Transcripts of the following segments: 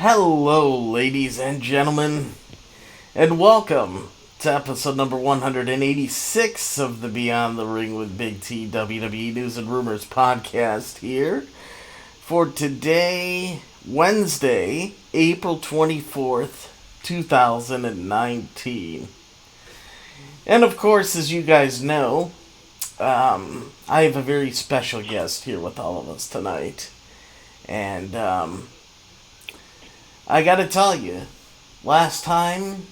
Hello, ladies and gentlemen, and welcome to episode number 186 of the Beyond the Ring with Big T WWE News and Rumors podcast here for today, Wednesday, April 24th, 2019. And of course, as you guys know, I have a very special guest here with all of us tonight. And, I gotta tell you, last time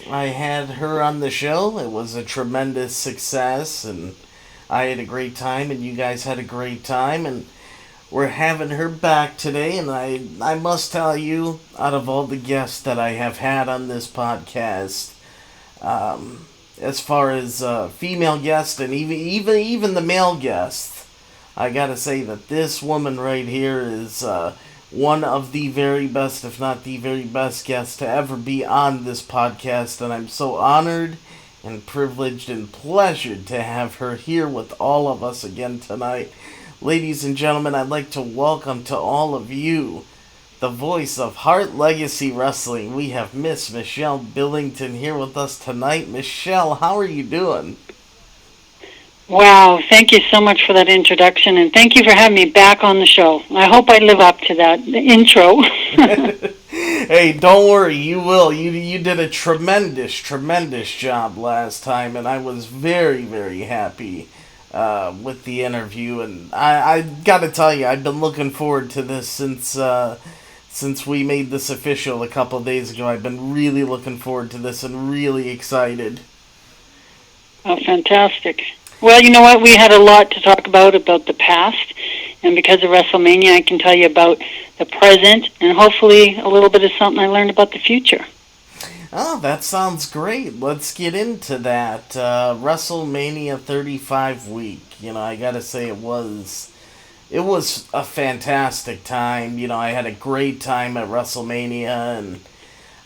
I had her on the show, it was a tremendous success, and I had a great time, and you guys had a great time, and we're having her back today, and I must tell you, out of all the guests that I have had on this podcast, as far as female guests and even the male guests, I gotta say that this woman right here is one of the very best, if not the very best guest to ever be on this podcast, and I'm so honored and privileged and pleasured to have her here with all of us again tonight. Ladies and gentlemen, I'd like to welcome to all of you the voice of Heart Legacy Wrestling. We have Miss Michelle Billington here with us tonight. Michelle, how are you doing? Wow, thank you so much for that introduction, and thank you for having me back on the show. I hope I live up to that intro. Hey, don't worry, you will. You did a tremendous job last time, and I was very, very happy with the interview. And I gotta tell you, I've been looking forward to this since we made this official a couple of days ago. I've been really looking forward to this and really excited. Oh, fantastic. Well, you know what? We had a lot to talk about the past, and because of WrestleMania, I can tell you about the present, and hopefully a little bit of something I learned about the future. Oh, that sounds great. Let's get into that. WrestleMania 35 week. I gotta say it was a fantastic time. I had a great time at WrestleMania, and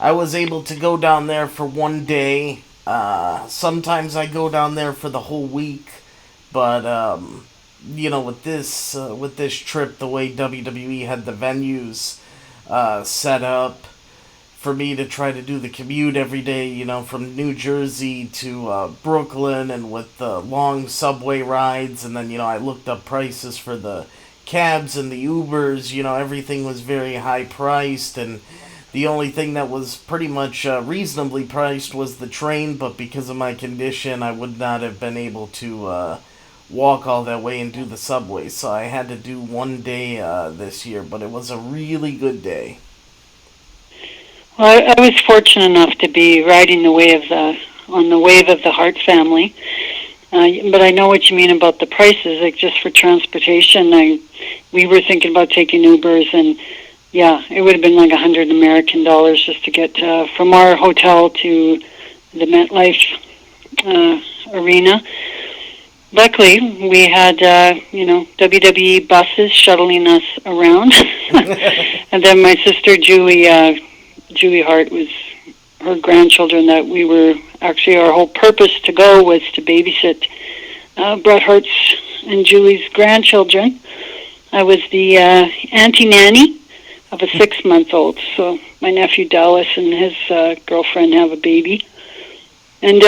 I was able to go down there for one day. Sometimes I go down there for the whole week, but with this trip, the way WWE had the venues set up for me to try to do the commute every day, from New Jersey to Brooklyn, and with the long subway rides, and then I looked up prices for the cabs and the Ubers. Everything was very high priced, and the only thing that was pretty much reasonably priced was the train, but because of my condition, I would not have been able to walk all that way and do the subway. So I had to do one day this year, but it was a really good day. Well, I was fortunate enough to be riding on the wave of the Hart family, but I know what you mean about the prices. Like just for transportation, we were thinking about taking Ubers, and yeah, it would have been like $100 American just to get from our hotel to the MetLife arena. Luckily, we had WWE buses shuttling us around, and then my sister Julie Hart was her grandchildren. That we were actually, our whole purpose to go was to babysit Bret Hart's and Julie's grandchildren. I was the auntie nanny of a 6-month-old. So my nephew Dallas and his girlfriend have a baby. And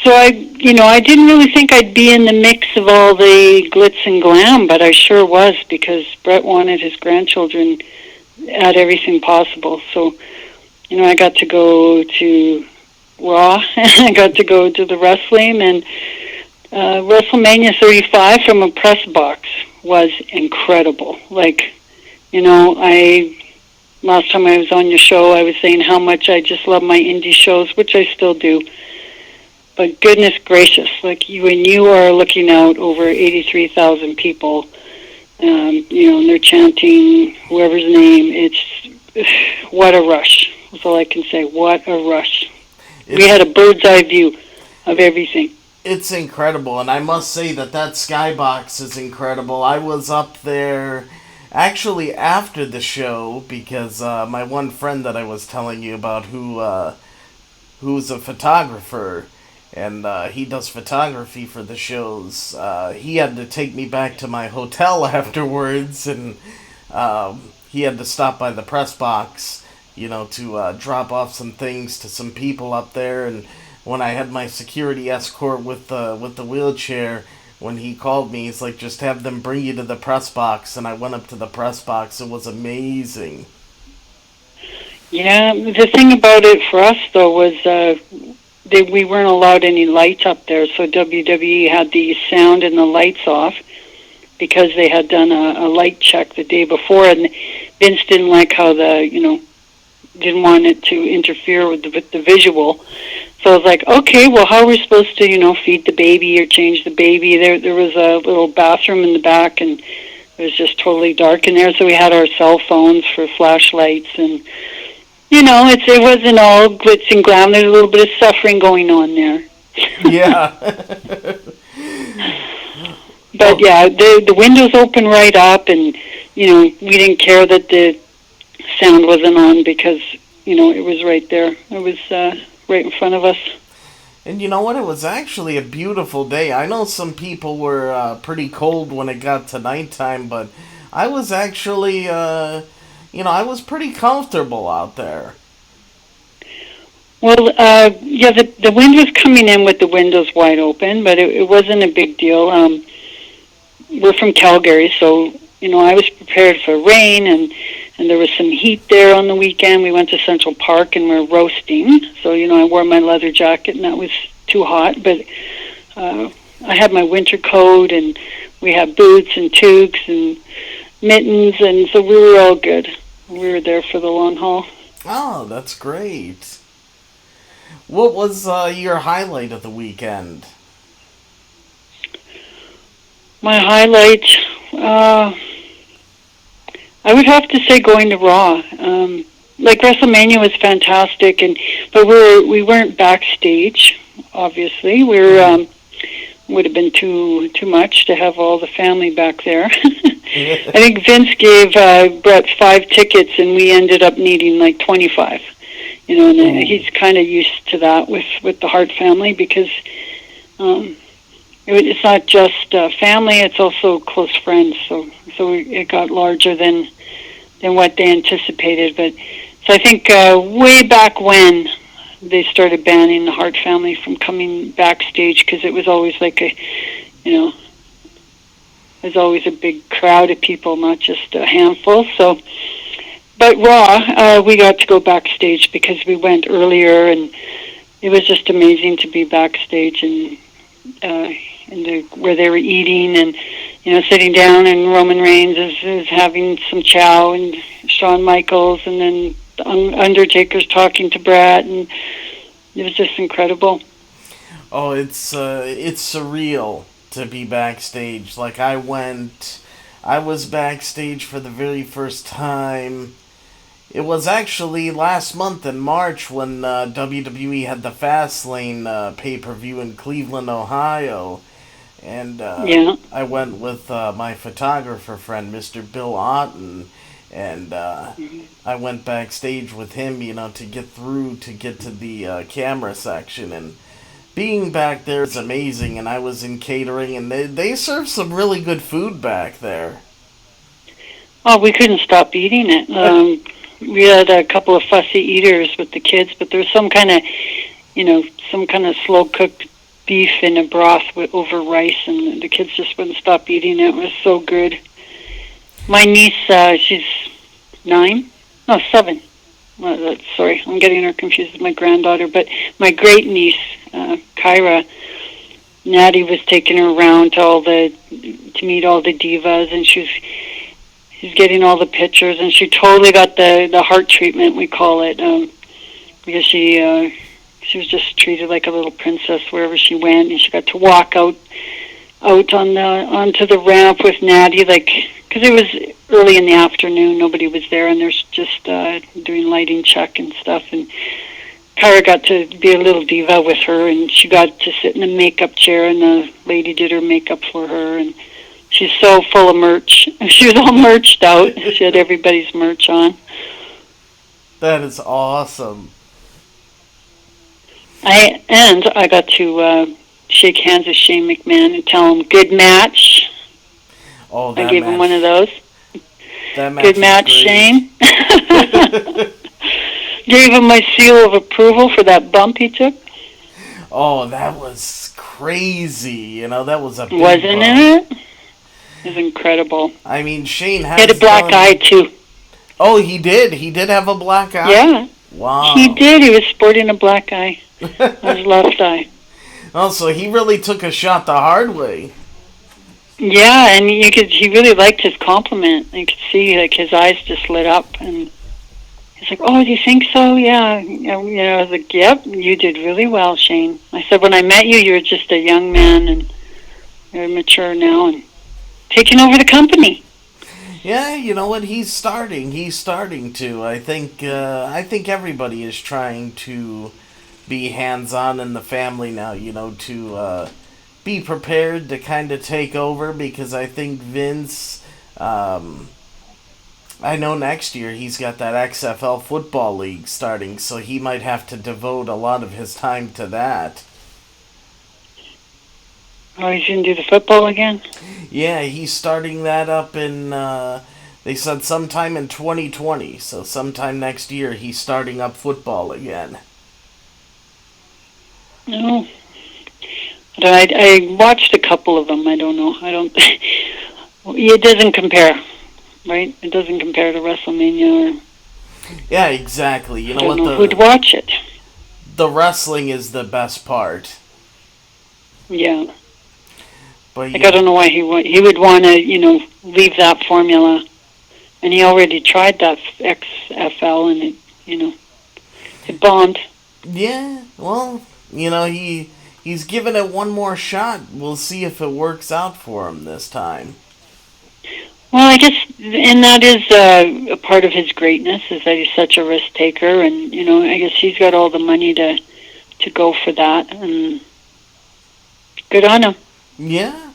so I didn't really think I'd be in the mix of all the glitz and glam, but I sure was, because Brett wanted his grandchildren at everything possible. So, I got to go to Raw, and I got to go to the wrestling, and WrestleMania 35 from a press box was incredible. Last time I was on your show, I was saying how much I just love my indie shows, which I still do. But goodness gracious, when you are looking out over 83,000 people, and they're chanting whoever's name, what a rush. That's all I can say. What a rush. We had a bird's eye view of everything. It's incredible, and I must say that skybox is incredible. I was up there actually after the show, because my one friend that I was telling you about, who's a photographer, and he does photography for the shows, he had to take me back to my hotel afterwards, and he had to stop by the press box to drop off some things to some people up there. And when I had my security escort with the wheelchair, when he called me, he's like, just have them bring you to the press box. And I went up to the press box. It was amazing. Yeah, the thing about it for us, though, was we weren't allowed any lights up there, so WWE had the sound and the lights off because they had done a light check the day before, and Vince didn't like how didn't want it to interfere with the visual. So I was like, okay, well, how are we supposed to, feed the baby or change the baby? There was a little bathroom in the back, and it was just totally dark in there, so we had our cell phones for flashlights, and it wasn't all glitz and glam. There's a little bit of suffering going on there. Yeah. But yeah, the windows open right up, and we didn't care that the sound wasn't on because it was right there. It was right in front of us. And you know what? It was actually a beautiful day. I know some people were pretty cold when it got to nighttime, but I was actually, I was pretty comfortable out there. Well, the wind was coming in with the windows wide open, but it wasn't a big deal. We're from Calgary, so, I was prepared for rain, and there was some heat there on the weekend. We went to Central Park, and we're roasting. So, I wore my leather jacket, and that was too hot. But I had my winter coat, and we had boots and toques and mittens, and so we were all good. We were there for the long haul. Oh, that's great. What was your highlight of the weekend? My highlight, I would have to say going to Raw. WrestleMania was fantastic, but we weren't backstage. Obviously, would have been too much to have all the family back there. I think Vince gave Brett 5 tickets, and we ended up needing like 25. And he's kind of used to that with the Hart family because it's not just family; it's also close friends. So it got larger than what they anticipated. But so I think way back when they started banning the Hart family from coming backstage because it was always like there's always a big crowd of people, not just a handful. So. But Raw, we got to go backstage because we went earlier, and it was just amazing to be backstage and where they were eating and sitting down, and Roman Reigns is having some chow, and Shawn Michaels, and then the Undertaker's talking to Bret, and it was just incredible. Oh, it's surreal to be backstage. Like I was backstage for the very first time. It was actually last month in March when WWE had the Fastlane pay-per-view in Cleveland, Ohio. And I went with my photographer friend, Mr. Bill Otten, and I went backstage with him, to get to the camera section. And being back there is amazing, and I was in catering, and they serve some really good food back there. Oh, we couldn't stop eating it. We had a couple of fussy eaters with the kids, but there was some kind of slow-cooked beef in a broth over rice, and the kids just wouldn't stop eating it. It was so good. My niece, she's 9? No, 7. Sorry, I'm getting her confused with my granddaughter, but my great niece, Kyra, Natty was taking her around to meet all the divas, and she's getting all the pictures, and she totally got the heart treatment, we call it, because she was just treated like a little princess wherever she went, and she got to walk out onto the ramp with Natty, because it was early in the afternoon, nobody was there, and there's just doing lighting check and stuff, and Kyra got to be a little diva with her, and she got to sit in a makeup chair, and the lady did her makeup for her, and she's so full of merch. She was all merched out. She had everybody's merch on. That is awesome. I got to shake hands with Shane McMahon and tell him, good match. Oh, that I gave him one of those. That match good match, Shane. Gave him my seal of approval for that bump he took. Oh, that was crazy. You know, that was a big Wasn't bump. it? It was incredible. I mean, Shane He had a black eye, too. Oh, he did? He did have a black eye? Yeah. Wow. He did. He was sporting a black eye on his left eye. Oh, so he really took a shot the hard way. Yeah, and he really liked his compliment. You could see, like, his eyes just lit up, and he's like, "Oh, do you think so?" Yeah. You know, I was like, "Yep, you did really well, Shane." I said, "When I met you, you were just a young man, and you're mature now, and taking over the company." Yeah, you know what? He's starting to. I think everybody is trying to be hands-on in the family now, you know, to be prepared to kind of take over, because I think Vince, I know next year he's got that XFL football league starting, so he might have to devote a lot of his time to that. Oh, he's going to do the football again? Yeah, he's starting that up in, they said sometime in 2020, so sometime next year he's starting up football again. No. I watched a couple of them. I don't know. It doesn't compare, right? It doesn't compare to WrestleMania. Yeah, exactly. You know what? Who'd watch it? The wrestling is the best part. Yeah. But I don't know why he would want to, you know, leave that formula. And he already tried that XFL, and it bombed. Yeah, well, you know, he's given it one more shot. We'll see if it works out for him this time. Well, I guess, and that is a part of his greatness, is that he's such a risk taker, and, you know, I guess he's got all the money to go for that, and good on him. Yeah.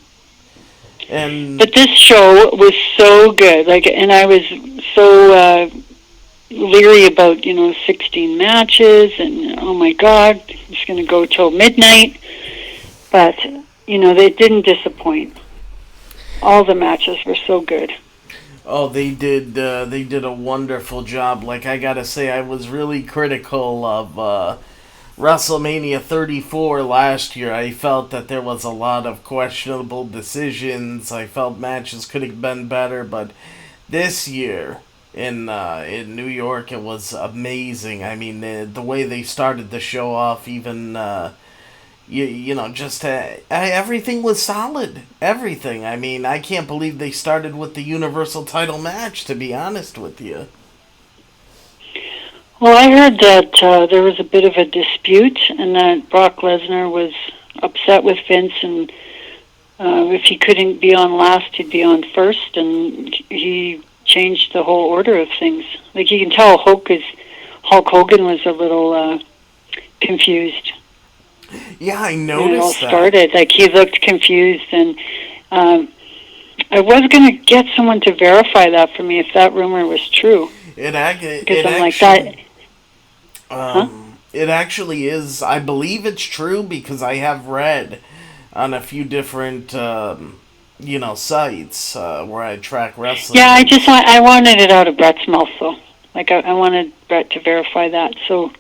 But this show was so good, and I was so leery about, 16 matches, and oh my God, it's going to go till midnight. But, they didn't disappoint. All the matches were so good. Oh, they did a wonderful job. Like, I gotta say, I was really critical of WrestleMania 34 last year. I felt that there was a lot of questionable decisions. I felt matches could have been better, but this year in New York, it was amazing. I mean, the way they started the show off, even everything was solid. Everything. I mean, I can't believe they started with the Universal title match, to be honest with you. Well, I heard that there was a bit of a dispute, and that Brock Lesnar was upset with Vince, and if he couldn't be on last, he'd be on first, and he changed the whole order of things. Like, you can tell Hulk Hogan was a little confused. Yeah, I noticed when it all that. started. Like, he looked confused, and I was going to get someone to verify that for me if that rumor was true. It actually is. I believe it's true because I have read on a few different, sites where I track wrestling. Yeah, I wanted it out of Brett's mouth, though. Like, I wanted Brett to verify that, so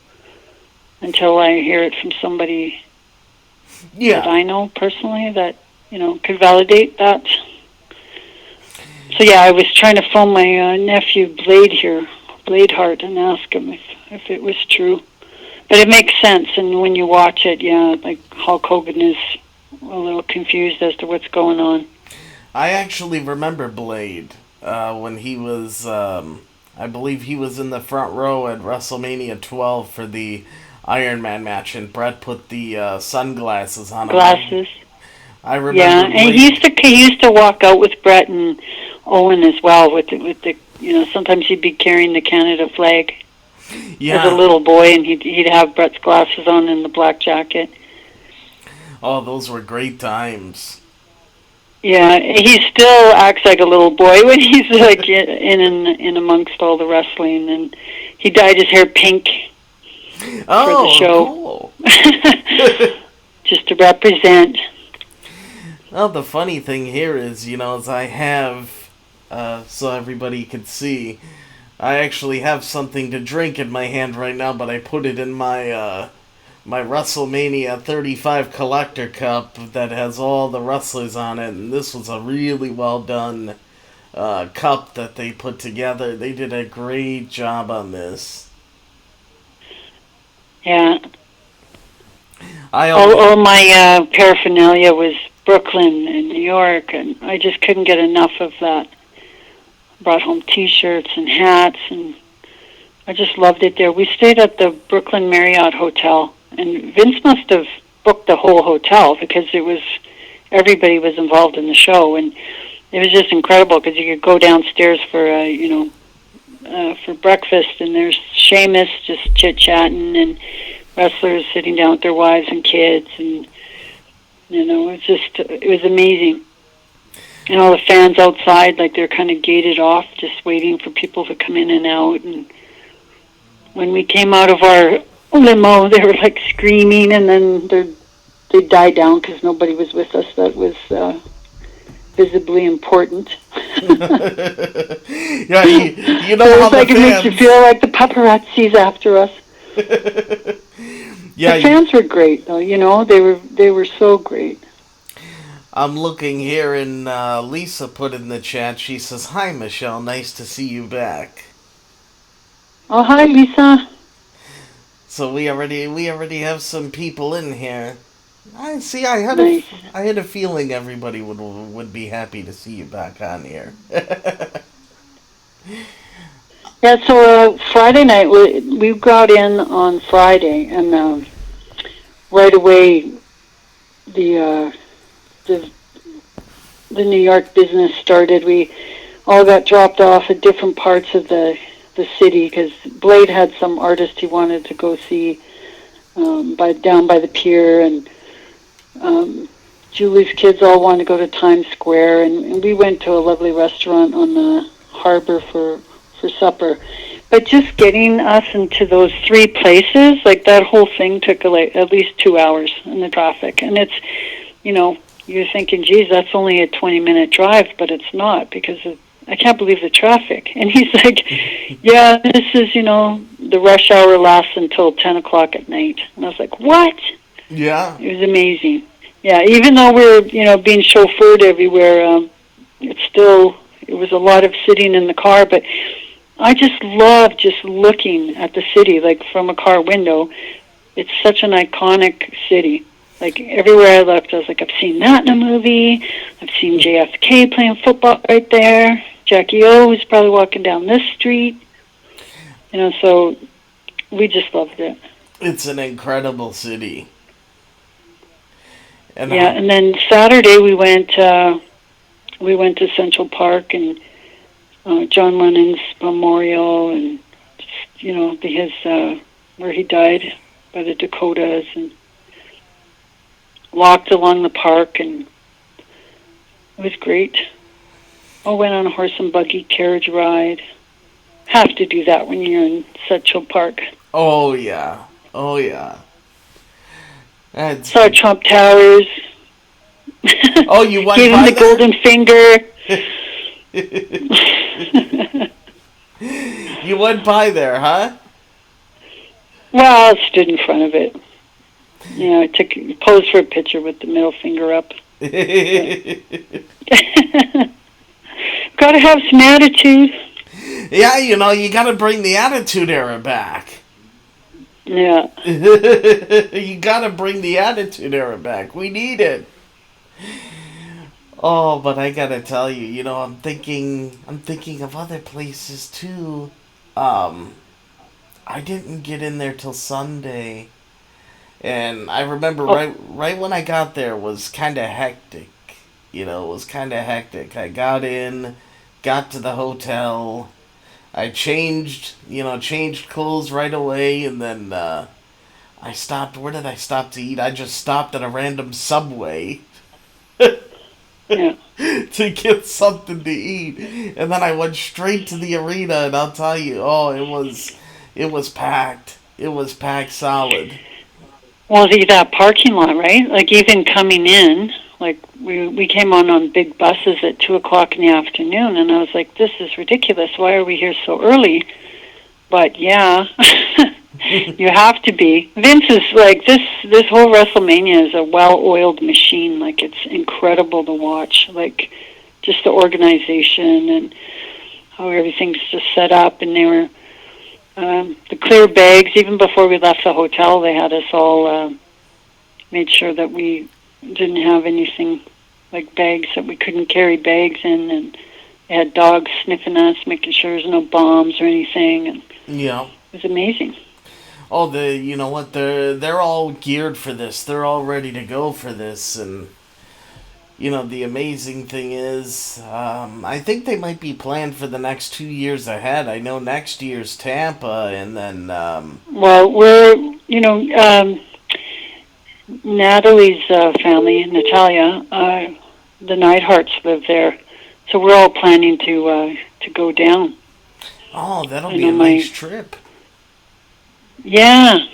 until I hear it from somebody that I know personally that, could validate that. So, yeah, I was trying to phone my nephew Bladeheart, and ask him if it was true. But it makes sense, and when you watch it, like Hulk Hogan is a little confused as to what's going on. I actually remember Blade when he was, I believe he was in the front row at WrestleMania 12 for the Iron Man match, and Brett put the sunglasses on him. Glasses. I remember. Yeah, and he used to walk out with Brett and Owen as well. With the sometimes he'd be carrying the Canada flag as a little boy, and he'd have Brett's glasses on and the black jacket. Oh, those were great times. Yeah, he still acts like a little boy when he's like in amongst all the wrestling, and he dyed his hair pink for the show. Cool. Just to represent. Well, the funny thing here is, as I have, so everybody could see, I actually have something to drink in my hand right now, but I put it in my WrestleMania 35 collector cup that has all the wrestlers on it, and this was a really well done cup that they put together. They did a great job on this. Yeah. All my paraphernalia was Brooklyn and New York, and I just couldn't get enough of that. Brought home T-shirts and hats, and I just loved it there. We stayed at the Brooklyn Marriott Hotel, and Vince must have booked the whole hotel because everybody was involved in the show, and it was just incredible because you could go downstairs for for breakfast, and there's Sheamus just chit-chatting, and wrestlers sitting down with their wives and kids, and it was amazing. And all the fans outside, like they're kind of gated off, just waiting for people to come in and out. And when we came out of our limo, they were like screaming, and then they died down because nobody was with us. That was visibly important. Yeah, you know how it's like it makes you feel like the paparazzi's after us. Yeah, the fans were great, though. They were so great. I'm looking here, and Lisa put in the chat. She says, "Hi, Michelle. Nice to see you back." Oh, hi, Lisa. So we already have some people in here. I see. I had a feeling everybody would be happy to see you back on here. Yeah. So Friday night we got in on Friday, and right away the New York business started. We all got dropped off at different parts of the city because Blade had some artist he wanted to go see down by the pier, and Julie's kids all wanted to go to Times Square, and we went to a lovely restaurant on the harbor for supper. But just getting us into those three places, like that whole thing took like at least 2 hours in the traffic, and it's you're thinking, geez, that's only a 20-minute drive, but it's not, because I can't believe the traffic. And he's like, yeah, this is, the rush hour lasts until 10 o'clock at night. And I was like, what? Yeah. It was amazing. Yeah, even though we're, being chauffeured everywhere, it was a lot of sitting in the car, but I just love just looking at the city, like from a car window. It's such an iconic city. Like, everywhere I looked, I was like, I've seen that in a movie. I've seen JFK playing football right there. Jackie O was probably walking down this street. So we just loved it. It's an incredible city. And then Saturday we went to Central Park and John Lennon's memorial, and his where he died by the Dakotas, and walked along the park, and it was great. I went on a horse and buggy carriage ride. Have to do that when you're in Central Park. Oh yeah. Saw Trump Towers. Oh, you went Gave him the golden finger. You went by there, huh? Well, I stood in front of it. I posed for a picture with the middle finger up. Gotta have some attitude. Yeah, you gotta bring the Attitude Era back. Yeah. You gotta bring the Attitude Era back. We need it. Oh, but I gotta tell you, I'm thinking of other places too. I didn't get in there till Sunday. And I remember right when I got there was kind of hectic. It was kind of hectic. I got in, got to the hotel. I changed clothes right away, and then I stopped. Where did I stop to eat? I just stopped at a random Subway. Yeah. To get something to eat. And then I went straight to the arena, and I'll tell you, it was packed. It was packed solid. Well, that parking lot, right? Like, even coming in, Like, we came on big buses at 2 o'clock in the afternoon, and I was like, this is ridiculous. Why are we here so early? But, yeah, you have to be. Vince is like, this whole WrestleMania is a well-oiled machine. Like, it's incredible to watch. Like, just the organization and how everything's just set up. And they were, the clear bags, even before we left the hotel, they had us all, made sure that we didn't have anything like bags, that we couldn't carry bags in, and they had dogs sniffing us, making sure there's no bombs or anything, and yeah, it was amazing. Oh, you know what? They're all geared for this. They're all ready to go for this, and you know the amazing thing is, I think they might be planned for the next 2 years ahead. I know next year's Tampa, and then well, we're Natalie's family, Natalia, the Neidharts live there, so we're all planning to go down. Oh, that'll be a nice trip. Yeah,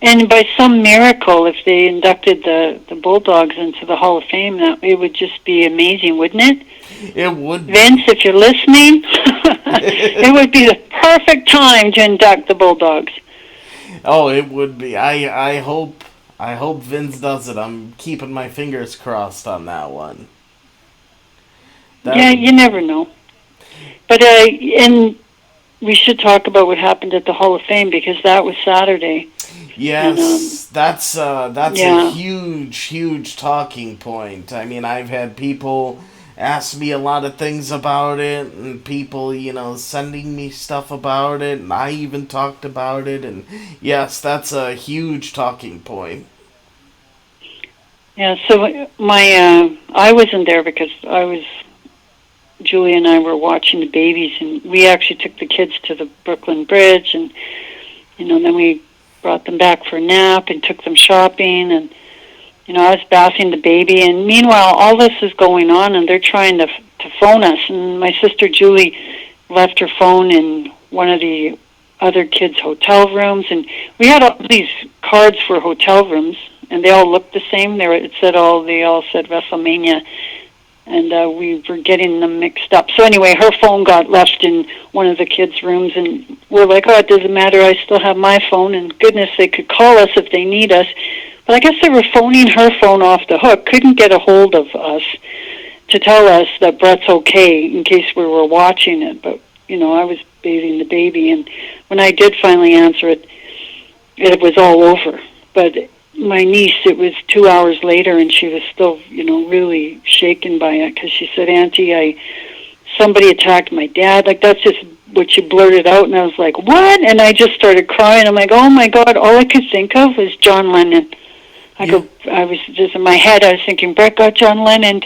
and by some miracle, if they inducted the Bulldogs into the Hall of Fame, it would just be amazing, wouldn't it? It would. Vince, if you're listening, it would be the perfect time to induct the Bulldogs. Oh, it would be. I hope Vince does it. I'm keeping my fingers crossed on that one. Yeah, you never know. But and we should talk about what happened at the Hall of Fame, because that was Saturday. Yes, and, that's a huge talking point. I mean, I've had people ask me a lot of things about it, and people, sending me stuff about it, and I even talked about it, and yes, that's a huge talking point. Yeah, so I wasn't there because Julie and I were watching the babies, and we actually took the kids to the Brooklyn Bridge, and then we brought them back for a nap and took them shopping, and I was bathing the baby, and meanwhile all this is going on, and they're trying to phone us, and my sister Julie left her phone in one of the other kids' hotel rooms, and we had all these cards for hotel rooms, and they all looked the same. They all said WrestleMania, and we were getting them mixed up. So anyway, her phone got left in one of the kids' rooms, and we're like, oh, it doesn't matter, I still have my phone, and goodness, they could call us if they need us. But I guess they were phoning her phone off the hook, couldn't get a hold of us to tell us that Brett's okay in case we were watching it. But, I was bathing the baby, and when I did finally answer it, it was all over. But my niece, it was 2 hours later, and she was still, really shaken by it, because she said, Auntie, somebody attacked my dad. Like, that's just what she blurted out, and I was like, what? And I just started crying. I'm like, oh my God, all I could think of was John Lennon. I was just in my head, I was thinking, Brett got John Lennon.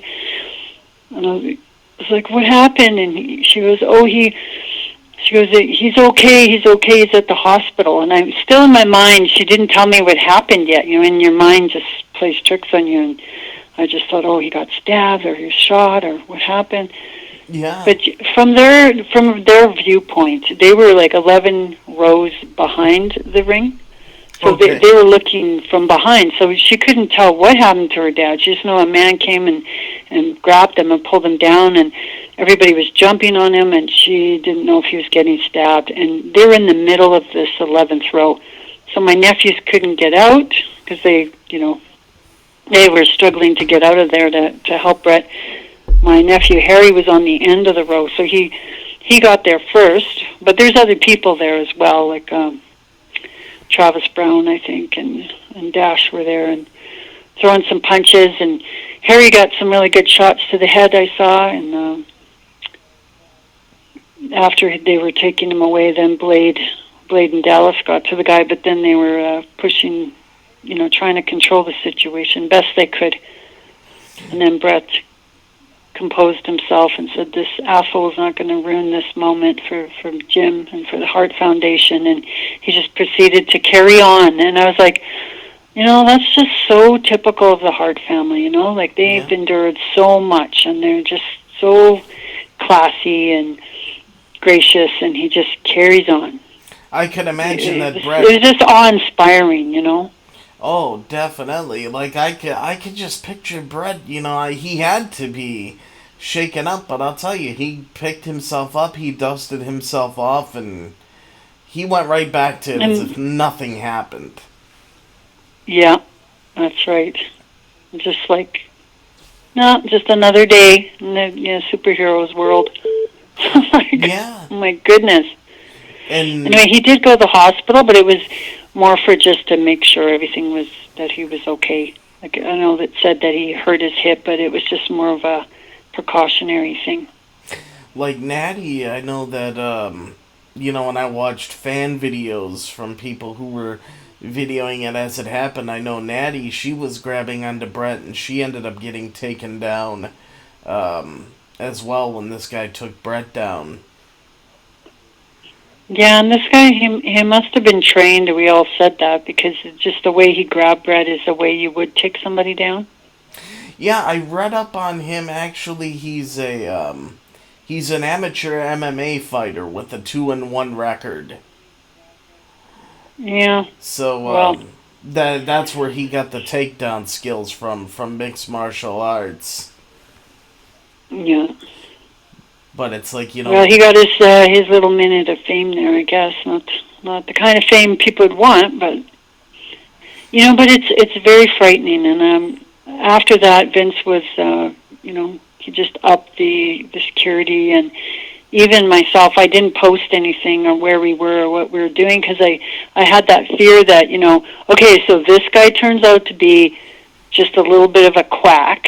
And I was like, what happened? And she goes, he's okay, he's at the hospital. And I'm still in my mind, she didn't tell me what happened yet. And your mind just plays tricks on you. And I just thought, oh, he got stabbed, or he was shot, or what happened? Yeah. But from their viewpoint, they were like 11 rows behind the ring. So okay. they were looking from behind, so she couldn't tell what happened to her dad. She just knew a man came and grabbed him and pulled him down, and everybody was jumping on him, and she didn't know if he was getting stabbed. And they were in the middle of this 11th row. So my nephews couldn't get out because they were struggling to get out of there to help Brett. My nephew Harry was on the end of the row, so he got there first. But there's other people there as well, like Travis Brown, I think, and Dash were there and throwing some punches, and Harry got some really good shots to the head, I saw, and after they were taking him away, then Blade and Dallas got to the guy, but then they were pushing, trying to control the situation best they could. And then Brett composed himself and said, this asshole is not going to ruin this moment for Jim and for the Hart Foundation. And he just proceeded to carry on. And I was like, that's just so typical of the Hart family, like they've endured so much, and they're just so classy and gracious, and he just carries on. I can imagine that Brett... It was just awe-inspiring, Oh, definitely. Like I could just picture Brett. He had to be shaken up, but I'll tell you, he picked himself up, he dusted himself off, and he went right back to it as if And nothing happened. yeah, that's right. Just like, no, just another day in the superheroes world. Like, Yeah, oh my goodness. and Anyway, he did go to the hospital, but it was more for just to make sure everything was, that he was okay. Like, I know that said that he hurt his hip, but it was just more of a precautionary thing. like Natty, I know that when I watched fan videos from people who were videoing it as it happened, I know Natty, she was grabbing onto Brett and she ended up getting taken down as well when this guy took Brett down. Yeah, and this guy, he must have been trained. We all said that because just the way he grabbed Brett is the way you would take somebody down. Yeah, I read up on him. Actually, he's an amateur MMA fighter with a 2-1 record. Yeah. So Well, that's where he got the takedown skills from mixed martial arts. yeah. But it's like Well, he got his little minute of fame there, I guess. Not the kind of fame people would want, but but it's very frightening. And after that, Vince was he just upped the security, and even myself, I didn't post anything on where we were or what we were doing because I had that fear that okay, so this guy turns out to be just a little bit of a quack.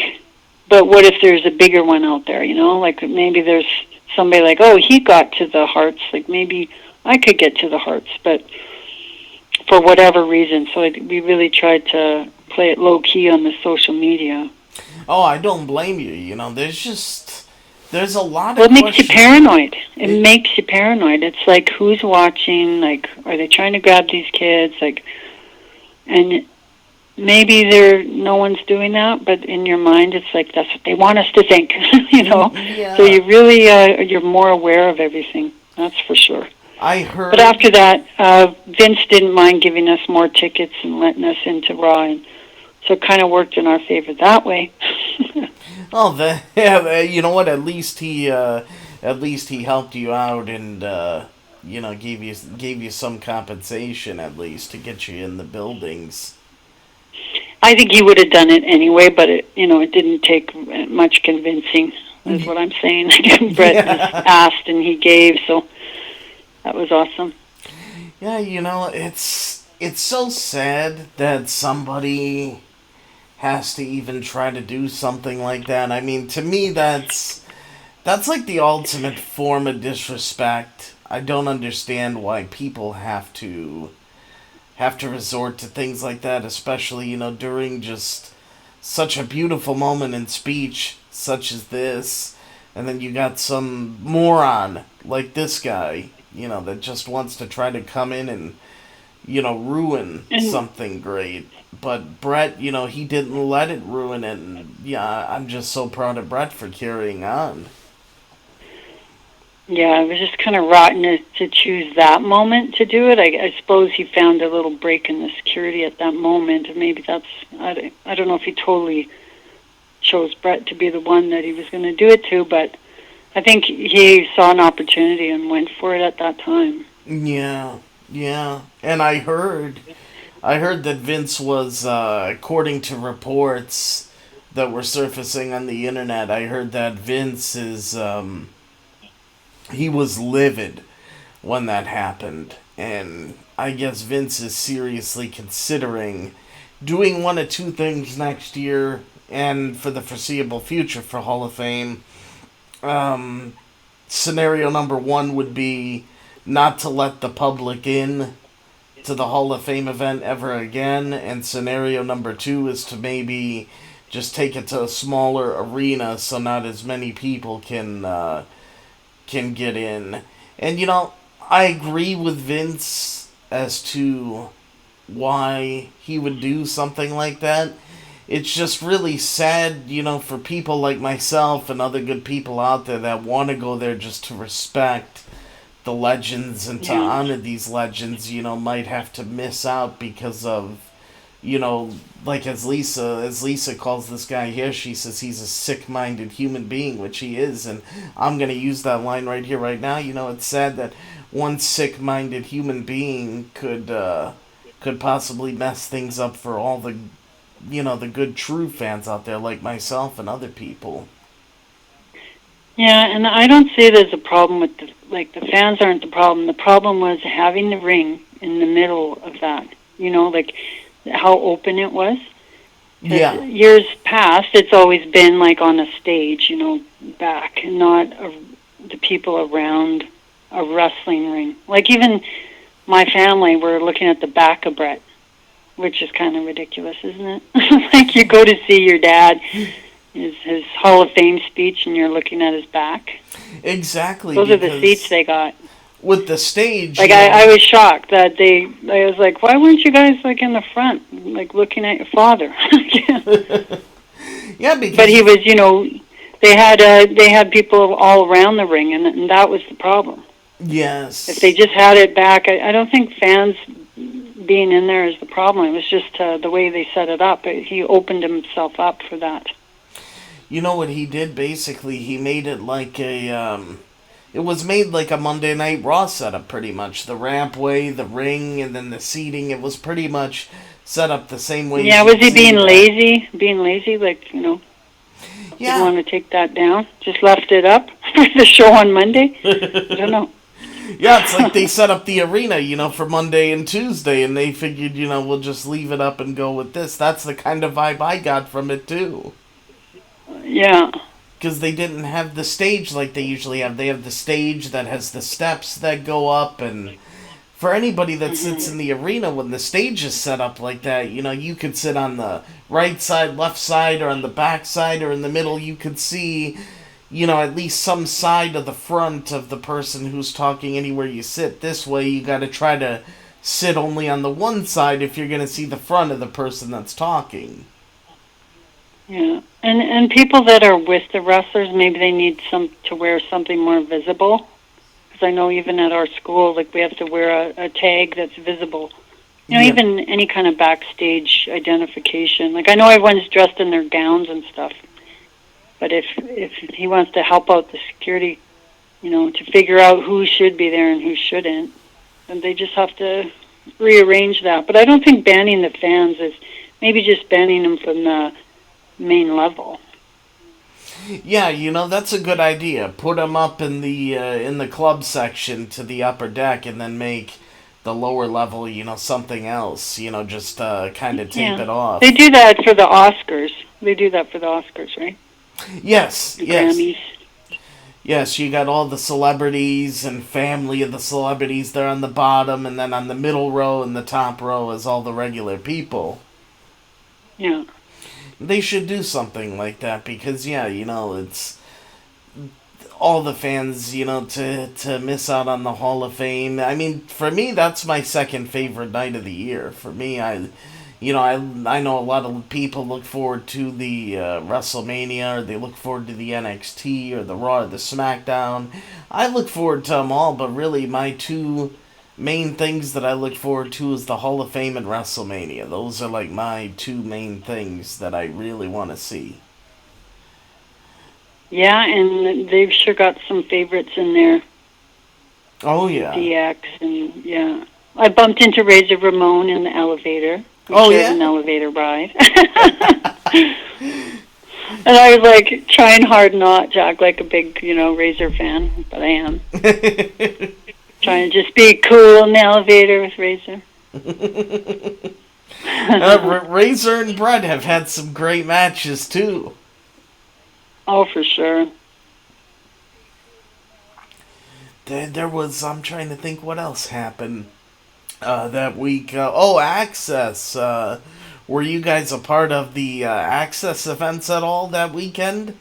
But what if there's a bigger one out there, Like maybe there's somebody like, oh, he got to the hearts. Like maybe I could get to the hearts, but for whatever reason. So we really tried to play it low key on the social media. oh, I don't blame you. There's a lot Well, of it makes you questions. paranoid. It makes you paranoid. It's like, who's watching? Like, are they trying to grab these kids? Like, and maybe no one's doing that, but in your mind, it's like that's what they want us to think, So Yeah, you really you're more aware of everything. That's for sure. I But heard. after that, Vince didn't mind giving us more tickets and letting us into Raw, and so it kind of worked in our favor that way. Oh, yeah, you know what? At least he helped you out and gave you some compensation at least to get you in the buildings. I think he would have done it anyway, but it didn't take much convincing. Is what I'm saying. Brett just Yeah, asked and he gave, so that was awesome. yeah. It's so sad that somebody has to even try to do something like that. I mean, to me, that's like the ultimate form of disrespect. I don't understand why people have to resort to things like that, especially during just such a beautiful moment in speech such as this, and then you got some moron like this guy, that just wants to try to come in and ruin And something great. But Brett, he didn't let it ruin it. And yeah, I'm just so proud of Brett for carrying on. yeah, it was just kind of rotten to choose that moment to do it. I suppose he found a little break in the security at that moment, and maybe I don't know if he totally chose Brett to be the one that he was going to do it to, but I think he saw an opportunity and went for it at that time. Yeah, yeah. And I heard that Vince was, according to reports that were surfacing on the internet, I heard that Vince he was livid when that happened. And I guess Vince is seriously considering doing one of two things next year and for the foreseeable future for Hall of Fame. Um, Scenario number one would be not to let the public in to the Hall of Fame event ever again, and scenario number two is to maybe just take it to a smaller arena so not as many people can get in. And I agree with Vince as to why he would do something like that. It's just really sad, for people like myself and other good people out there that want to go there just to respect the legends and to Yeah. honor these legends, might have to miss out because of you know, like as Lisa calls this guy here, she says he's a sick-minded human being, which he is, and I'm gonna use that line right here, right now. You know, it's sad that one sick-minded human being could possibly mess things up for all the, you know, the good true fans out there like myself and other people. Yeah, and I don't see it as a problem with the fans aren't the problem. The problem was having the ring in the middle of that. You know, like how open it was. Yeah. Years past, it's always been like on a stage, you know, back, and not the people around a wrestling ring. Like even my family were looking at the back of Brett, which is kind of ridiculous, isn't it? Like you go to see your dad, his Hall of Fame speech, and you're looking at his back. Exactly. Those are the seats they got. With the stage, like I was shocked that I was like, why weren't you guys like in the front, like looking at your father? Yeah, because but he was, you know, they had people all around the ring, and that was the problem. Yes. If they just had it back, I don't think fans being in there is the problem. It was just the way they set it up. He opened himself up for that. You know what he did? Basically, he made it like it was made like a Monday Night Raw setup, pretty much. The rampway, the ring, and then the seating. It was pretty much set up the same way. Yeah, was he being lazy? Being lazy, like, you know, yeah. Didn't want to take that down? Just left it up for the show on Monday? I don't know. Yeah, it's like they set up the arena, you know, for Monday and Tuesday, and they figured, you know, we'll just leave it up and go with this. That's the kind of vibe I got from it, too. Yeah. Because they didn't have the stage like they usually have. They have the stage that has the steps that go up, and for anybody that sits in the arena, when the stage is set up like that, you know, you could sit on the right side, left side, or on the back side, or in the middle. You could see, you know, at least some side of the front of the person who's talking anywhere you sit. This way, you got to try to sit only on the one side if you're going to see the front of the person that's talking. Yeah, and people that are with the wrestlers, maybe they need to wear something more visible. Because I know even at our school, like we have to wear a tag that's visible. You know, even any kind of backstage identification. Like I know everyone's dressed in their gowns and stuff, but if he wants to help out the security, you know, to figure out who should be there and who shouldn't, then they just have to rearrange that. But I don't think banning the fans is maybe just banning them from the main level. Yeah, you know, that's a good idea. Put them up in the club section to the upper deck, and then make the lower level, you know, something else. You know, just kind of tape it off. They do that for the Oscars. They do that for the Oscars, right? Yes, yes. Grammys. Yes, you got all the celebrities and family of the celebrities there on the bottom, and then on the middle row and the top row is all the regular people. Yeah. They should do something like that because, yeah, you know, it's all the fans, you know, to miss out on the Hall of Fame. I mean, for me, that's my second favorite night of the year. For me, I know a lot of people look forward to the WrestleMania, or they look forward to the NXT, or the Raw, or the SmackDown. I look forward to them all, but really my two main things that I look forward to is the Hall of Fame and WrestleMania. Those are like my two main things that I really want to see. Yeah, and they've sure got some favorites in there. Oh, yeah. DX, and yeah. I bumped into Razor Ramon in the elevator. An elevator ride. And I was like trying hard not to act like a big, you know, Razor fan, but I am. Trying to just be cool in the elevator with Razor. Razor and Brett have had some great matches, too. Oh, for sure. There was, I'm trying to think what else happened that week. Access. Were you guys a part of the Access events at all that weekend?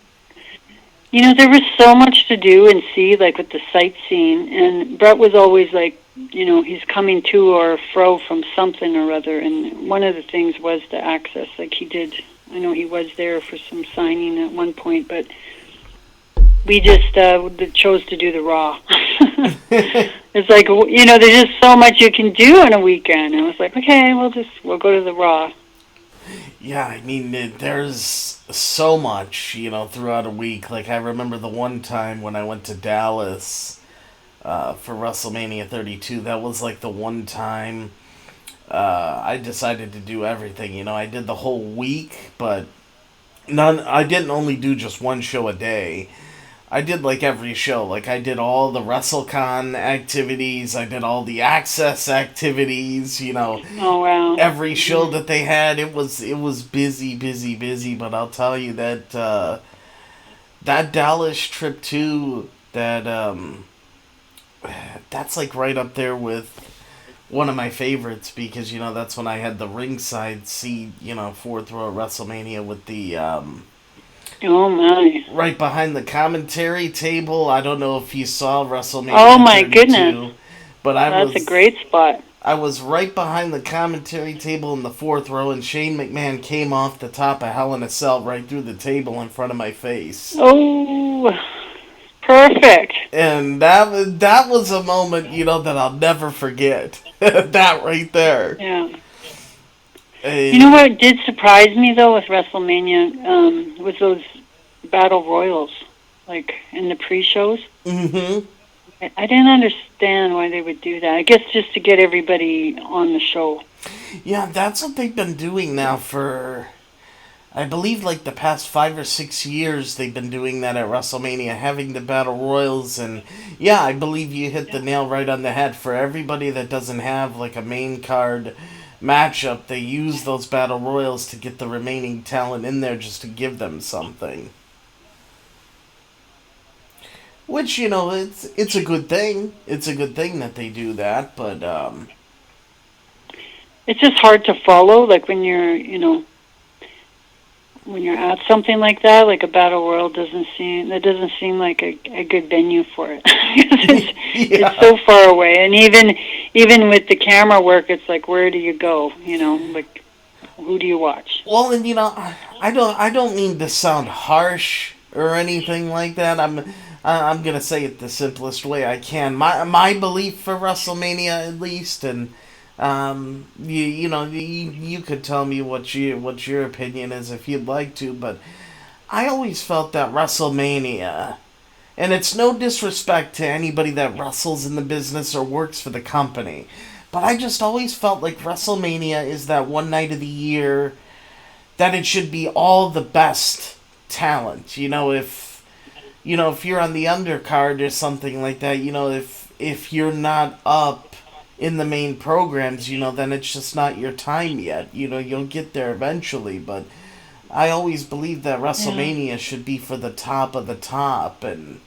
You know, there was so much to do and see, like with the sightseeing, and Brett was always like, you know, he's coming to or fro from something or other, and one of the things was the Access. Like he did, I know he was there for some signing at one point, but we just chose to do the Raw. It's like, you know, there's just so much you can do in a weekend. And I was like, okay, we'll go to the Raw. Yeah, I mean, there's so much, throughout a week. Like, I remember the one time when I went to Dallas for WrestleMania 32. That was like the one time I decided to do everything. I did the whole week, but I didn't only do just one show a day. I did like every show. Like I did all the WrestleCon activities. I did all the Access activities. Oh wow. Every show that they had. It was busy, busy, busy. But I'll tell you that that Dallas trip too. That's like right up there with one of my favorites because that's when I had the ringside seat. Fourth row at WrestleMania with the Oh my. right behind the commentary table. I don't know if you saw WrestleMania. Oh my 32, goodness. but That's a great spot. I was right behind the commentary table in the fourth row, and Shane McMahon came off the top of Hell in a Cell right through the table in front of my face. Oh, perfect. And that was a moment, that I'll never forget. That right there. Yeah. You know what did surprise me though with WrestleMania was those battle royals, like in the pre-shows. Mm-hmm. I didn't understand why they would do that. I guess just to get everybody on the show. Yeah, that's what they've been doing now for, I believe, like the past 5 or 6 years. They've been doing that at WrestleMania, having the battle royals, and yeah, I believe you hit the nail right on the head. For everybody that doesn't have like a main card matchup, they use those battle royals to get the remaining talent in there just to give them something. Which, it's a good thing. It's a good thing that they do that, but It's just hard to follow, like when you're, when you're at something like that, like a battle royal doesn't seem like a good venue for it. It's so far away, and even with the camera work, it's like, where do you go? Like, who do you watch? Well, and I don't mean to sound harsh or anything like that. I'm gonna say it the simplest way I can. My belief for WrestleMania, at least, and you could tell me what your opinion is if you'd like to, but I always felt that WrestleMania, and it's no disrespect to anybody that wrestles in the business or works for the company, but I just always felt like WrestleMania is that one night of the year that it should be all the best talent. If you're on the undercard or something like that, if you're not up in the main programs, then it's just not your time yet. You'll get there eventually, but I always believed that WrestleMania should be for the top of the top, and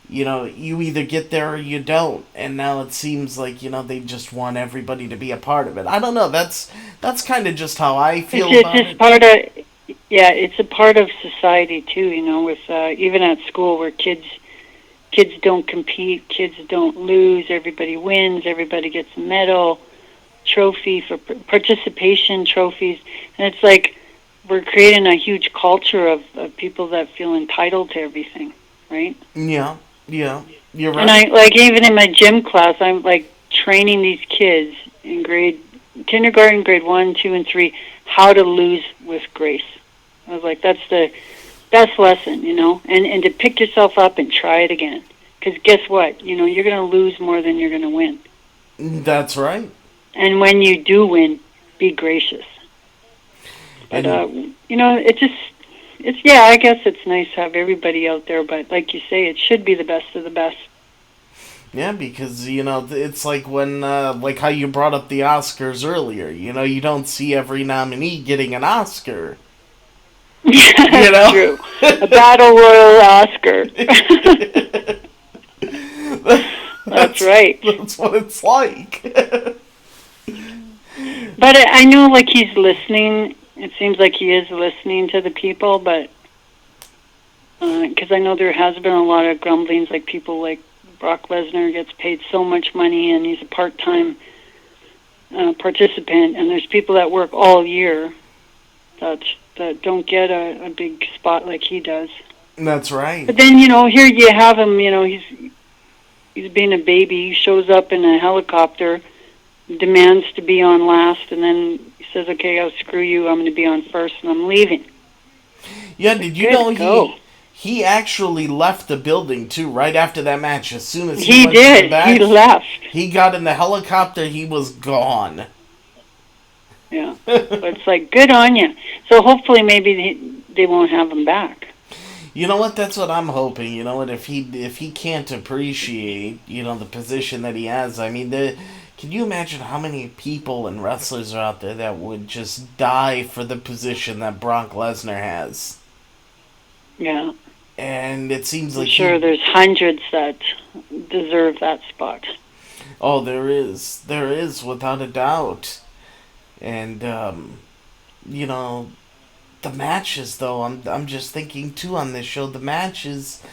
you either get there or you don't. And now it seems like they just want everybody to be a part of it. I don't know. That's kind of just how I feel about it. It's a part of society too. With even at school where kids don't compete, kids don't lose, everybody wins, everybody gets a medal, trophy for participation, trophies, and it's like we're creating a huge culture of people that feel entitled to everything, right? Yeah, you're right. And I like even in my gym class, I'm like training these kids in kindergarten, grade 1, 2, and 3, how to lose with grace. I was like, that's the best lesson, and to pick yourself up and try it again. Because guess what? You're going to lose more than you're going to win. That's right. And when you do win, be gracious. But, I guess it's nice to have everybody out there, but like you say, it should be the best of the best. Yeah, because, it's like when, like how you brought up the Oscars earlier. You don't see every nominee getting an Oscar. That's true. A battle royal Oscar. That's right. That's what it's like. But I know, like, he's listening. It seems like he is listening to the people, but because I know there has been a lot of grumblings, like people like Brock Lesnar gets paid so much money and he's a part-time participant, and there's people that work all year that don't get a big spot like he does. That's right. But then, here you have him, he's being a baby. He shows up in a helicopter demands to be on last, and then he says, "Okay, I'll screw you. I'm going to be on first, and I'm leaving." Yeah, did you know he actually left the building too right after that match? As soon as he went to the back, he left. He got in the helicopter. He was gone. Yeah, but it's like, good on you. So hopefully, maybe they won't have him back. You know what? That's what I'm hoping. You know what? If he can't appreciate the position that he has, I mean, can you imagine how many people and wrestlers are out there that would just die for the position that Brock Lesnar has? Yeah. And it seems like there's hundreds that deserve that spot. Oh, there is without a doubt. And the matches though, I'm just thinking too on this show. The matches,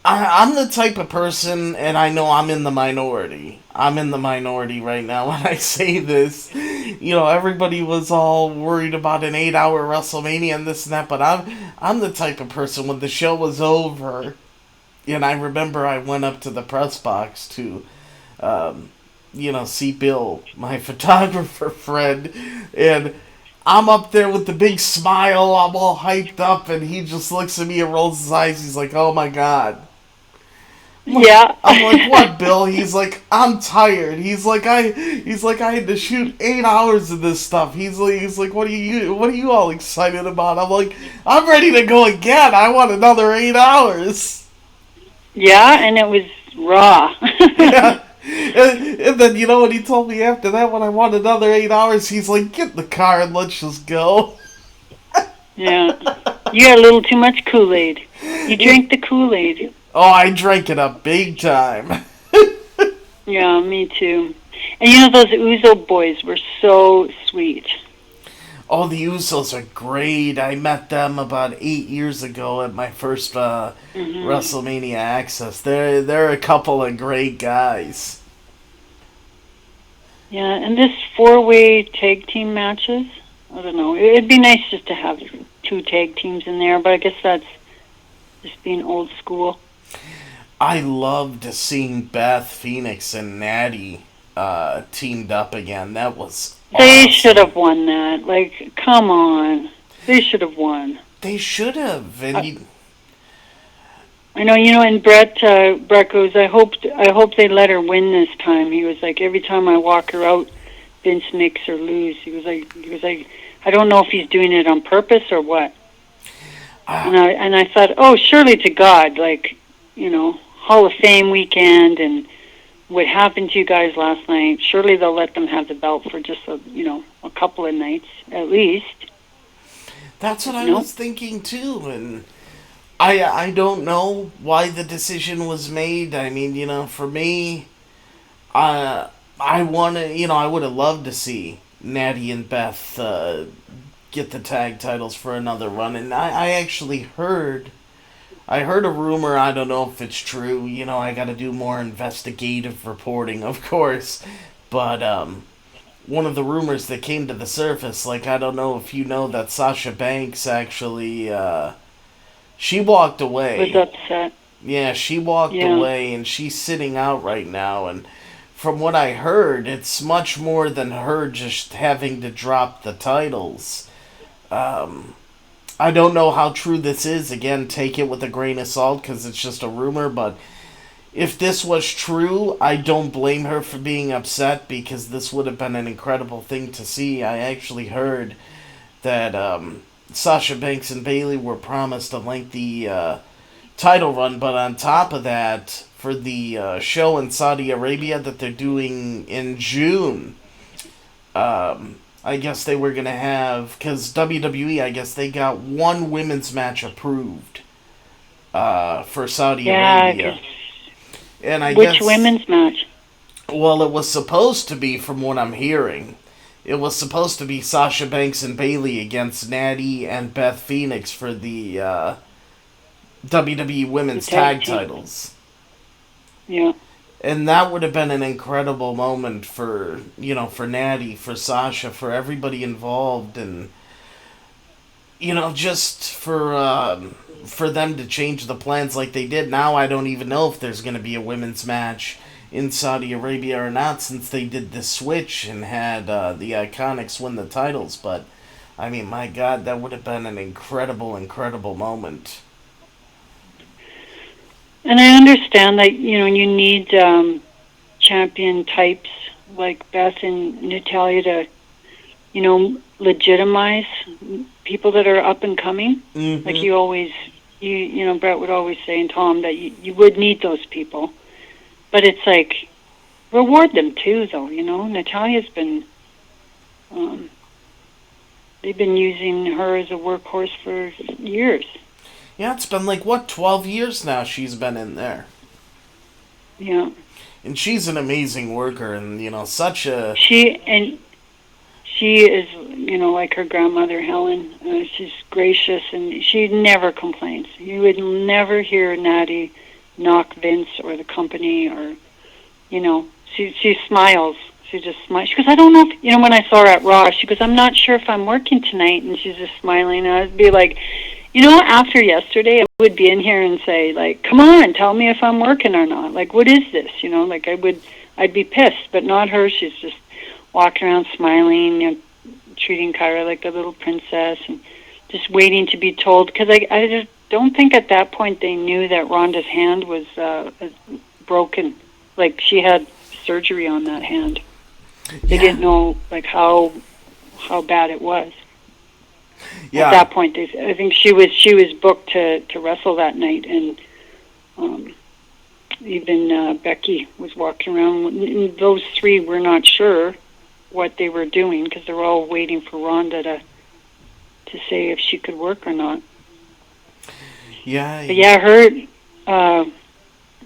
I'm the type of person, and I know I'm in the minority. I'm in the minority right now when I say this. Everybody was all worried about an 8-hour WrestleMania and this and that, but I'm the type of person when the show was over, and I remember I went up to the press box to, see Bill, my photographer friend, and I'm up there with the big smile, I'm all hyped up, and he just looks at me and rolls his eyes. He's like, "Oh my God." Yeah. I'm like, "What, Bill?" He's like, "I'm tired." He's like, I had to shoot 8 hours of this stuff. He's like, what are you all excited about? I'm like, "I'm ready to go again. I want another 8 hours." Yeah, and it was raw. Yeah. And then you know what he told me after that when I wanted another 8 hours? He's like, "Get in the car and let's just go." Yeah. You had a little too much Kool-Aid. You drank the Kool-Aid. Oh, I drank it up big time. Yeah, me too. And those Uzo boys were so sweet. Oh, the Usos are great. I met them about 8 years ago at my first WrestleMania Access. They're a couple of great guys. Yeah, and this 4-way tag team matches, I don't know. It'd be nice just to have 2 tag teams in there, but I guess that's just being old school. I loved seeing Beth Phoenix and Natty teamed up again. That was awesome. They should have won that. Like, come on. They should have won. They should have. And I know, and Brett goes, I hope they let her win this time. He was like, every time I walk her out, Vince makes her lose. He was like, I don't know if he's doing it on purpose or what. And I thought, oh, surely to God, like, Hall of Fame weekend and what happened to you guys last night. Surely they'll let them have the belt for just a couple of nights at least. That's what I was thinking too, and I don't know why the decision was made. I mean, for me, I want to, I would have loved to see Natty and Beth get the tag titles for another run, and I actually heard a rumor. I don't know if it's true. I got to do more investigative reporting, of course, but one of the rumors that came to the surface, like, I don't know if you know that Sasha Banks actually she walked away. Was upset. Yeah, she walked away, and she's sitting out right now, and from what I heard, it's much more than her just having to drop the titles. I don't know how true this is. Again, take it with a grain of salt because it's just a rumor, but if this was true, I don't blame her for being upset because this would have been an incredible thing to see. I actually heard that Sasha Banks and Bayley were promised a lengthy title run, but on top of that, for the show in Saudi Arabia that they're doing in June, I guess they were going to have, because WWE, I guess they got one women's match approved for Saudi Arabia. And Which women's match? Well, it was supposed to be, from what I'm hearing, it was supposed to be Sasha Banks and Bayley against Natty and Beth Phoenix for the WWE Women's Tag Titles. Yeah. And that would have been an incredible moment for Natty, for Sasha, for everybody involved, and, just for them to change the plans like they did. Now I don't even know if there's going to be a women's match in Saudi Arabia or not, since they did the switch and had the Iconics win the titles. But I mean, my God, that would have been an incredible, incredible moment. And I understand that, you need champion types like Beth and Natalia to, legitimize people that are up and coming. Mm-hmm. Like Brett would always say, and Tom, that you would need those people. But it's like, reward them too, though, Natalia's been, they've been using her as a workhorse for years. Yeah, it's been 12 years now she's been in there. Yeah. And she's an amazing worker, and, such a... She is, like her grandmother, Helen. She's gracious, and she never complains. You would never hear Natty knock Vince or the company, or, she smiles. She just smiles. She goes, I don't know if, when I saw her at Raw, she goes, I'm not sure if I'm working tonight, and she's just smiling. And I'd be like, after yesterday, I would be in here and say, come on, tell me if I'm working or not. What is this? I'd be pissed, but not her. She's just walking around smiling, treating Kyra like a little princess, and just waiting to be told. Because I just don't think at that point they knew that Rhonda's hand was broken. She had surgery on that hand. They didn't know how bad it was. Yeah. At that point, I think she was booked to wrestle that night, and even Becky was walking around. Those three were not sure what they were doing because they were all waiting for Rhonda to say if she could work or not. Yeah. But yeah, her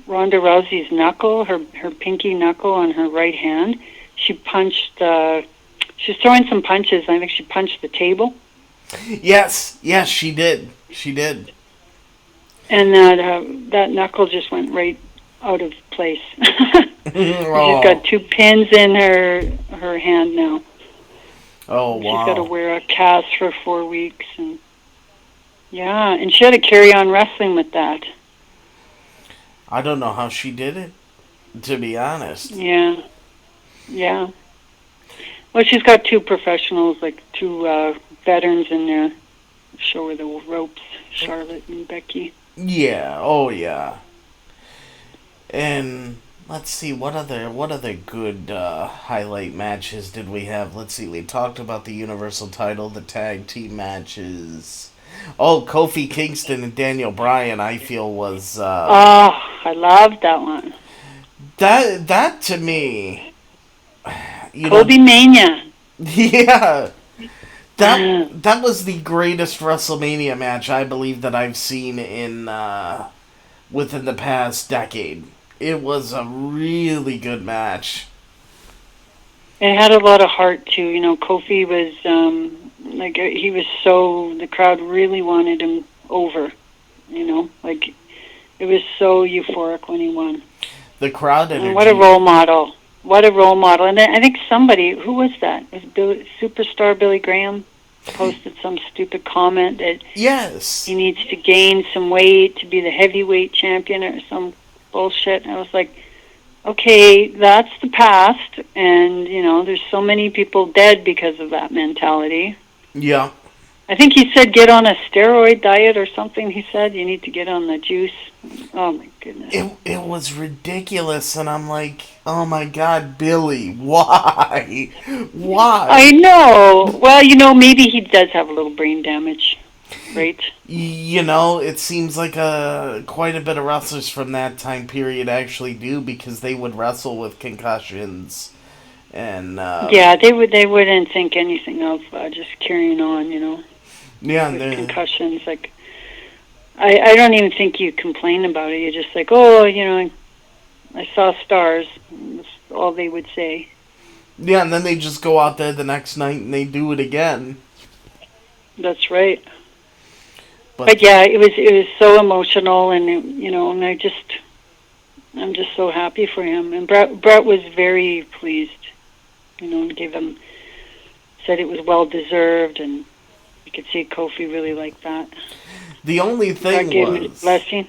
Ronda Rousey's knuckle, her pinky knuckle on her right hand. She punched. She was throwing some punches. I think she punched the table. Yes, she did. She did. And that knuckle just went right out of place. She's got 2 pins in her hand now. Oh, wow. She's got to wear a cast for 4 weeks, and and she had to carry on wrestling with that. I don't know how she did it, to be honest. Yeah. Well, she's got 2 professionals, 2 veterans in there. Show her the ropes, Charlotte and Becky. Yeah, oh yeah. And let's see, what other good highlight matches did we have? Let's see, we talked about the Universal title, the tag team matches. Oh, Kofi Kingston and Daniel Bryan, I feel was... I loved that one. That to me... Kobe Mania. Yeah. That was the greatest WrestleMania match I believe that I've seen in within the past decade. It was a really good match. It had a lot of heart too. Kofi was he was the crowd really wanted him over. It was so euphoric when he won. The crowd energy. And what a role model. What a role model. And I think somebody, who was that? Was Superstar Billy Graham posted some stupid comment that he needs to gain some weight to be the heavyweight champion or some bullshit. And I was like, okay, that's the past. And, there's so many people dead because of that mentality. Yeah. I think he said get on a steroid diet or something. He said you need to get on the juice. Oh, my goodness. It was ridiculous, and I'm like, oh, my God, Billy, why? Why? I know. Well, maybe he does have a little brain damage, right? It seems like quite a bit of wrestlers from that time period actually do, because they would wrestle with concussions. And they wouldn't think anything of just carrying on, Yeah, with concussions. I don't even think you complain about it. You're just like, I saw stars. That's all they would say. Yeah, and then they just go out there the next night and they do it again. That's right. But yeah, it was so emotional, and and I'm just so happy for him. And Brett was very pleased. Said it was well deserved, and you could see Kofi really liked that. The only thing was blessing.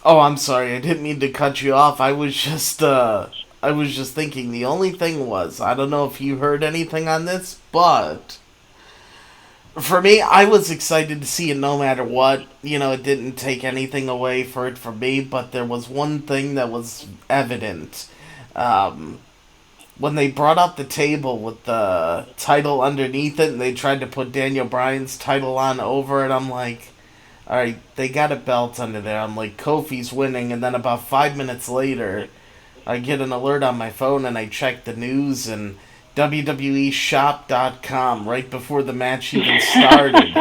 Oh, I'm sorry. I didn't mean to cut you off. I was just thinking. The only thing was, I don't know if you heard anything on this, but for me, I was excited to see it no matter what. You know, it didn't take anything away for it from me, but there was one thing that was evident. Um, when they brought up the table with the title underneath it, and they tried to put Daniel Bryan's title on over it, I'm like, alright, they got a belt under there. I'm like, Kofi's winning, and then about 5 minutes later, I get an alert on my phone, and I check the news, and WWEshop.com, right before the match even started,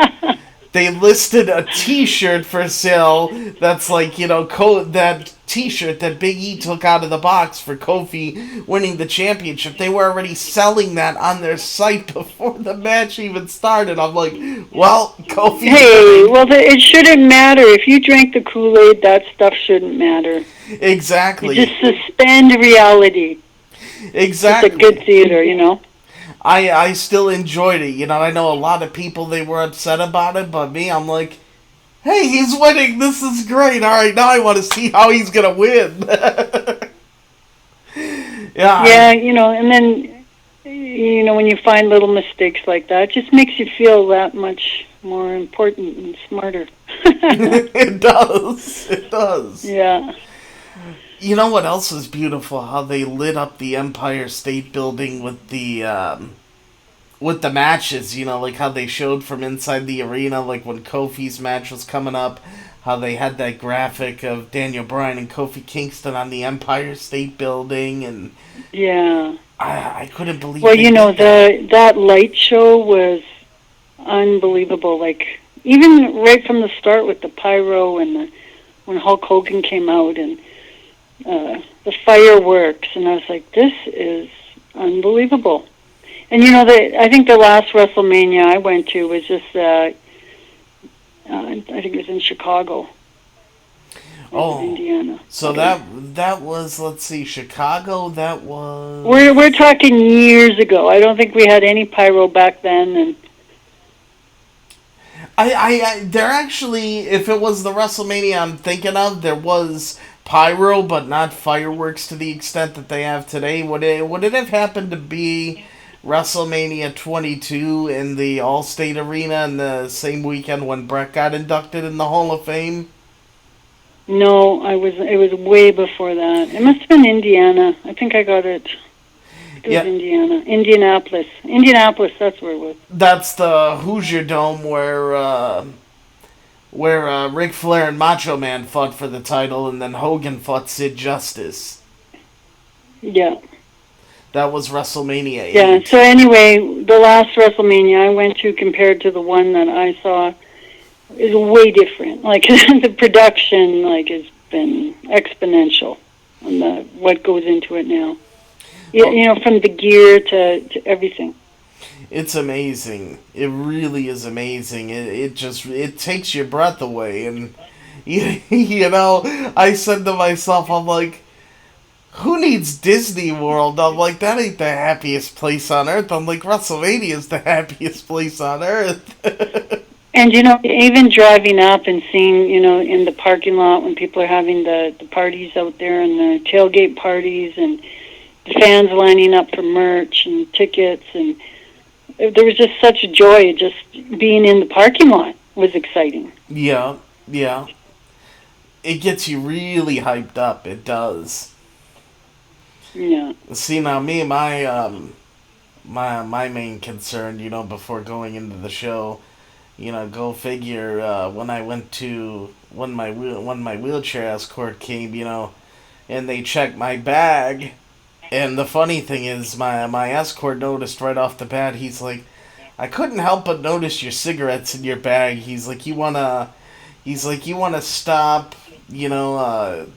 they listed a T-shirt for sale that's like, you know, that T-shirt that Big E took out of the box for Kofi winning the championship. They were already selling that on their site before the match even started. I'm like, well, Kofi... Hey, well, it shouldn't matter. If you drank the Kool-Aid, that stuff shouldn't matter. Exactly. You just suspend reality. Exactly. It's a good theater, you know? I still enjoyed it. You know, I know a lot of people, they were upset about it, but me, I'm like, hey, he's winning. This is great. All right, now I want to see how he's going to win. Yeah, you know, and then, you know, when you find little mistakes like that, it just makes you feel that much more important and smarter. It does. It does. Yeah. You know what else was beautiful? How they lit up the Empire State Building with the matches. You know, like how they showed from inside the arena, like when Kofi's match was coming up, how they had that graphic of Daniel Bryan and Kofi Kingston on the Empire State Building, and yeah, I couldn't believe. Well, you know, that light show was unbelievable. Like even right from the start with the pyro and when Hulk Hogan came out and the fireworks, and I was like, this is unbelievable. And you know, I think the last WrestleMania I went to was just, I think it was in Chicago. Indiana. So that was, let's see, Chicago. That was. We're talking years ago. I don't think we had any pyro back then, and. There actually, if it was the WrestleMania I'm thinking of, there was pyro, but not fireworks to the extent that they have today. Would it have happened to be WrestleMania 22 in the Allstate Arena in the same weekend when Brett got inducted in the Hall of Fame? No, it was way before that. It must have been Indiana. I think I got it. It was Indiana. Indianapolis, that's where it was. That's the Hoosier Dome where Ric Flair and Macho Man fought for the title, and then Hogan fought Sid Justice. Yeah. That was WrestleMania 8. Yeah, so anyway, the last WrestleMania I went to compared to the one that I saw is way different. Like, the production, like, has been exponential on what goes into it now. You know, from the gear to everything. It's amazing. It really is amazing. It takes your breath away. And, you know, I said to myself, I'm like, who needs Disney World? I'm like, that ain't the happiest place on earth. I'm like, WrestleMania is the happiest place on earth. And, you know, even driving up and seeing, you know, in the parking lot when people are having the parties out there and the tailgate parties and the fans lining up for merch and tickets, and there was just such joy just being in the parking lot was exciting. Yeah. It gets you really hyped up. It does. Yeah. See, now me, my main concern, you know, before going into the show, you know, go figure, when my wheelchair escort came, you know, and they checked my bag, and the funny thing is, my escort noticed right off the bat, he's like, I couldn't help but notice your cigarettes in your bag. He's like, you wanna stop, you know,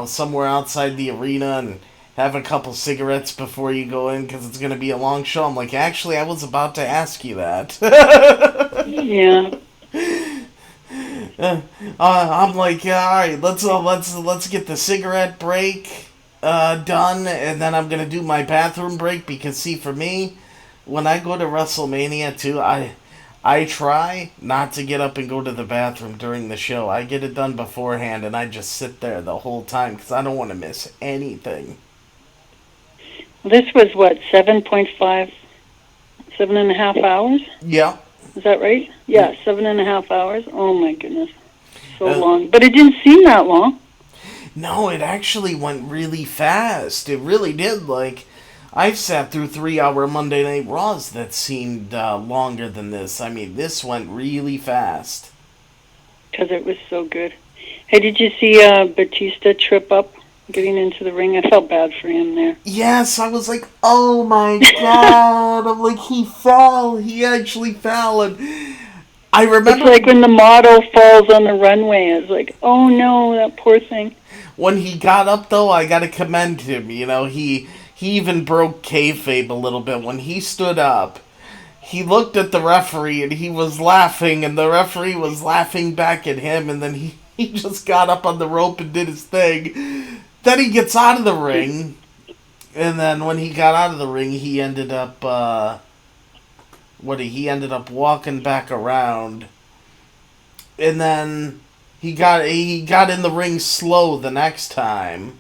somewhere outside the arena and have a couple cigarettes before you go in because it's going to be a long show. I'm like, actually, I was about to ask you that. Yeah. I'm like, yeah, all right, let's get the cigarette break done, and then I'm going to do my bathroom break because, see, for me, when I go to WrestleMania, too, I I try not to get up and go to the bathroom during the show. I get it done beforehand, and I just sit there the whole time because I don't want to miss anything. This was what, 7.5, 7.5 hours? Yeah. Is that right? Yeah, 7.5 hours. Oh my goodness, so long. But it didn't seem that long. No, it actually went really fast. It really did. Like, I've sat through 3-hour Monday Night Raws that seemed longer than this. I mean, this went really fast. Because it was so good. Hey, did you see Batista trip up getting into the ring? I felt bad for him there. Yes, I was like, oh my god. I'm like, he fell. He actually fell. And I remember... It's like when the model falls on the runway. It's like, oh no, that poor thing. When he got up, though, I gotta commend him. You know, he even broke kayfabe a little bit. When he stood up, he looked at the referee and he was laughing, and the referee was laughing back at him, and then he just got up on the rope and did his thing. Then he gets out of the ring, and then when he got out of the ring, he ended up, he ended up walking back around, and then he got in the ring slow the next time.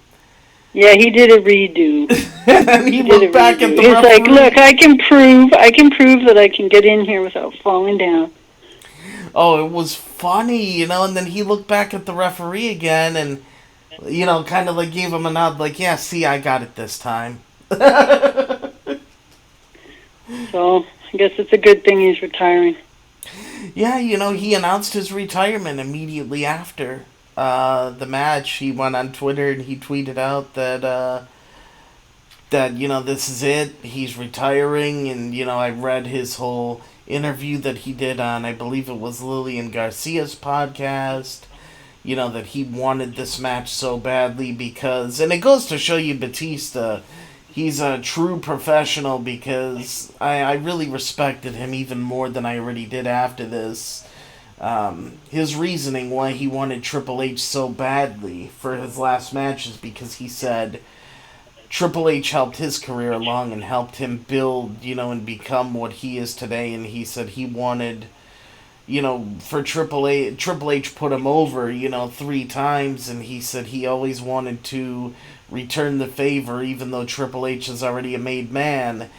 Yeah, he did a redo. And then he looked back at the referee. He's like, look, I can prove that I can get in here without falling down. Oh, it was funny, you know, and then he looked back at the referee again and, you know, kind of like gave him a nod, like, yeah, see, I got it this time. So, I guess it's a good thing he's retiring. Yeah, you know, he announced his retirement immediately after the match. He went on Twitter and he tweeted out that, you know, this is it. He's retiring. And, you know, I read his whole interview that he did on, I believe it was Lillian Garcia's podcast. You know, that he wanted this match so badly because... And it goes to show you Batista... He's a true professional because I really respected him even more than I already did after this. His reasoning why he wanted Triple H so badly for his last match is because he said Triple H helped his career along and helped him build, you know, and become what he is today. And he said he wanted, you know, for Triple H put him over, you know, 3 times. And he said he always wanted to return the favor, even though Triple H is already a made man.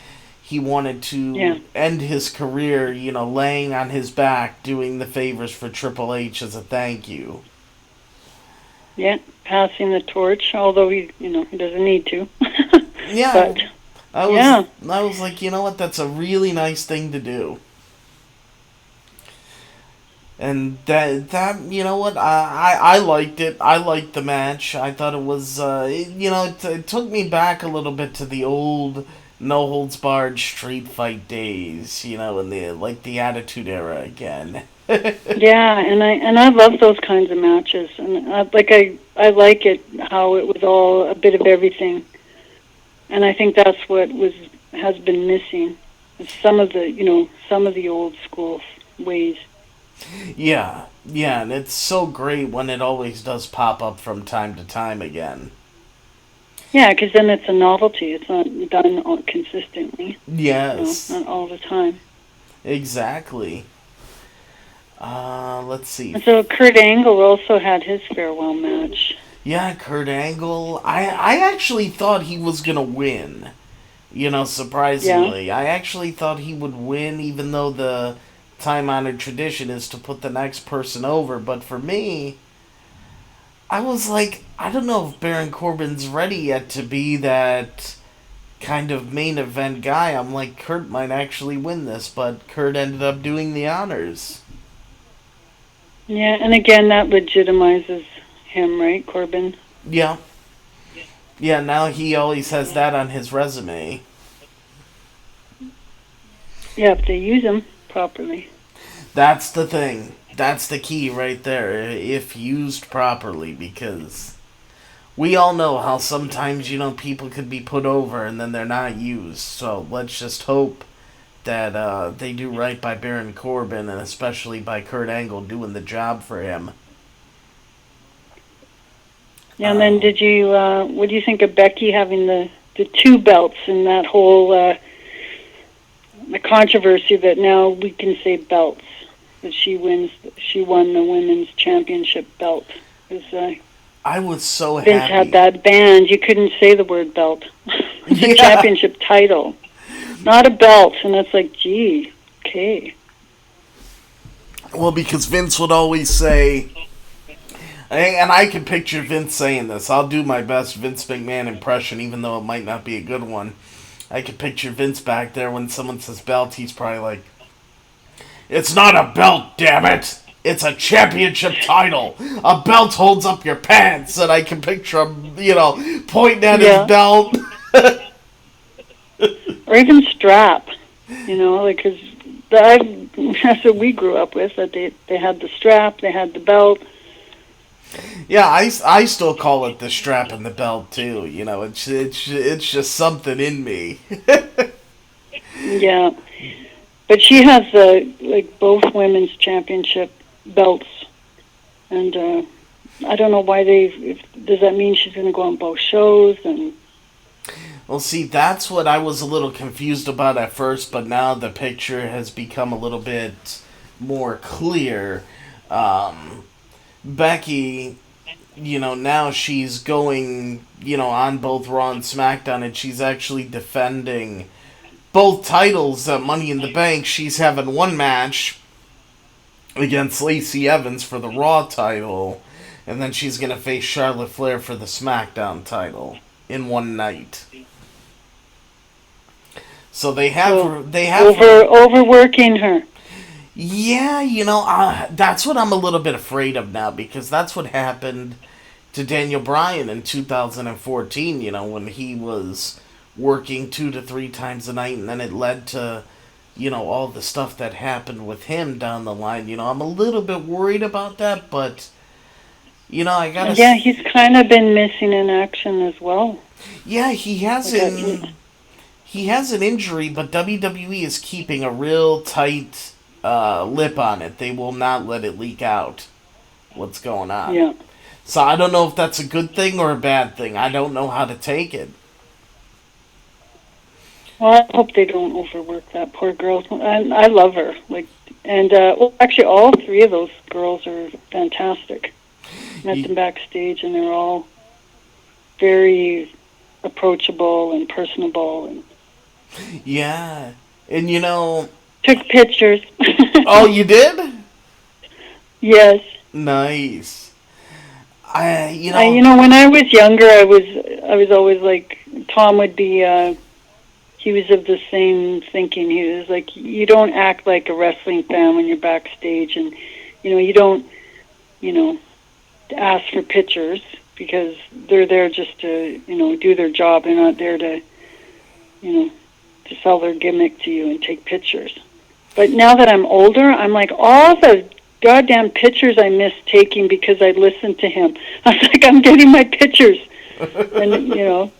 He wanted to end his career, you know, laying on his back, doing the favors for Triple H as a thank you. Yeah, passing the torch, although he doesn't need to. Yeah, but, I was like, you know what, that's a really nice thing to do. And that you know what, I liked it. I liked the match. I thought it was, it took me back a little bit to the old no holds barred street fight days, you know, in the Attitude Era again. Yeah, and I love those kinds of matches, and I like it how it was all a bit of everything, and I think that's what has been missing, some of the old school ways. Yeah, and it's so great when it always does pop up from time to time again. Yeah, because then it's a novelty. It's not done consistently. Yes. Not all the time. Exactly. Let's see. And so Kurt Angle also had his farewell match. Yeah, Kurt Angle. I actually thought he was going to win. You know, surprisingly. Yeah. I actually thought he would win, even though the time-honored tradition is to put the next person over. But for me, I was like, I don't know if Baron Corbin's ready yet to be that kind of main event guy. I'm like, Kurt might actually win this, but Kurt ended up doing the honors. Yeah, and again, that legitimizes him, right, Corbin? Yeah. Yeah, now he always has that on his resume. Yeah, if they use him properly. That's the thing. That's the key right there, if used properly, because we all know how sometimes, you know, people could be put over and then they're not used. So let's just hope that they do right by Baron Corbin, and especially by Kurt Angle doing the job for him. Yeah, and then what do you think of Becky having the 2 belts and that whole, a controversy that now we can say belts. That she won the women's championship belt. I was so Vince happy. had that banned. You couldn't say the word belt. It's a championship title, not a belt. And it's like, gee, okay. Well, because Vince would always say, and I can picture Vince saying this. I'll do my best Vince McMahon impression, even though it might not be a good one. I can picture Vince back there when someone says belt, he's probably like, "It's not a belt, damn it! It's a championship title. A belt holds up your pants." And I can picture him, pointing at his belt. Or even strap, because that's what we grew up with. That they had the strap, they had the belt. Yeah, I still call it the strap and the belt too. It's just something in me. Yeah, but she has both women's championship belts, and I don't know why does that mean she's going to go on both shows? And well, see, that's what I was a little confused about at first, but now the picture has become a little bit more clear. Becky, now she's going, on both Raw and SmackDown, and she's actually defending both titles at Money in the Bank. She's having one match against Lacey Evans for the Raw title, and then she's going to face Charlotte Flair for the SmackDown title in one night. So they have overworking her. Yeah, that's what I'm a little bit afraid of now, because that's what happened to Daniel Bryan in 2014, when he was working 2 to 3 times a night, and then it led to, all the stuff that happened with him down the line. I'm a little bit worried about that, but, I gotta... Yeah, he's kind of been missing in action as well. Yeah, he has an injury, but WWE is keeping a real tight lip on it. They will not let it leak out what's going on. Yeah. So I don't know if that's a good thing or a bad thing. I don't know how to take it. Well, I hope they don't overwork that poor girl. I love her. Actually, all 3 of those girls are fantastic. Met them backstage, and they're all very approachable and personable. And yeah, and took pictures. Oh, you did? Yes. Nice. When I was younger, I was always like, Tom would be. He was of the same thinking. He was like, you don't act like a wrestling fan when you're backstage, and you don't, ask for pictures, because they're there just to do their job. They're not there to to sell their gimmick to you and take pictures. But now that I'm older, I'm like, all the goddamn pictures I missed taking because I listened to him. I was like, I'm getting my pictures. And,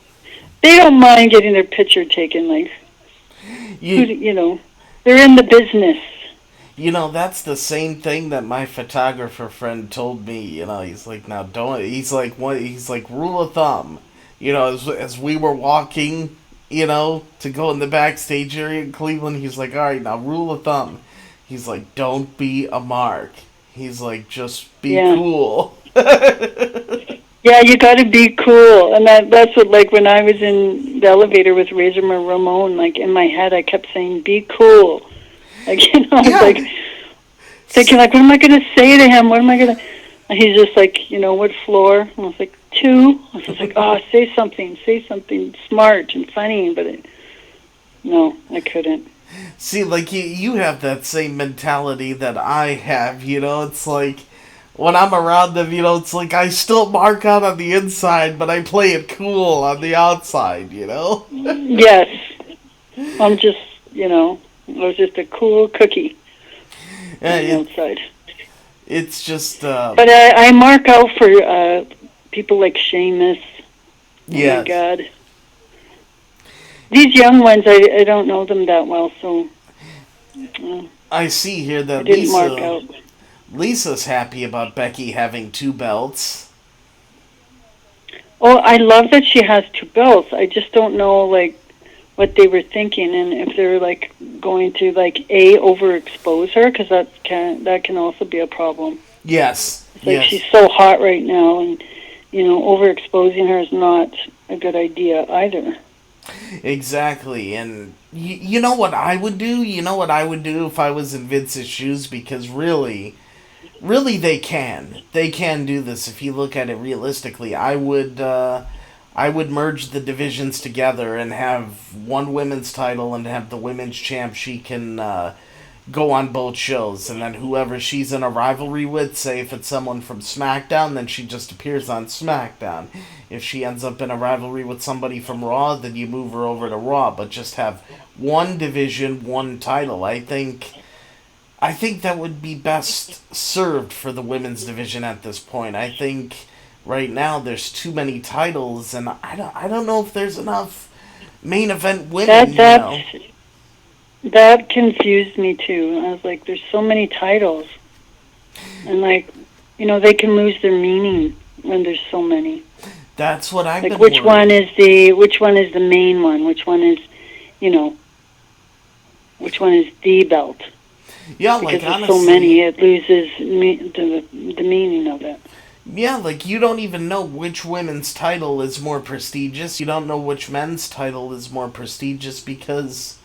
they don't mind getting their picture taken. Like, they're in the business. That's the same thing that my photographer friend told me. He's like, now don't. He's like, what? He's like, rule of thumb. As we were walking, to go in the backstage area in Cleveland, he's like, all right, now rule of thumb. He's like, don't be a mark. He's like, just be cool. Yeah, you got to be cool. And that's what, when I was in the elevator with Razor Ramon, in my head, I kept saying, be cool. I was thinking, what am I going to say to him? What am I going to... And he's just like, what floor? And I was like, 2. I was like, say something smart and funny. But no, I couldn't. See, you have that same mentality that I have, it's like, when I'm around them, it's like I still mark out on the inside, but I play it cool on the outside, Yes. I'm just, I was just a cool cookie on the outside. It's just... But I mark out for people like Sheamus. Yes. Oh, my God. These young ones, I don't know them that well, so... I see here that I didn't mark out. Lisa's happy about Becky having 2 belts. Oh, I love that she has 2 belts. I just don't know, what they were thinking, and if they're like going to like overexpose her, because that can also be a problem. Yes. It's like she's so hot right now, and overexposing her is not a good idea either. Exactly, and you know what I would do? You know what I would do if I was in Vince's shoes? Because really, they can do this if you look at it realistically. I would merge the divisions together and have one women's title and have the women's champ. She can go on both shows, and then whoever she's in a rivalry with, say if it's someone from SmackDown, then she just appears on SmackDown. If she ends up in a rivalry with somebody from Raw, then you move her over to Raw, but just have one division, one title. I think that would be best served for the women's division at this point. I think right now there's too many titles, and I don't know if there's enough main event women. That confused me too. I was like, there's so many titles, and like, they can lose their meaning when there's so many. That's what I've been which one is the main one? Which one is, which one is the belt? Yeah, because there's honestly, so many, it loses the meaning of it. Yeah, you don't even know which women's title is more prestigious. You don't know which men's title is more prestigious because,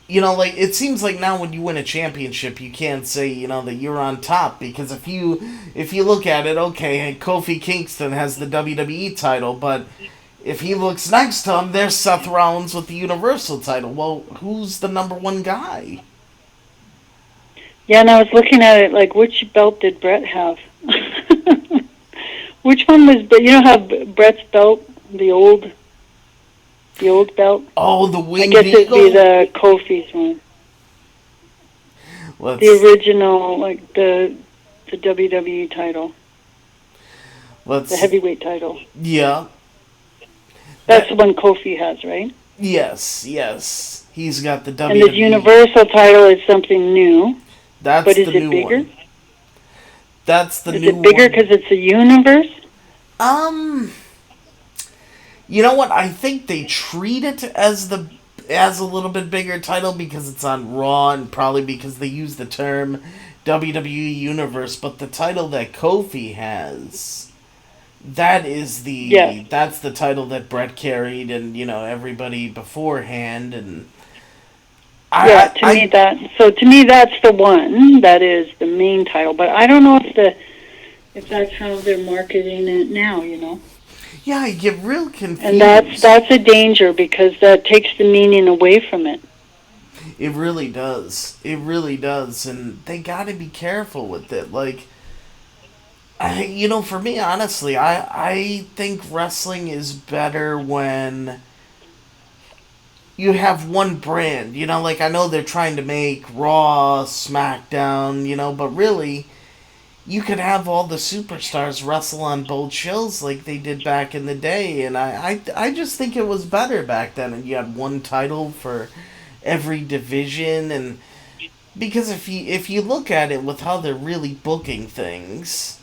it seems like now when you win a championship, you can't say, that you're on top, because if you look at it, okay, Kofi Kingston has the WWE title, but if he looks next to him, there's Seth Rollins with the Universal title. Well, who's the number one guy? Yeah, and I was looking at it like, which belt did Brett have? Which one was, how Brett's belt, the old belt? Oh, the Winged Eagle? I guess it'd Eagle? be the Kofi's one. The original, like the WWE title. The heavyweight title. Yeah. That's the one Kofi has, right? Yes. He's got the WWE. And the Universal title is something new. But is it bigger? One. That's the new one. Is it bigger because it's a universe? You know what? I think they treat it as a little bit bigger title because it's on Raw, and probably because they use the term WWE Universe. But the title that Kofi has, that's the title that Brett carried, and everybody beforehand, and. To me that's the one that is the main title, but I don't know if that's how they're marketing it now, Yeah, I get real confused. And that's a danger, because that takes the meaning away from it. It really does. And they got to be careful with it. For me, honestly, I think wrestling is better when you have one brand, I know they're trying to make Raw, SmackDown, but really, you could have all the superstars wrestle on both shows like they did back in the day, and I just think it was better back then, and you had one title for every division, and because if you look at it with how they're really booking things,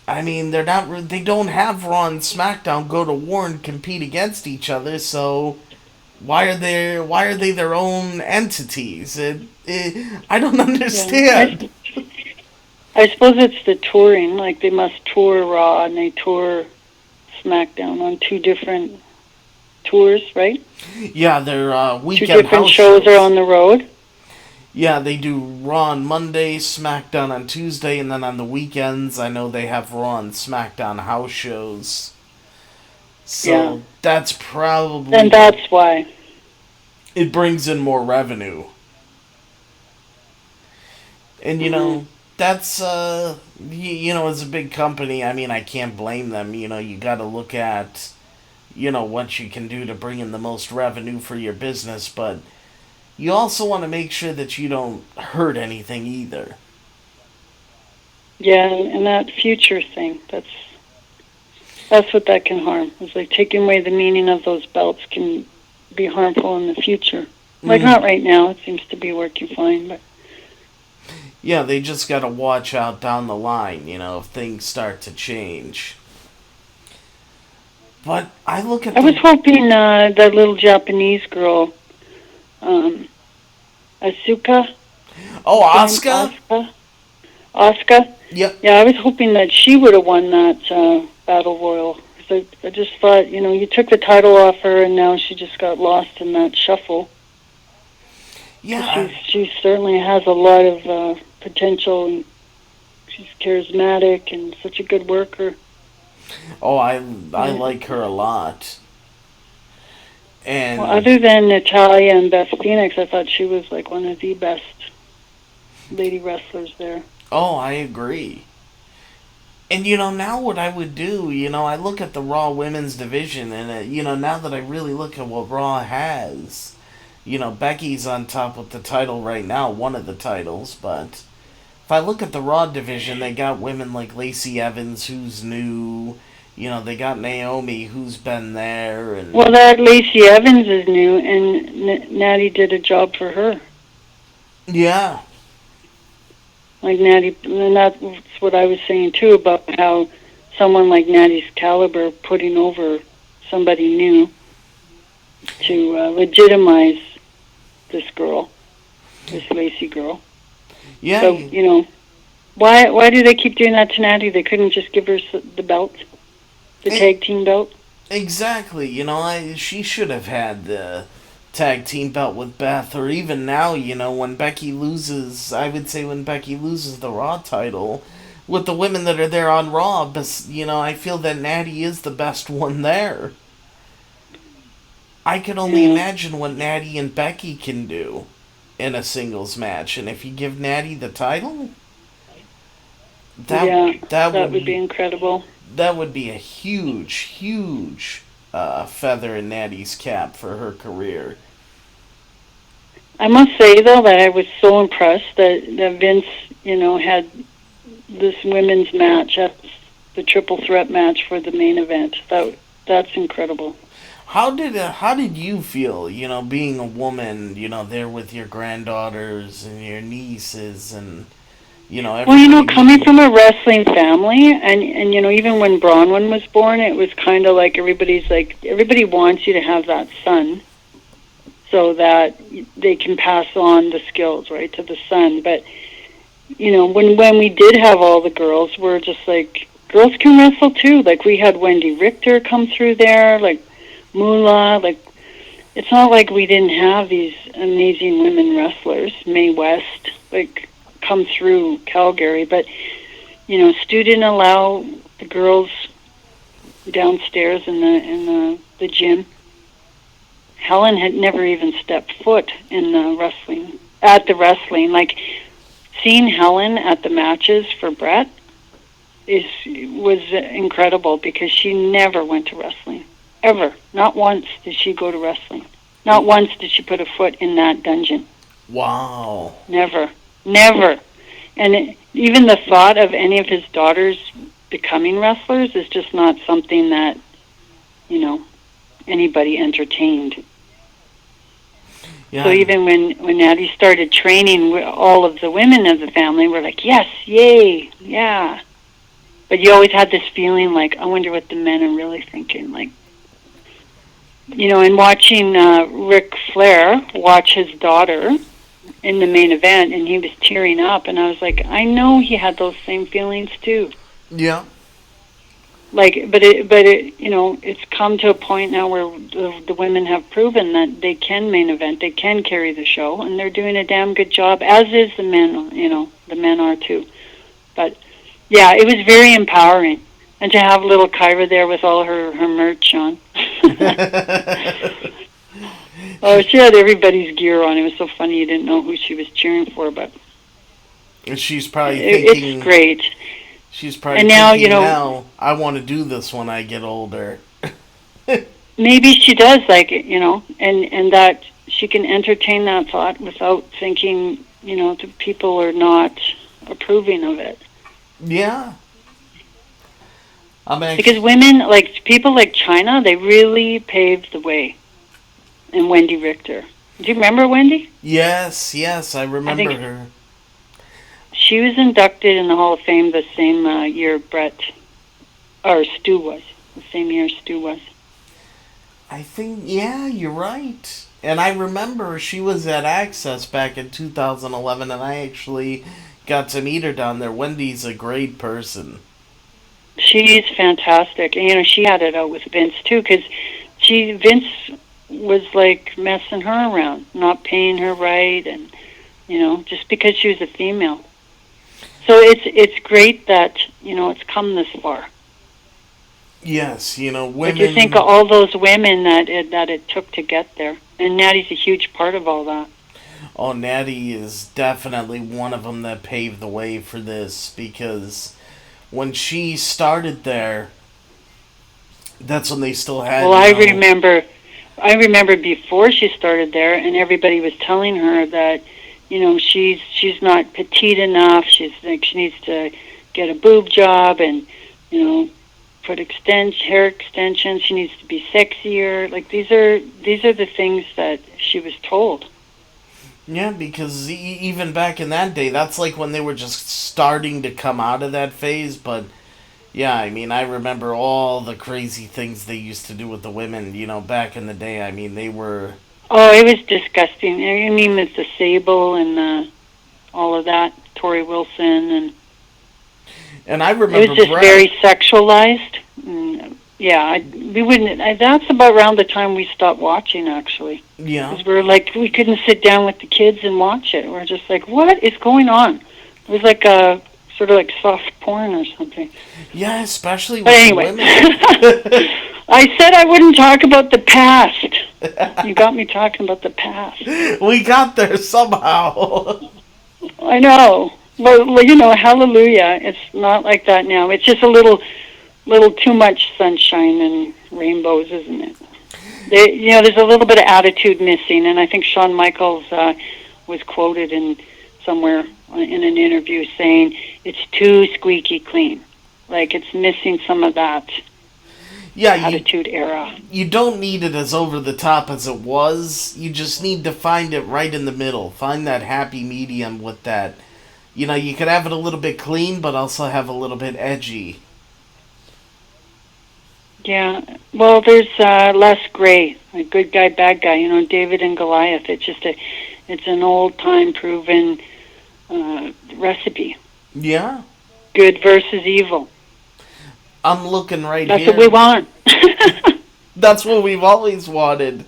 I mean, they don't have Raw and SmackDown go to war and compete against each other, so why are they their own entities? I don't understand. Yeah, I suppose it's the touring. Like, they must tour Raw and they tour SmackDown on two different tours, right? Yeah, they're weekend two different house shows are on the road. Yeah, they do Raw on Monday, SmackDown on Tuesday, and then on the weekends, I know they have Raw and SmackDown house shows. So that's probably... And that's why. It brings in more revenue. And, that's, as a big company, I mean, I can't blame them. You gotta look at, what you can do to bring in the most revenue for your business, but you also want to make sure that you don't hurt anything either. Yeah, and that future thing, that's what that can harm. It's like taking away the meaning of those belts can be harmful in the future. Like, not right now. It seems to be working fine, but... Yeah, they just got to watch out down the line, if things start to change. But I look at I was hoping that little Japanese girl, Asuka. Oh, Asuka? Asuka. Yep. Yeah, I was hoping that she would have won that Battle Royal. 'Cause I just thought, you took the title off her, and now she just got lost in that shuffle. Yeah. She certainly has a lot of potential, and she's charismatic and such a good worker. Oh, I like her a lot. And well, other than Natalia and Beth Phoenix, I thought she was like one of the best lady wrestlers there. Oh, I agree. And now what I would do, I look at the Raw Women's Division, and now that I really look at what Raw has, Becky's on top with the title right now, one of the titles, but if I look at the Raw division, they got women like Lacey Evans, who's new. They got Naomi, who's been there, and well, that Lacey Evans is new, and Natty did a job for her. Yeah. Like Natty, and that's what I was saying too about how someone like Natty's caliber putting over somebody new to legitimize this girl, this Lacey girl. Yeah. So why do they keep doing that to Natty? They couldn't just give her the belt, the tag team belt. Exactly. She should have had the tag team belt with Beth, or even now, when Becky loses, I would say when Becky loses the Raw title, with the women that are there on Raw, but, I feel that Natty is the best one there. I can only imagine what Natty and Becky can do in a singles match, and if you give Natty the title, that would be incredible. That would be a huge feather in Natty's cap for her career. I must say, though, that I was so impressed that Vince, had this women's match as the triple threat match for the main event. That's incredible. How did you feel, being a woman, there with your granddaughters and your nieces and, Well, coming from a wrestling family, and even when Bronwyn was born, it was kind of like everybody wants you to have that son so that they can pass on the skills, right, to the son. But, when we did have all the girls, we're just like, girls can wrestle too. Like, we had Wendy Richter come through there, like, Moolah, like, it's not like we didn't have these amazing women wrestlers. Mae West, like, come through Calgary, but Stu didn't allow the girls downstairs in the gym. Helen had never even stepped foot in the wrestling. Like, seeing Helen at the matches for Brett was incredible, because she never went to wrestling. Ever. Not once did she go to wrestling. Not once did she put a foot in that dungeon. Wow. Never. And even the thought of any of his daughters becoming wrestlers is just not something that, anybody entertained. Yeah. So even when Natty started training all of the women of the family, we're like, yes, yay, yeah. But you always had this feeling like, I wonder what the men are really thinking. Like, and watching Ric Flair watch his daughter in the main event, and he was tearing up, and I was like, I know he had those same feelings too. Yeah. Like, but it's come to a point now where the women have proven that they can main event, they can carry the show, and they're doing a damn good job, as is the men. The men are too. But yeah, it was very empowering, and to have little Kyra there with all her merch on. Oh, she had everybody's gear on. It was so funny, you didn't know who she was cheering for, but she's probably thinking, it's great. She's probably thinking, now I want to do this when I get older. Maybe she does, and that she can entertain that thought without thinking, the people are not approving of it. Yeah. Because women, like people like China, they really paved the way. And Wendy Richter. Do you remember Wendy? Yes, I remember her. She was inducted in the Hall of Fame the same year Stu was. The same year Stu was. I think, yeah, you're right. And I remember she was at Access back in 2011, and I actually got to meet her down there. Wendy's a great person. She's fantastic. And, she had it out with Vince, too, because Vince was, like, messing her around, not paying her right, and, just because she was a female. So it's great that, it's come this far. Yes, women... But to think of all those women that it took to get there. And Natty's a huge part of all that. Oh, Natty is definitely one of them that paved the way for this, because when she started there, that's when they still had... Well, I remember before she started there, and everybody was telling her that, she's not petite enough. She's like, she needs to get a boob job and, put hair extensions. She needs to be sexier. Like, these are the things that she was told. Yeah, because even back in that day, that's like when they were just starting to come out of that phase. But yeah, I mean, I remember all the crazy things they used to do with the women, back in the day. I mean, they were... Oh, it was disgusting. I mean, with the Sable and all of that, Tori Wilson, and I remember it was just very sexualized. Yeah, we wouldn't. That's about around the time we stopped watching, actually. Yeah, because we couldn't sit down with the kids and watch it. We're just like, what is going on? It was like a sort of like soft porn or something. Yeah, especially with but anyway. women. I said I wouldn't talk about the past. You got me talking about the past. We got there somehow. I know. Well, hallelujah. It's not like that now. It's just a little too much sunshine and rainbows, isn't it? There's a little bit of attitude missing, and I think Shawn Michaels was quoted in somewhere in an interview saying it's too squeaky clean. Like, it's missing some of that. Yeah, Attitude Era. You don't need it as over the top as it was. You just need to find it right in the middle. Find that happy medium with that. You could have it a little bit clean, but also have a little bit edgy. Yeah. Well, there's less gray. A good guy, bad guy. David and Goliath. It's an old time proven recipe. Yeah. Good versus evil. I'm looking right That's here. That's what we want. That's what we've always wanted.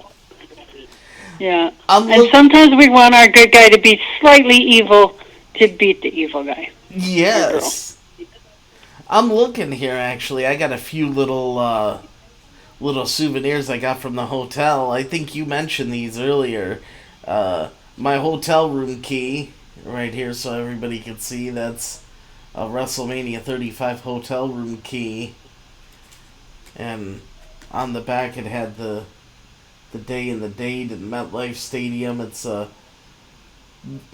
Yeah. And sometimes we want our good guy to be slightly evil to beat the evil guy. Yes. I'm looking here, actually. I got a few little souvenirs I got from the hotel. I think you mentioned these earlier. My hotel room key, right here so everybody can see. That's a WrestleMania 35 hotel room key. And on the back it had the day and the date at MetLife Stadium.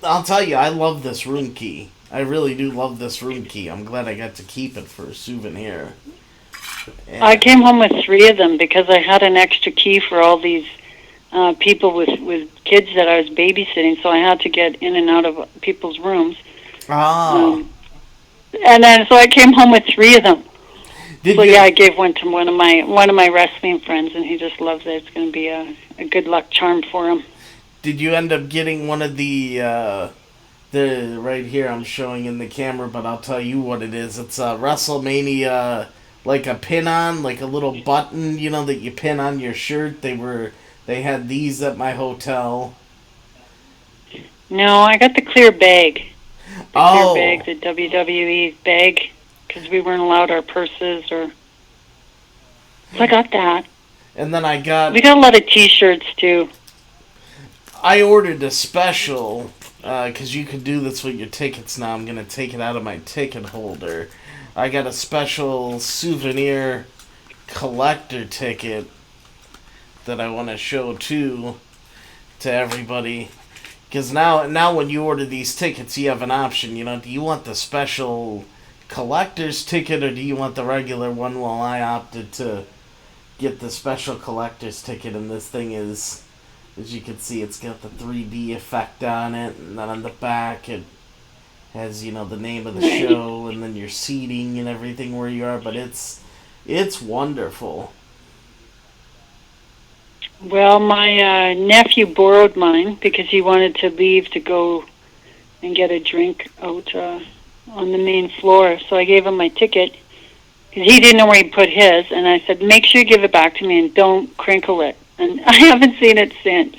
I'll tell you, I love this room key. I really do love this room key. I'm glad I got to keep it for a souvenir. And I came home with 3 of them because I had an extra key for all these people with kids that I was babysitting, so I had to get in and out of people's rooms. And then so I came home with 3 of them. I gave one to one of my wrestling friends, and he just loves it. It's going to be a good luck charm for him. Did you end up getting one of the right here I'm showing in the camera, but I'll tell you what it is. It's a WrestleMania, like a pin-on, like a little button, that you pin on your shirt. They had these at my hotel. No, I got the clear bag. Clear bag, the WWE bag, because we weren't allowed our purses So I got that. And then we got a lot of T-shirts too. I ordered a special, because you can do this with your tickets now. I'm going to take it out of my ticket holder. I got a special souvenir collector ticket that I want to show to everybody. Because now when you order these tickets, you have an option. Do you want the special collector's ticket or do you want the regular one? Well, I opted to get the special collector's ticket, and this thing is, as you can see, it's got the 3D effect on it, and then on the back it has, the name of the show, and then your seating and everything where you are, but it's wonderful. Well, my nephew borrowed mine because he wanted to leave to go and get a drink out on the main floor. So I gave him my ticket because he didn't know where he put his, and I said, make sure you give it back to me and don't crinkle it. And I haven't seen it since.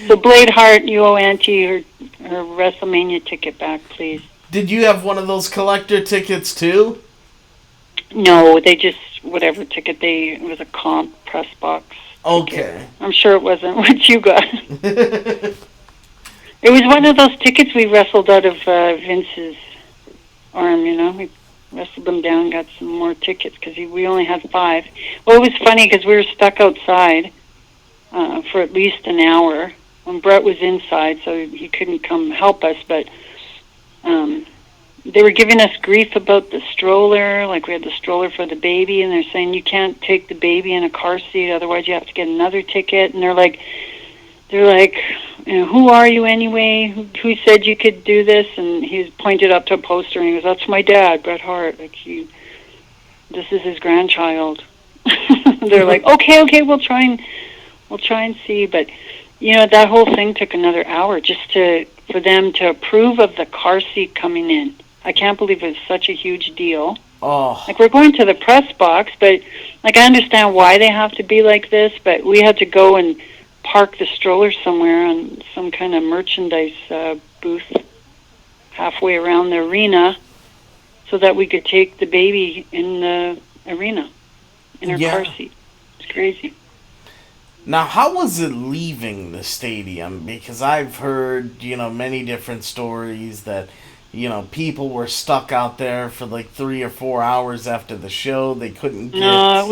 So Blade Hart, you owe Auntie her WrestleMania ticket back, please. Did you have one of those collector tickets too? No, they just, whatever ticket it was a comp press box. Okay. Ticket. I'm sure it wasn't what you got. It was one of those tickets we wrestled out of Vince's arm, you know. We wrestled them down, got some more tickets because we only had 5. Well, it was funny because we were stuck outside for at least an hour when Brett was inside, so he couldn't come help us, but they were giving us grief about the stroller, like we had the stroller for the baby, and they're saying you can't take the baby in a car seat, otherwise you have to get another ticket, and they're like, you know, who are you anyway? Who said you could do this? And he pointed up to a poster and he goes, that's my dad, Bret Hart. Like this is his grandchild. They're like, okay, we'll try and see. But you know, that whole thing took another hour just for them to approve of the car seat coming in. I can't believe it was such a huge deal. Oh. Like, we're going to the press box, but like, I understand why they have to be like this, but we had to go and park the stroller somewhere on some kind of merchandise booth halfway around the arena so that we could take the baby in the arena in her car seat. It's crazy. Now, how was it leaving the stadium? Because I've heard, you know, many different stories that, you know, people were stuck out there for like 3 or 4 hours after the show. They couldn't get... No,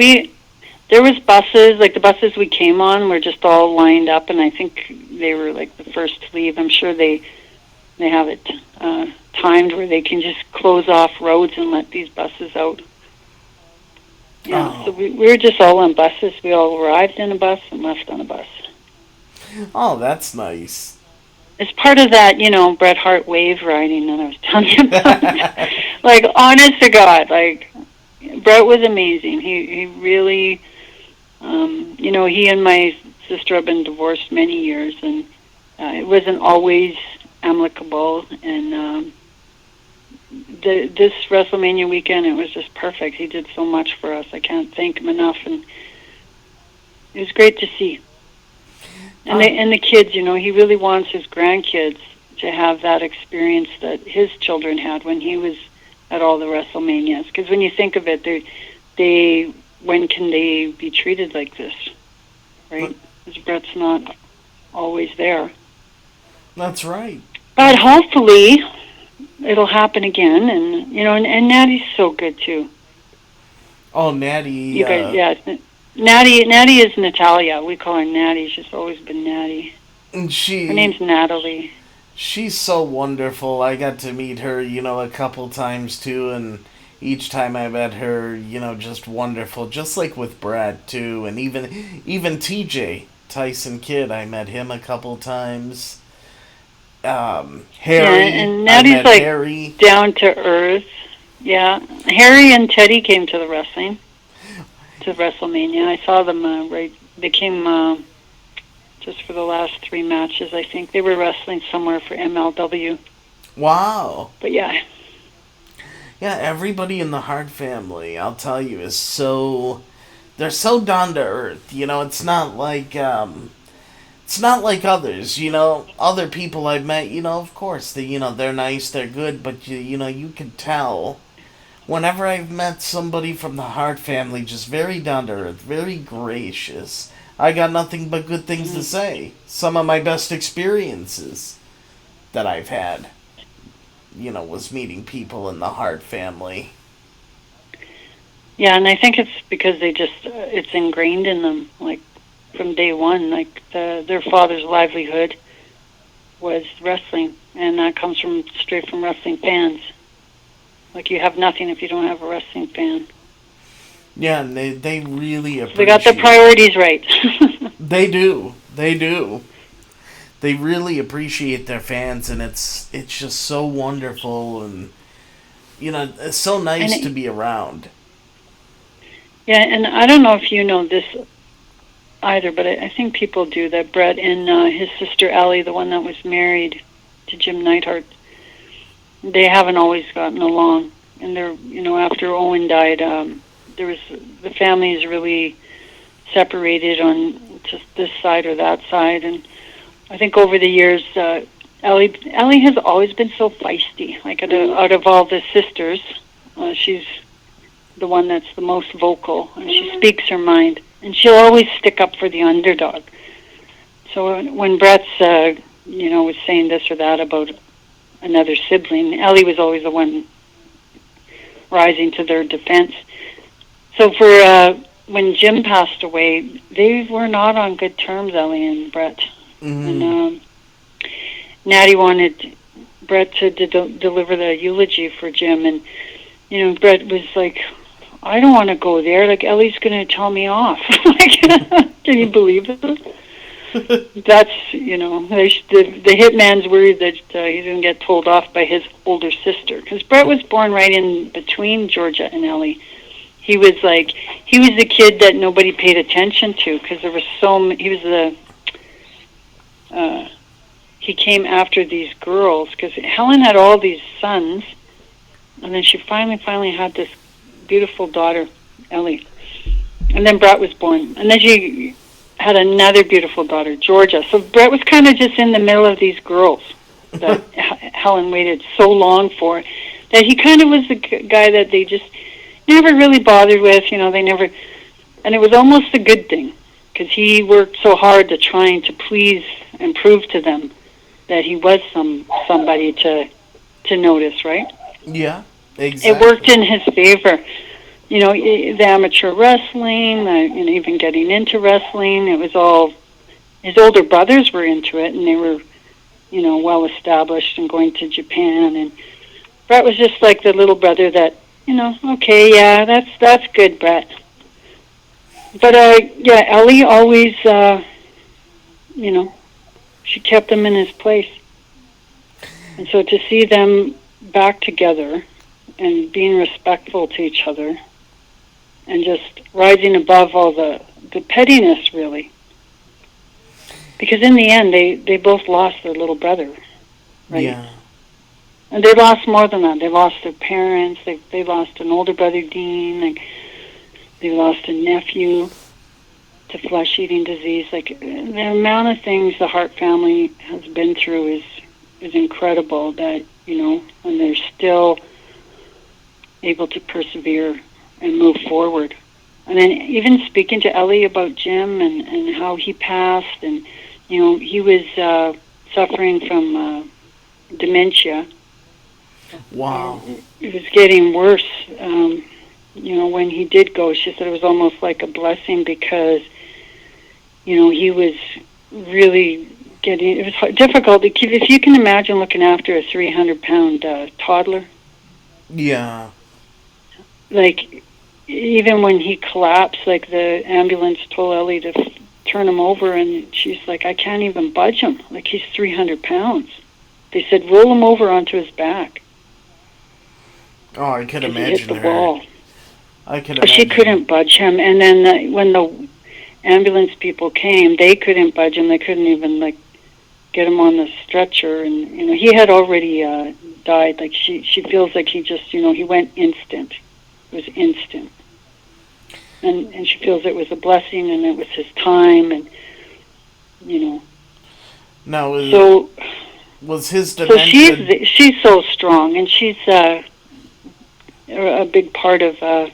there was buses, like the buses we came on were just all lined up, and I think they were like the first to leave. I'm sure they have it timed where they can just close off roads and let these buses out. Yeah, so we were just all on buses. We all arrived in a bus and left on a bus. Oh, that's nice. It's part of that, you know, Bret Hart wave riding that I was telling you about. Like, honest to God, like, Bret was amazing. He really, you know, he and my sister have been divorced many years, and it wasn't always amicable, and this WrestleMania weekend, it was just perfect. He did so much for us. I can't thank him enough, and it was great to see. And the kids, you know, he really wants his grandkids to have that experience that his children had when he was at all the WrestleManias. Because when you think of it, when can they be treated like this, right? Because Bret's not always there. That's right. But hopefully it'll happen again, and you know, and Natty's so good too. Oh, Natty. You guys, yeah. Natty is Natalia. We call her Natty. She's always been Natty. And her name's Natalie. She's so wonderful. I got to meet her, you know, a couple times too, and each time I met her, you know, just wonderful. Just like with Brad too, and even TJ Tyson Kidd, I met him a couple times. Harry, yeah, and Natty's like Harry. Down to earth. Yeah, Harry and Teddy came to the wrestling. To WrestleMania. I saw them they came just for the last 3 matches, I think. They were wrestling somewhere for MLW. Wow. But yeah. Yeah, everybody in the Hart family, I'll tell you, they're so down to earth. You know, it's not like others, you know, other people I've met, you know, of course, they're nice, they're good, but you know, you can tell whenever I've met somebody from the Hart family, just very down to earth, very gracious, I got nothing but good things to say. Some of my best experiences that I've had, you know, was meeting people in the Hart family. Yeah, and I think it's because it's ingrained in them, like, from day one, like, their father's livelihood was wrestling, and that comes straight from wrestling fans. Like, you have nothing if you don't have a wrestling fan. Yeah, and they really appreciate. They got their priorities right. They do. They really appreciate their fans, and it's just so wonderful, and you know, it's so nice to be around. Yeah, and I don't know if you know this either, but I think people do, that Bret and his sister Allie, the one that was married to Jim Neidhart, they haven't always gotten along. And they're, after Owen died, the families really separated on just this side or that side. And I think over the years, Ellie has always been so feisty. Like out of all the sisters, she's the one that's the most vocal, and she speaks her mind, and she'll always stick up for the underdog. So when Brett's, was saying this or that about another sibling, Ellie was always the one rising to their defense. So for when Jim passed away, they were not on good terms, Ellie and Bret. Mm-hmm. And Natty wanted Bret to deliver the eulogy for Jim, and Bret was like, I don't want to go there. Like, Ellie's going to tell me off. Can you believe it? That's, the hitman's worried that he's going to get told off by his older sister. Because Bret was born right in between Georgia and Ellie. He was the kid that nobody paid attention to because there was he came after these girls because Helen had all these sons, and then she finally had this beautiful daughter, Ellie. And then Bret was born. And then she had another beautiful daughter, Georgia. So Bret was kind of just in the middle of these girls that Helen waited so long for, that he kind of was the guy that they just never really bothered with. They never... And it was almost a good thing, because he worked so hard to trying to please and prove to them that he was somebody to notice, right? Yeah, exactly. It worked in his favor. The amateur wrestling, even getting into wrestling, it was all... His older brothers were into it, and they were, well established and going to Japan. And Bret was just like the little brother that, okay, yeah, that's good, Bret. But, Ellie always, she kept him in his place. And so to see them back together and being respectful to each other and just rising above all the pettiness, really. Because in the end, they both lost their little brother, right? Yeah. And they lost more than that. They lost their parents. They lost an older brother, Dean. They lost a nephew to flesh-eating disease. The amount of things the Hart family has been through is incredible, that, and they're still able to persevere and move forward. And then even speaking to Ellie about Jim and how he passed, and, he was suffering from dementia. Wow. It was getting worse. When he did go, she said it was almost like a blessing because, he was really getting... It was difficult. If you can imagine looking after a 300-pound toddler. Yeah. Even when he collapsed, the ambulance told Ellie to turn him over, and she's like, I can't even budge him. He's 300 pounds. They said, roll him over onto his back. Oh, I could imagine he hit the her. Wall. I could imagine. She couldn't budge him, and then when the ambulance people came, they couldn't budge him. They couldn't even, get him on the stretcher, and, he had already died. She feels like he just, he went instant. It was instant. And she feels it was a blessing, and it was his time, and, Now, was his dementia... dementia... So she's so strong, and she's a big part of the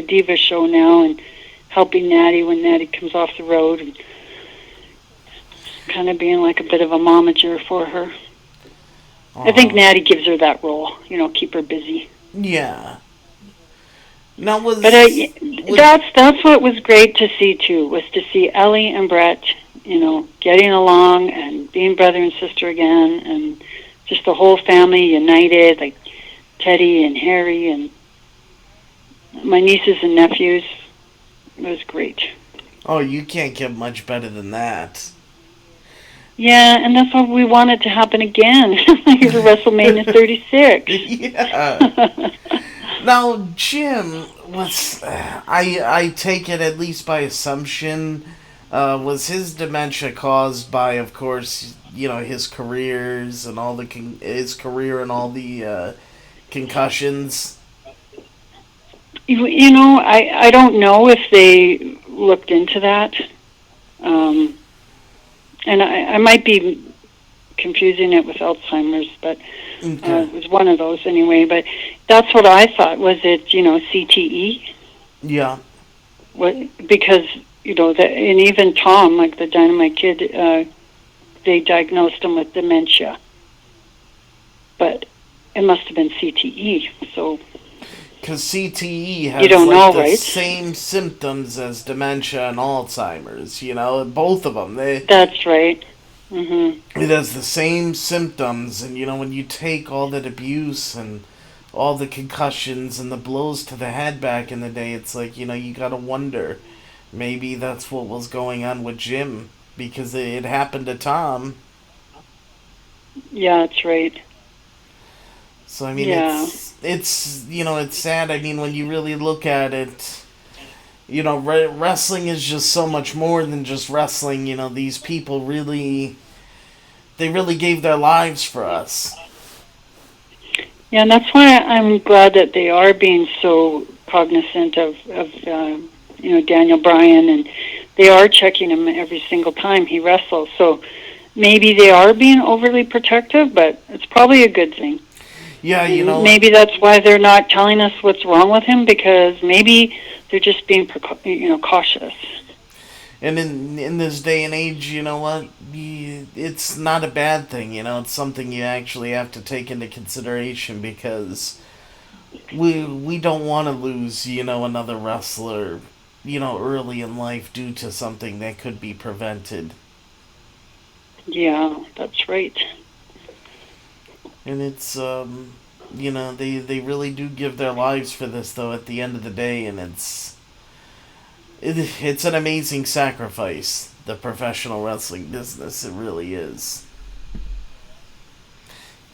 Diva show now, and helping Natty when Natty comes off the road, and kind of being like a bit of a momager for her. I think Natty gives her that role, keep her busy. Yeah. Now but that's what was great to see too, was to see Ellie and Bret, getting along and being brother and sister again, and just the whole family united, like Teddy and Harry and my nieces and nephews. It was great. Oh, you can't get much better than that. Yeah, and that's what we wanted to happen again for WrestleMania 36. Yeah. Now, Jim was, I take it at least by assumption, Was his dementia caused by, of course, his careers and all the his career and all the concussions? I don't know if they looked into that. And I might be confusing it with Alzheimer's, but it was one of those anyway. But that's what I thought. Was it, CTE? Yeah. Because, and even Tom, like the Dynamite Kid, they diagnosed him with dementia. But it must have been CTE, so... Because CTE has the same symptoms as dementia and Alzheimer's, both of them. That's right. Mm-hmm. It has the same symptoms, and when you take all that abuse and all the concussions and the blows to the head back in the day, it's like, you gotta wonder, maybe that's what was going on with Jim, because it happened to Tom. Yeah, that's right. So, I mean, it's it's sad. I mean, when you really look at it, wrestling is just so much more than just wrestling. These people they really gave their lives for us. Yeah, and that's why I'm glad that they are being so cognizant of Daniel Bryan, and they are checking him every single time he wrestles. So maybe they are being overly protective, but it's probably a good thing. Yeah, maybe that's why they're not telling us what's wrong with him, because maybe they're just being, cautious. And in this day and age, you know what? It's not a bad thing. It's something you actually have to take into consideration, because we don't want to lose, another wrestler, early in life due to something that could be prevented. Yeah, that's right. And it's, they really do give their lives for this, though, at the end of the day, and it's an amazing sacrifice, the professional wrestling business. It really is.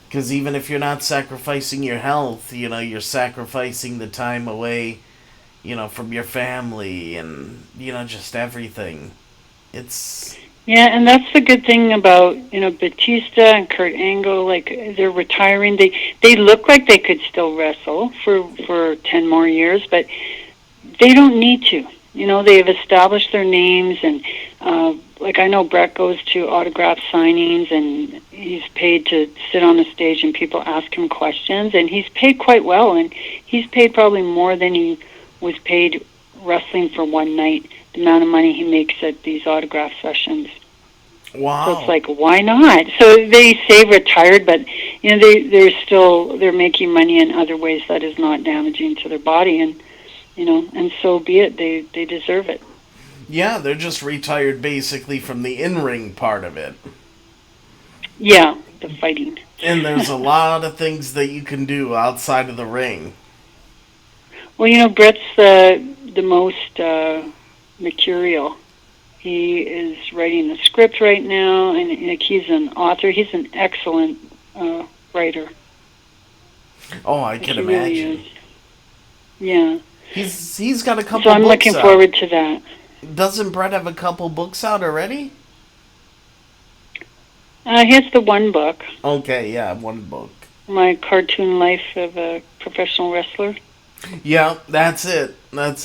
Because even if you're not sacrificing your health, you're sacrificing the time away, from your family and, just everything. It's... Yeah, and that's the good thing about, Batista and Kurt Angle, like, they're retiring. They look like they could still wrestle for 10 more years, but they don't need to. They've established their names, and, I know Brett goes to autograph signings, and he's paid to sit on the stage and people ask him questions, and he's paid quite well, and he's paid probably more than he was paid wrestling for one night. The amount of money he makes at these autograph sessions. Wow. So it's like, why not? So they say retired, but they're making money in other ways that is not damaging to their body, and and so be it. They deserve it. Yeah, they're just retired basically from the in-ring part of it. Yeah, the fighting. And there's a lot of things that you can do outside of the ring. Well, Brett's the most mercurial. He is writing the script right now, and he's an author. He's an excellent writer. Oh, I can imagine. Really is. Yeah. He's got a couple books out. So I'm looking forward to that. Doesn't Brett have a couple books out already? He has the one book. Okay, yeah, one book. My Cartoon Life of a Professional Wrestler. Yeah, that's it. Yeah.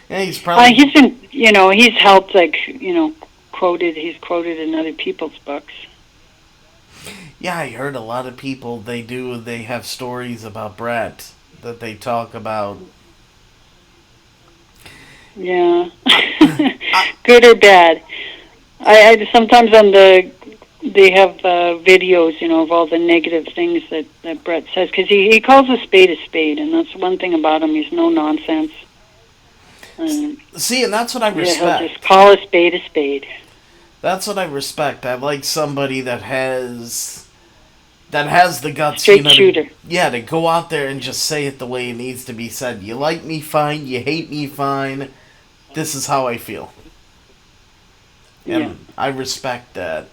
Yeah, he's probably... he's been, he's helped, he's quoted in other people's books. Yeah, I heard a lot of people, they have stories about Brett that they talk about. Yeah. Good or bad. I sometimes they have videos, of all the negative things that Brett says, because he calls a spade, and that's one thing about him. He's no nonsense. See, and that's what I respect. He'll just call a spade. That's what I respect. I like somebody that has the guts, straight shooter. To go out there and just say it the way it needs to be said. You like me, fine. You hate me, fine. This is how I feel. And I respect that.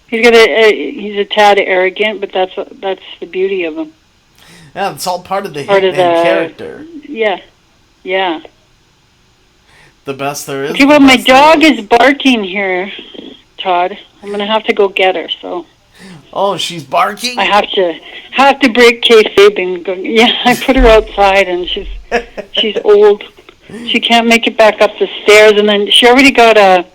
He's a tad arrogant, but that's the beauty of him. Yeah, it's all part of the hitman character. Yeah. The best there is. Okay, well, my dog is barking here, Todd. I'm going to have to go get her, so... Oh, she's barking? I have to break kayfabe and go... Yeah, I put her outside, and she's old. She can't make it back up the stairs, and then she already got a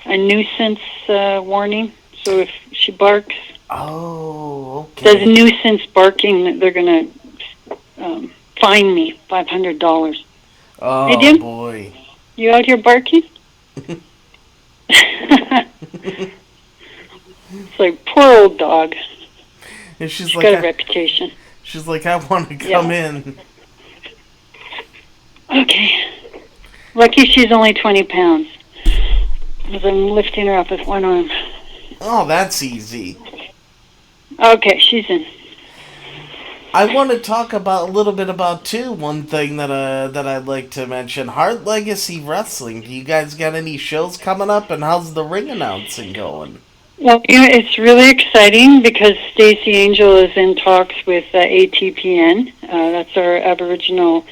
nuisance warning, so if she barks... Oh, okay. Says nuisance barking, they're going to fine me $500. Oh, hey, Jim? Boy. You out here barking? It's like, poor old dog. And she's got a reputation. She's like, I want to come in. Okay. Lucky she's only 20 pounds. Because I'm lifting her up with one arm. Oh, that's easy. Okay, she's in. I want to talk about a little bit about, too, one thing that I'd like to mention. Hart Legacy Wrestling. Do you guys got any shows coming up, and how's the ring announcing going? Well, it's really exciting because Stacey Angel is in talks with ATPN. That's our Aboriginal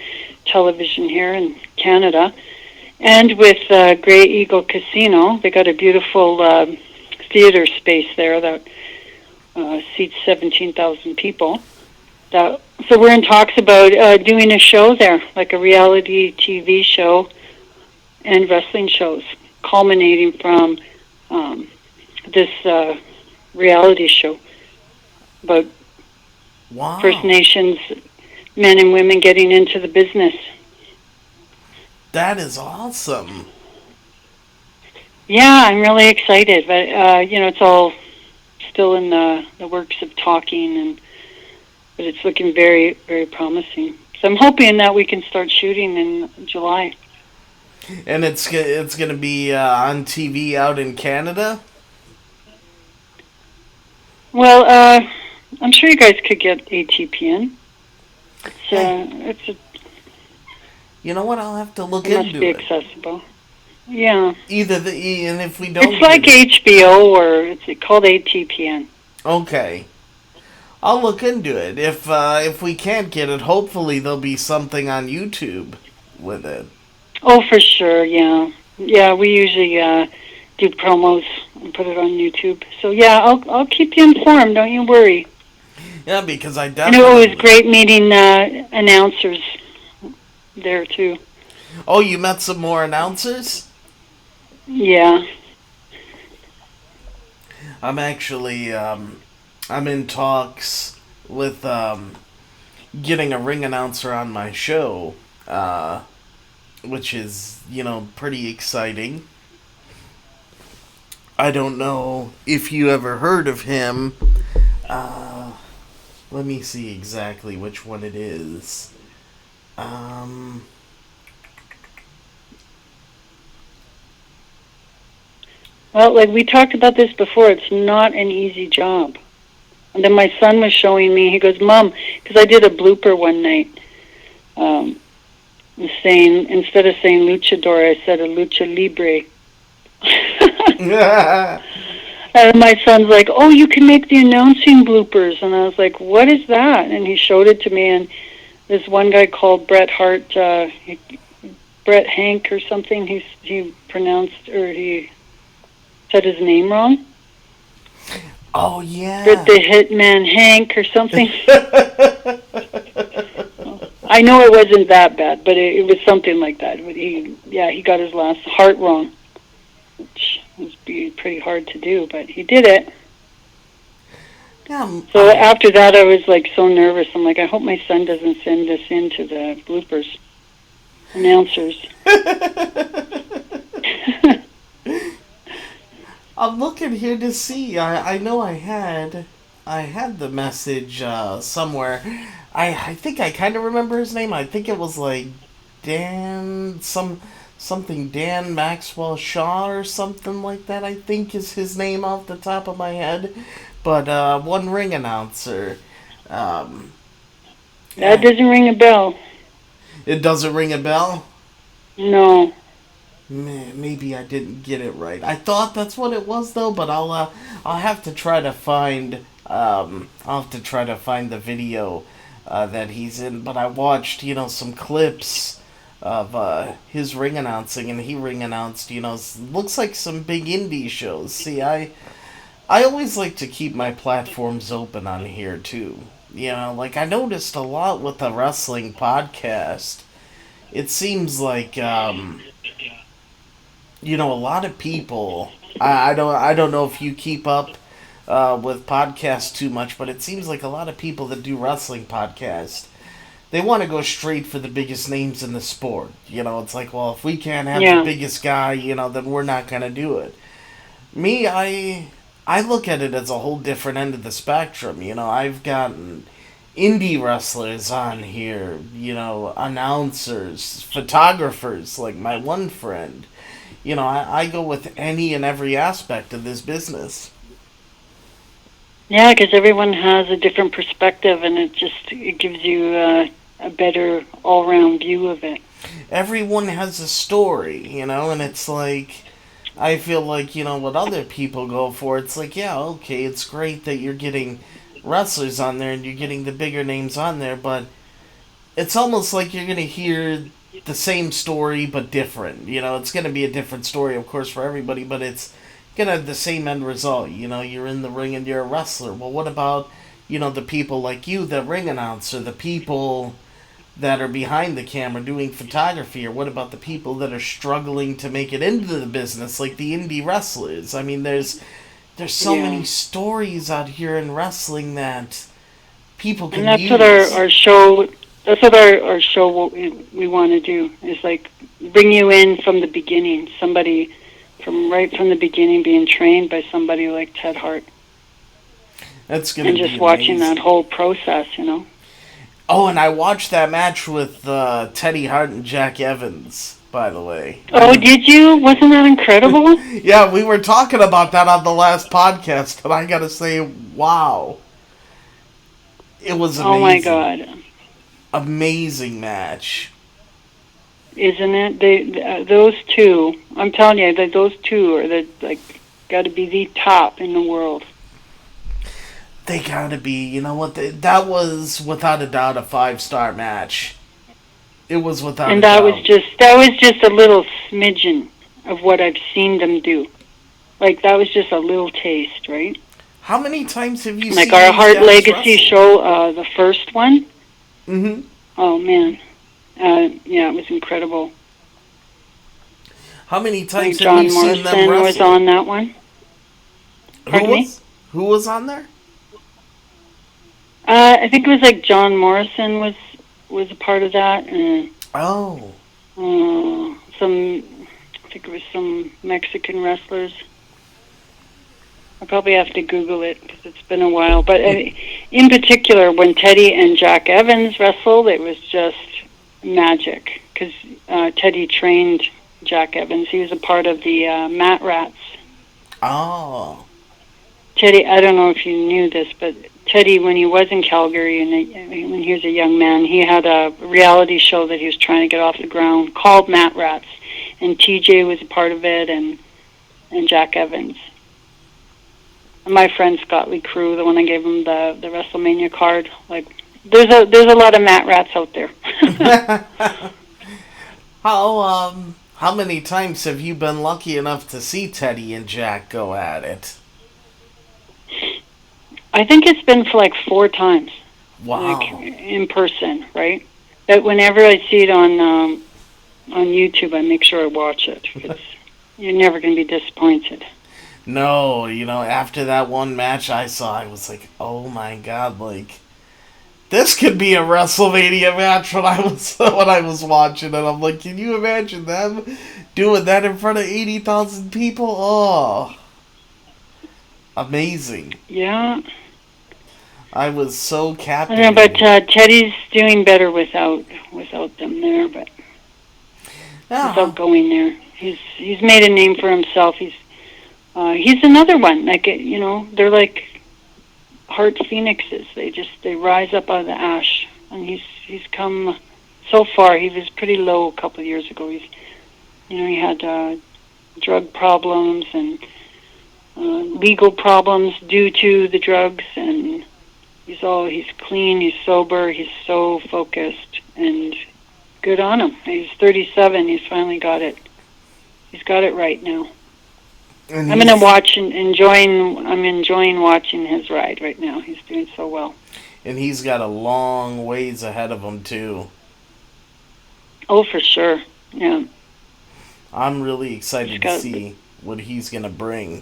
television here in Canada. And with Grey Eagle Casino. They got a beautiful theater space there that seats 17,000 people. So we're in talks about doing a show there, like a reality TV show and wrestling shows, culminating from this reality show about First Nations men and women getting into the business. That is awesome. Yeah, I'm really excited, but it's all still in the works of talking, but it's looking very, very promising. So I'm hoping that we can start shooting in July. And it's going to be on TV out in Canada? Well, I'm sure you guys could get ATPN. It's you know what? I'll have to look into it. It must be accessible. Yeah. And if we don't... It's like HBO, or it's called ATPN. Okay. I'll look into it. If we can't get it, hopefully there'll be something on YouTube with it. Oh, for sure, yeah. Yeah, we usually do promos and put it on YouTube. So, yeah, I'll keep you informed, don't you worry. Yeah, because I definitely... I know it was great meeting announcers there, too. Oh, you met some more announcers? Yeah. I'm actually, I'm in talks with getting a ring announcer on my show, which is, pretty exciting. I don't know if you ever heard of him. Let me see exactly which one it is. Well, like we talked about this before, it's not an easy job. And then my son was showing me, he goes, Mom, because I did a blooper one night, saying, instead of saying luchador, I said a lucha libre. And my son's like, oh, you can make the announcing bloopers. And I was like, what is that? And he showed it to me, and this one guy called Bret Hart, Bret Hank or something, he pronounced, or he said his name wrong. Oh, yeah. Bret the Hitman Hank or something. I know it wasn't that bad, but it was something like that. He got his last Hart wrong, which was pretty hard to do, but he did it. Yeah, so after that, I was like so nervous. I'm like, I hope my son doesn't send this in to the bloopers announcers. I'm looking here to see. I know I had the message somewhere. I think I kind of remember his name. I think it was like Dan something Dan Maxwell Shaw or something like that. I think is his name off the top of my head. But one ring announcer. That doesn't ring a bell. It doesn't ring a bell? No. Maybe I didn't get it right. I thought that's what it was though, but I'll have to try to find the video that he's in. But I watched some clips of his ring announcing, and he ring announced, looks like some big indie shows. See, I always like to keep my platforms open on here too. Like I noticed a lot with the wrestling podcast. It seems like a lot of people. I don't know if you keep up with podcasts too much, but it seems like a lot of people that do wrestling podcasts, they want to go straight for the biggest names in the sport. It's like, well, if we can't have the biggest guy, then we're not gonna do it. Me, I look at it as a whole different end of the spectrum. I've gotten indie wrestlers on here, announcers, photographers, like my one friend. I go with any and every aspect of this business. Yeah, because everyone has a different perspective, and it gives you a better all-round view of it. Everyone has a story, and it's like, I feel like, what other people go for, it's like, yeah, okay, it's great that you're getting wrestlers on there and you're getting the bigger names on there, but it's almost like you're going to hear the same story but different. It's going to be a different story, of course, for everybody, but it's going to have the same end result. You're in the ring and you're a wrestler. Well, what about, the people like you, the ring announcer, the people that are behind the camera doing photography, or what about the people that are struggling to make it into the business, like the indie wrestlers? I mean, there's so many stories out here in wrestling that people can use. And that's what our show. That's what our show. What we want to do is like bring you in from the beginning. Somebody right from the beginning, being trained by somebody like Ted Hart. That's gonna be just watching that whole process. Oh, and I watched that match with Teddy Hart and Jack Evans, by the way. Oh, did you? Wasn't that incredible? Yeah, we were talking about that on the last podcast, and I gotta say, wow. It was amazing. Oh, my God. Amazing match. Isn't it? Those two, I'm telling you, that those two are got to be the top in the world. They gotta be. You know what? That was without a doubt a 5-star match. It was without a doubt. And that was just a little smidgen of what I've seen them do. Like, that was just a little taste, right? How many times have you seen like our Hart Legacy show, the first one? Mm-hmm. Oh, man. Yeah, it was incredible. How many times have you seen them wrestle? John Morrison was on that one. Pardon me? Who was on there? I think it was like John Morrison was a part of that. And, I think it was some Mexican wrestlers. I probably have to Google it because it's been a while. But in particular, when Teddy and Jack Evans wrestled, it was just magic because Teddy trained Jack Evans. He was a part of the Mat Rats. Oh. Teddy, I don't know if you knew this, but Teddy, when he was in Calgary and when he was a young man, he had a reality show that he was trying to get off the ground called Mat Rats, and TJ was a part of it, and Jack Evans. And my friend Scott Lee Crew, the one I gave him the WrestleMania card, like there's a lot of Mat Rats out there. How many times have you been lucky enough to see Teddy and Jack go at it? I think it's been for like 4 times. Wow. Like in person, right? But whenever I see it on YouTube, I make sure I watch it because you're never going to be disappointed. No, after that one match I saw, I was like, oh my God, like, this could be a WrestleMania match when I was watching it. I'm like, can you imagine them doing that in front of 80,000 people? Oh, amazing. Yeah. I was so captivated. I don't know, but Teddy's doing better without them there, but without going there. He's made a name for himself. He's another one. Like, they're like Hart Phoenixes. They rise up out of the ash, and he's come so far. He was pretty low a couple of years ago. He had drug problems and legal problems due to the drugs, and he's clean, he's sober, he's so focused and Good on him. He's 37. He's finally got it. He's got it right now. And I'm gonna watch and enjoying. I'm enjoying watching his ride right now. He's doing so well. And he's got a long ways ahead of him too. Oh, for sure. Yeah. I'm really excited to see what he's gonna bring.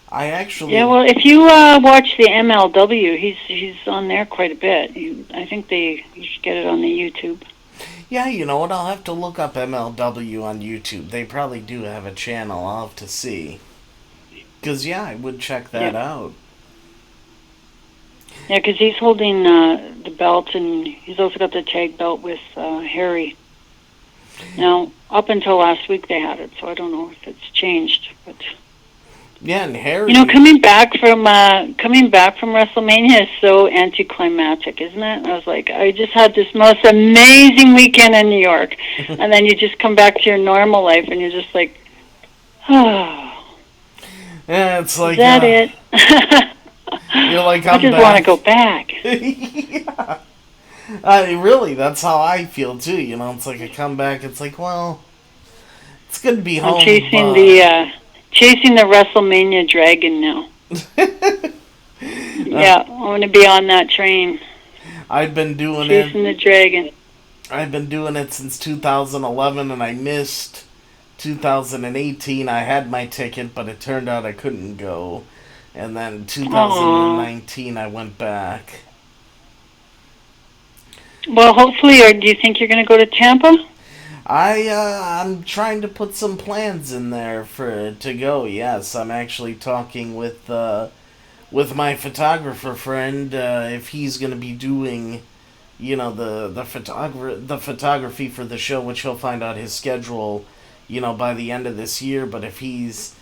I actually. Yeah, well, if you watch the MLW, he's on there quite a bit. I think you should get it on the YouTube. Yeah, you know what? I'll have to look up MLW on YouTube. They probably do have a channel. I'll have to see. Because, yeah, I would check that out. Yeah, because he's holding the belt, and he's also got the tag belt with Harry. Now, up until last week they had it, so I don't know if it's changed, but... Yeah, and Harry... You know, coming back from WrestleMania is so anticlimactic, isn't it? I was like, I just had this most amazing weekend in New York, and then you just come back to your normal life, and you're just like, oh. Yeah, it's like... Is that it? You're like, I just want to go back. Yeah. Really, that's how I feel, too. You know, it's like I come back, it's like, well, it's good to be home. I'm chasing the WrestleMania dragon now. Yeah, I want to be on that train. I've been doing chasing the dragon. I've been doing it since 2011, and I missed 2018. I had my ticket, but it turned out I couldn't go. And then 2019, I went back. Well, hopefully, or do you think you're going to go to Tampa? I'm trying to put some plans in there to go. Yes, I'm actually talking with my photographer friend if he's going to be doing, you know, the photography for the show, which he'll find out his schedule, you know, by the end of this year. But if he's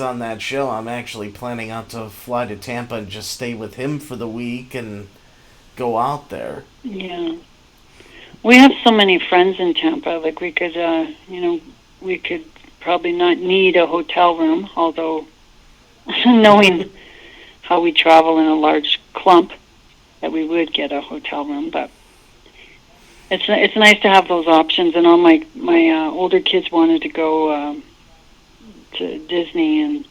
on that show, I'm actually planning out to fly to Tampa and just stay with him for the week and go out there. Yeah. We have so many friends in Tampa. Like we could probably not need a hotel room, although knowing how we travel in a large clump, that we would get a hotel room. But it's nice to have those options. And all my older kids wanted to go to Disney and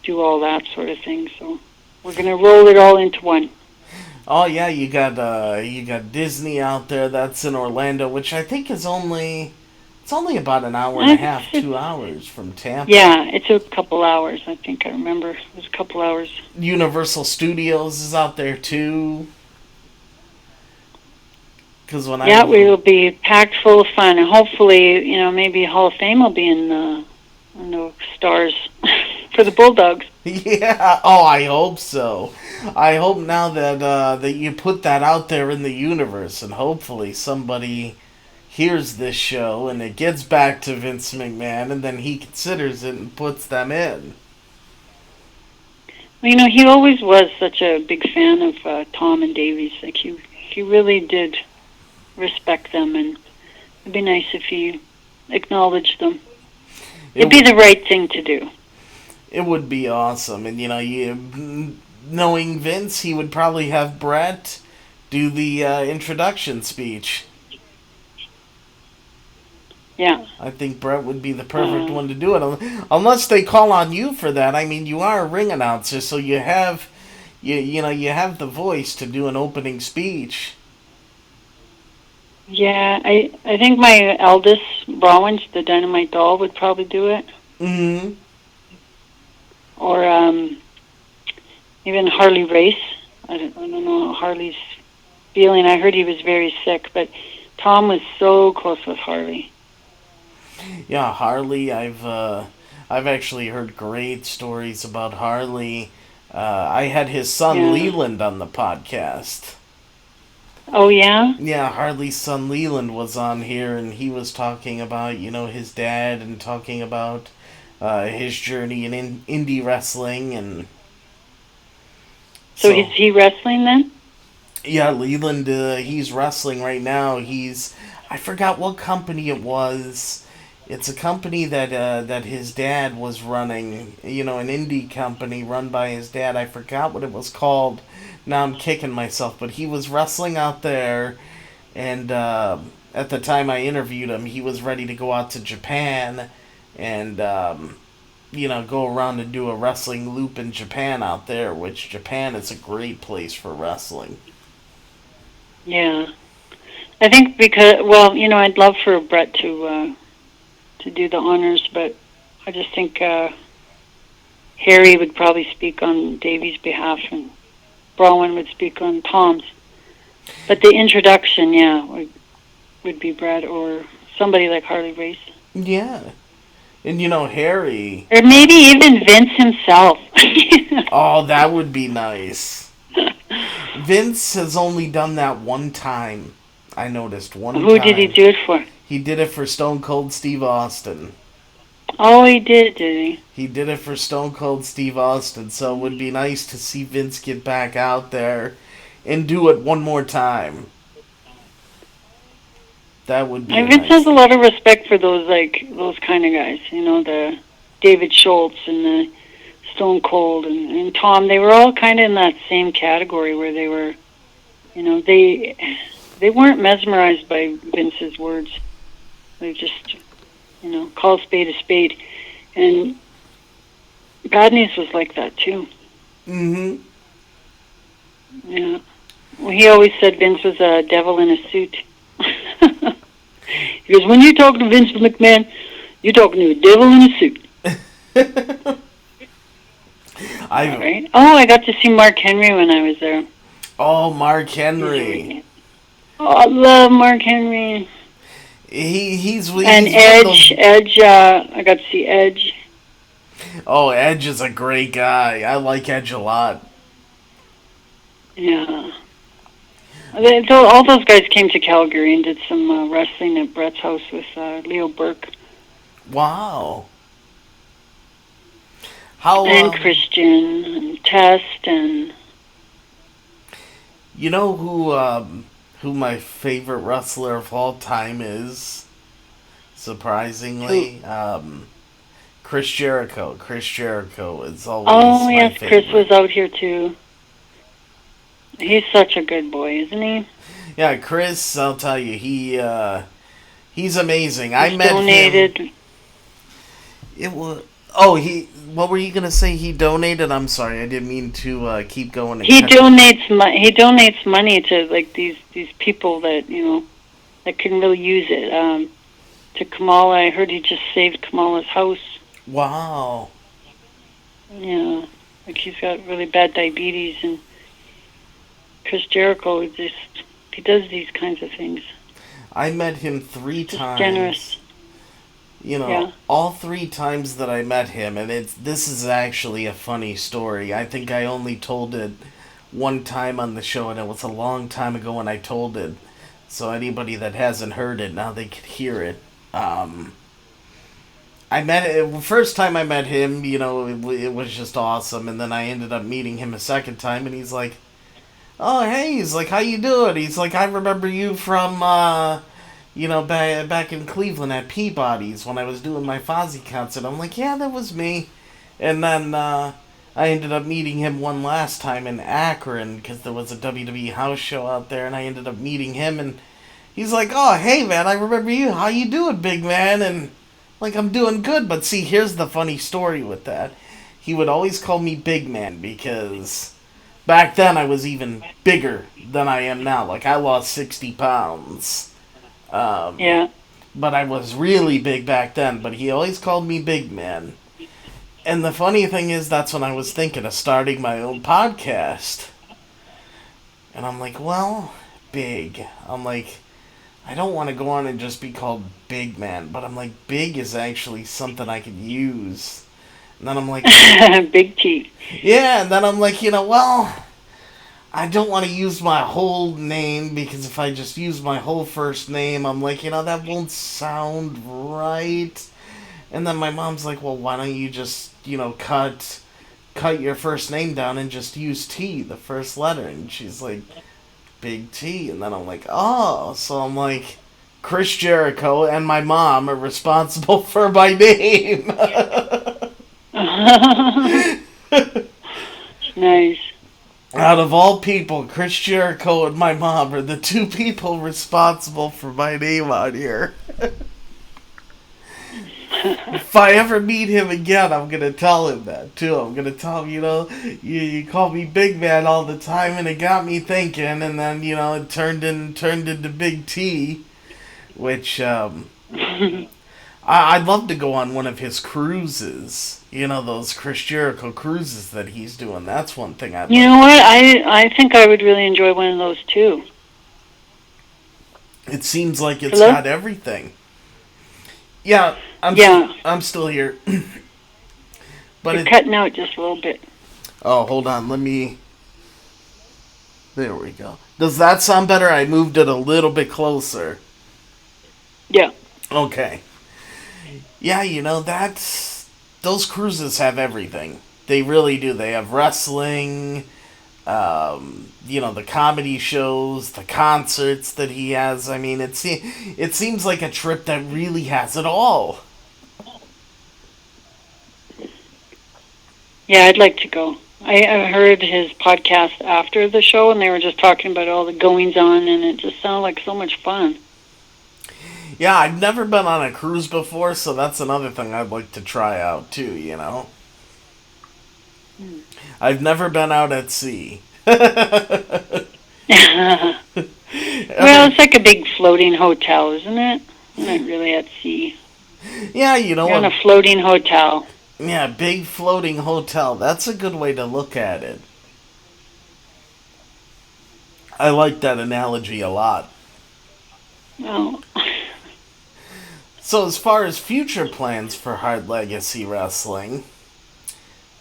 do all that sort of thing. So we're gonna roll it all into one. Oh yeah, you got Disney out there. That's in Orlando, which I think is only about an hour and a half, 2 hours from Tampa. Yeah, it took a couple hours. I think I remember it was a couple hours. Universal Studios is out there too. We will be packed full of fun, and hopefully, you know, maybe Hall of Fame will be in the stars for the Bulldogs. Yeah. Oh, I hope so. I hope now that you put that out there in the universe, and hopefully somebody hears this show and it gets back to Vince McMahon, and then he considers it and puts them in. Well, you know, he always was such a big fan of Tom and Davies. Like he really did respect them, and it'd be nice if he acknowledged them. It'd be the right thing to do. It would be awesome, and you know, knowing Vince, he would probably have Brett do the introduction speech. Yeah. I think Brett would be the perfect one to do it, unless they call on you for that. I mean, you are a ring announcer, so you have the voice to do an opening speech. Yeah, I think my eldest, Rawkey, the Dynamite Doll, would probably do it. Mm-hmm. Or even Harley Race. I don't know how Harley's feeling. I heard he was very sick, but Tom was so close with Harley. Yeah, Harley. I've actually heard great stories about Harley. I had his son Leland on the podcast. Oh, yeah? Yeah, Harley's son Leland was on here, and he was talking about, you know, his dad and talking about his journey in indie wrestling. And so is he wrestling then? Yeah, Leland, he's wrestling right now. I forgot what company it was. It's a company that his dad was running, you know, an indie company run by his dad. I forgot what it was called. Now I'm kicking myself, but he was wrestling out there, And at the time I interviewed him, he was ready to go out to Japan and, go around and do a wrestling loop in Japan out there, which Japan is a great place for wrestling. Yeah. I think because, well, I'd love for Brett to do the honors, but I just think Harry would probably speak on Davey's behalf, and Bronwyn would speak on Tom's. But the introduction, would be Brett or somebody like Harley Race. Yeah. And Harry... Or maybe even Vince himself. Oh, that would be nice. Vince has only done that one time. I noticed one time. Who did he do it for? He did it for Stone Cold Steve Austin. Oh, he did he? He did it for Stone Cold Steve Austin, so it would be nice to see Vince get back out there and do it one more time. That would be Vince has a lot of respect for those kind of guys. The David Schultz and the Stone Cold and Tom. They were all kind of in that same category where they were, they weren't mesmerized by Vince's words. They just, call a spade, and Bad News was like that too. Mm-hmm. Yeah. Well, he always said Vince was a devil in a suit. He goes, when you talk to Vince McMahon, you're talking to a devil in a suit. All right. Oh, I got to see Mark Henry when I was there. Oh, Mark Henry. Oh, I love Mark Henry. He's and Edge. Edge. I got to see Edge. Oh, Edge is a great guy. I like Edge a lot. Yeah. All those guys came to Calgary and did some wrestling at Brett's house with Leo Burke. Wow. And Christian and Test and... You know who my favorite wrestler of all time is? Surprisingly, Chris Jericho. Chris Jericho is always my favorite. Chris was out here too. He's such a good boy, isn't he? Yeah, Chris, I'll tell you, he's amazing. I met donated. Him. It was. What were you gonna say? He donated. I'm sorry, I didn't mean to keep going. He donates money to these people that that can really use it. To Kamala, I heard he just saved Kamala's house. Wow. Yeah, he's got really bad diabetes, and Chris Jericho he does these kinds of things. I met him 3 times. Generous. All 3 times that I met him, and this is actually a funny story. I think I only told it one time on the show, and it was a long time ago when I told it. So anybody that hasn't heard it, now they could hear it. First time I met him, it was just awesome, and then I ended up meeting him a second time, and he's like, oh, hey, he's like, how you doing? He's like, I remember you from, back in Cleveland at Peabody's when I was doing my Fozzy concert. I'm like, yeah, that was me. And then I ended up meeting him one last time in Akron because there was a WWE house show out there, and I ended up meeting him, and he's like, oh, hey, man, I remember you. How you doing, big man? And, I'm doing good. But see, here's the funny story with that. He would always call me big man because back then I was even bigger than I am now. I lost 60 pounds. Yeah. But I was really big back then. But he always called me big man. And the funny thing is, that's when I was thinking of starting my own podcast. And I'm like, well, big. I'm like, I don't want to go on and just be called big man. But I'm like, big is actually something I could use. And then I'm like... Big T. Yeah, and then I'm like, well, I don't want to use my whole name, because if I just use my whole first name, I'm like, that won't sound right. And then my mom's like, well, why don't you just, cut your first name down and just use T, the first letter. And she's like, Big T. And then I'm like, oh. So I'm like, Chris Jericho and my mom are responsible for my name. Nice. Out of all people, Chris Jericho and my mom are the two people responsible for my name on here. If I ever meet him again, I'm going to tell him that, too. I'm going to tell him, you call me Big Man all the time, and it got me thinking, and then, it turned into Big T, which, I'd love to go on one of his cruises. Those Chris Jericho cruises that he's doing. That's one thing I'd love. You know what? I think I would really enjoy one of those, too. It seems like it's got everything. Yeah, I'm still here. But you're cutting out just a little bit. Oh, hold on. There we go. Does that sound better? I moved it a little bit closer. Yeah. Okay. Yeah, those cruises have everything. They really do. They have wrestling, the comedy shows, the concerts that he has. I mean, it seems like a trip that really has it all. Yeah, I'd like to go. I heard his podcast after the show, and they were just talking about all the goings-on, and it just sounded like so much fun. Yeah, I've never been on a cruise before, so that's another thing I'd like to try out, too, I've never been out at sea. Well, it's like a big floating hotel, isn't it? Not really at sea. Yeah, You're in a floating hotel. Yeah, big floating hotel. That's a good way to look at it. I like that analogy a lot. Oh. So as far as future plans for Hard Legacy Wrestling,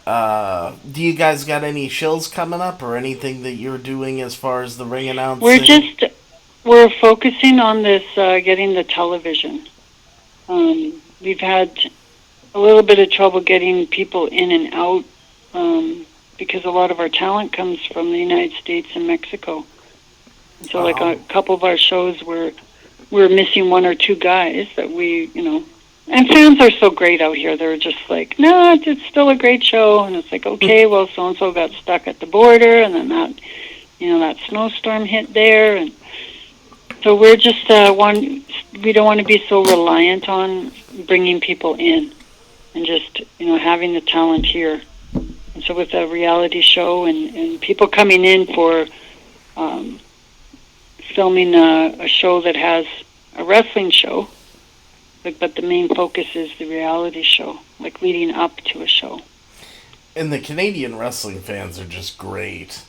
do you guys got any shows coming up or anything that you're doing as far as the ring announcing? We're focusing on this, getting the television. We've had a little bit of trouble getting people in and out because a lot of our talent comes from the United States and Mexico. And so, like a couple of our shows we're missing one or two guys that we, and fans are so great out here. They're just like, no, it's still a great show. And it's like, okay, well, so-and-so got stuck at the border, and then that snowstorm hit there. And so we're just, we don't want to be so reliant on bringing people in and just, having the talent here. And so with a reality show and people coming in for filming a show that has a wrestling show, but the main focus is the reality show, like leading up to a show. And the Canadian wrestling fans are just great.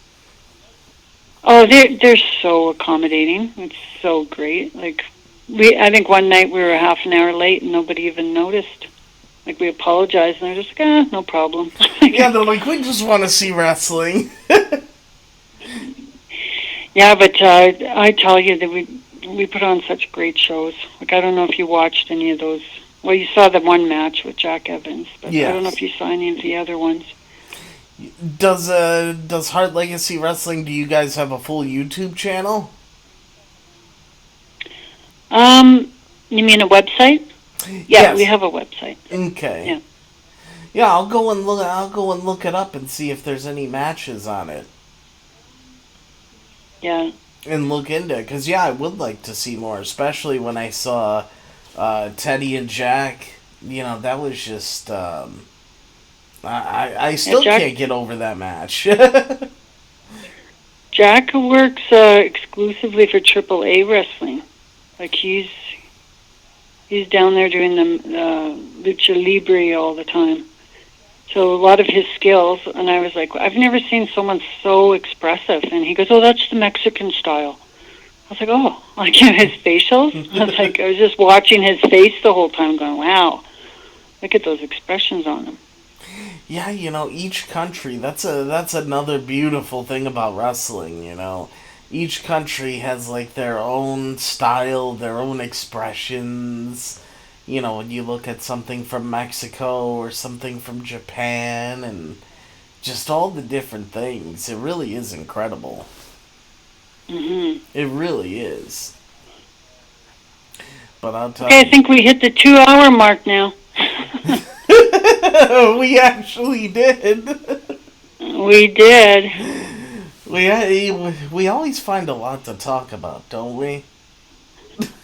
Oh, they're so accommodating. It's so great. Like I think one night we were half an hour late and nobody even noticed. Like we apologized and they're just like, no problem. Yeah, they're like, we just want to see wrestling. Yeah, but I tell you that we put on such great shows. Like I don't know if you watched any of those. Well, you saw the one match with Jack Evans, but yes. I don't know if you saw any of the other ones. Does Hard Legacy Wrestling? Do you guys have a full YouTube channel? You mean a website? Yeah, yes. We have a website. Okay. Yeah. Yeah, I'll go and look it up and see if there's any matches on it. Yeah. And look into it, because I would like to see more, especially when I saw Teddy and Jack. That was just I still can't get over that match. Jack works exclusively for AAA wrestling. Like he's down there doing the lucha libre all the time. So a lot of his skills, and I was like, I've never seen someone so expressive. And he goes, oh, that's the Mexican style. I was like, oh, like his facials? I was just watching his face the whole time going, wow, look at those expressions on him. Yeah, each country, that's another beautiful thing about wrestling, Each country has, like, their own style, their own expressions. When you look at something from Mexico or something from Japan and just all the different things, it really is incredible. Mm-hmm. It really is. But I'll tell you. I think we hit the 2-hour mark now. We actually did. We did. We always find a lot to talk about, don't we?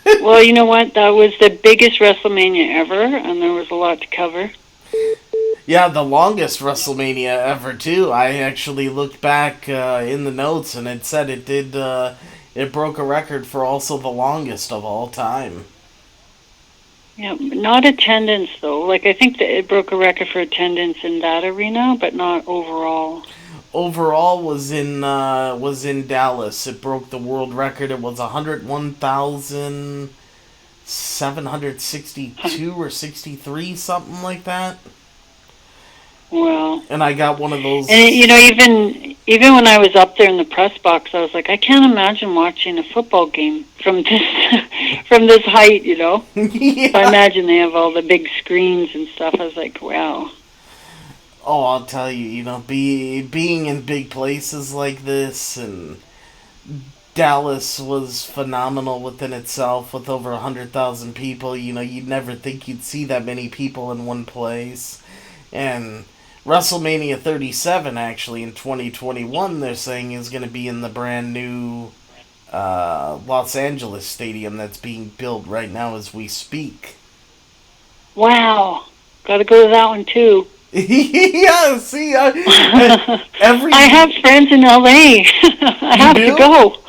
Well, you know what? That was the biggest WrestleMania ever, and there was a lot to cover. Yeah, the longest WrestleMania ever too. I actually looked back in the notes, and it said it did. It broke a record for also the longest of all time. Yeah, not attendance though. Like I think that it broke a record for attendance in that arena, but not overall. Overall was in Dallas. It broke the world record. It was 101,762 or 63, something like that. Well, And I got one of those. and even when I was up there in the press box, I was like, I can't imagine watching a football game from this from this height. Yeah. I imagine they have all the big screens and stuff. I was like, wow. Oh, I'll tell you, being in big places like this, and Dallas was phenomenal within itself with over 100,000 people. You'd never think you'd see that many people in one place. And WrestleMania 37, actually, in 2021, they're saying is going to be in the brand new Los Angeles stadium that's being built right now as we speak. Wow. Got to go to that one, too. Yeah, see, I have friends in LA. I have to go.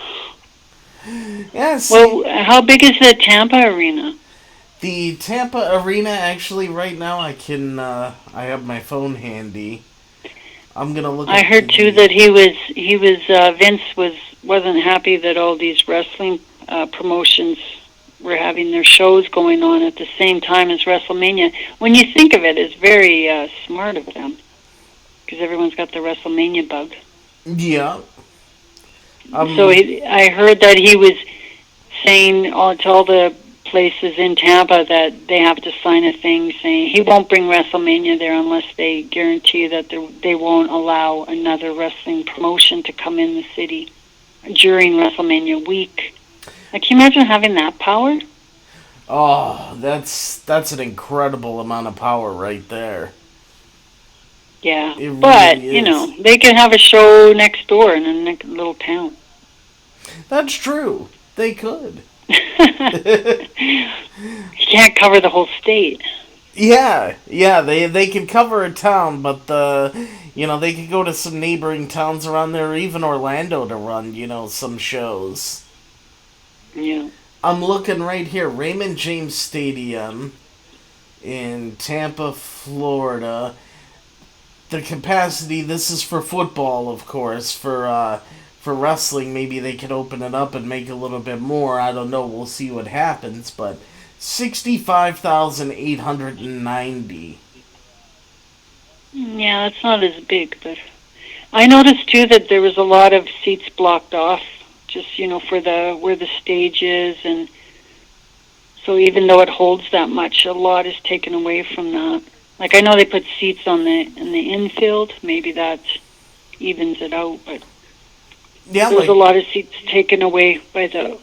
Yeah, see, well, how big is the Tampa arena? The Tampa arena, actually, right now, I have my phone handy. I'm gonna look. I heard too that Vince wasn't happy that all these wrestling promotions were having their shows going on at the same time as WrestleMania. When you think of it, it's very smart of them, because everyone's got the WrestleMania bug. Yeah. So I heard that he was saying to all the places in Tampa that they have to sign a thing saying he won't bring WrestleMania there unless they guarantee that they won't allow another wrestling promotion to come in the city during WrestleMania week. Like, can you imagine having that power? Oh, that's an incredible amount of power right there. Yeah, it really but is. They can have a show next door in a little town. That's true. They could. You can't cover the whole state. Yeah, they can cover a town, but they could go to some neighboring towns around there, or even Orlando, to run, some shows. Yeah. I'm looking right here, Raymond James Stadium in Tampa, Florida. The capacity, this is for football, of course. For wrestling, maybe they could open it up and make a little bit more. I don't know. We'll see what happens. But 65,890. Yeah, that's not as big, but I noticed too that there was a lot of seats blocked off, just for where the stage is, and so even though it holds that much, a lot is taken away from that. Like, I know they put seats in the infield. Maybe that evens it out, but yeah, there was a lot of seats taken away by the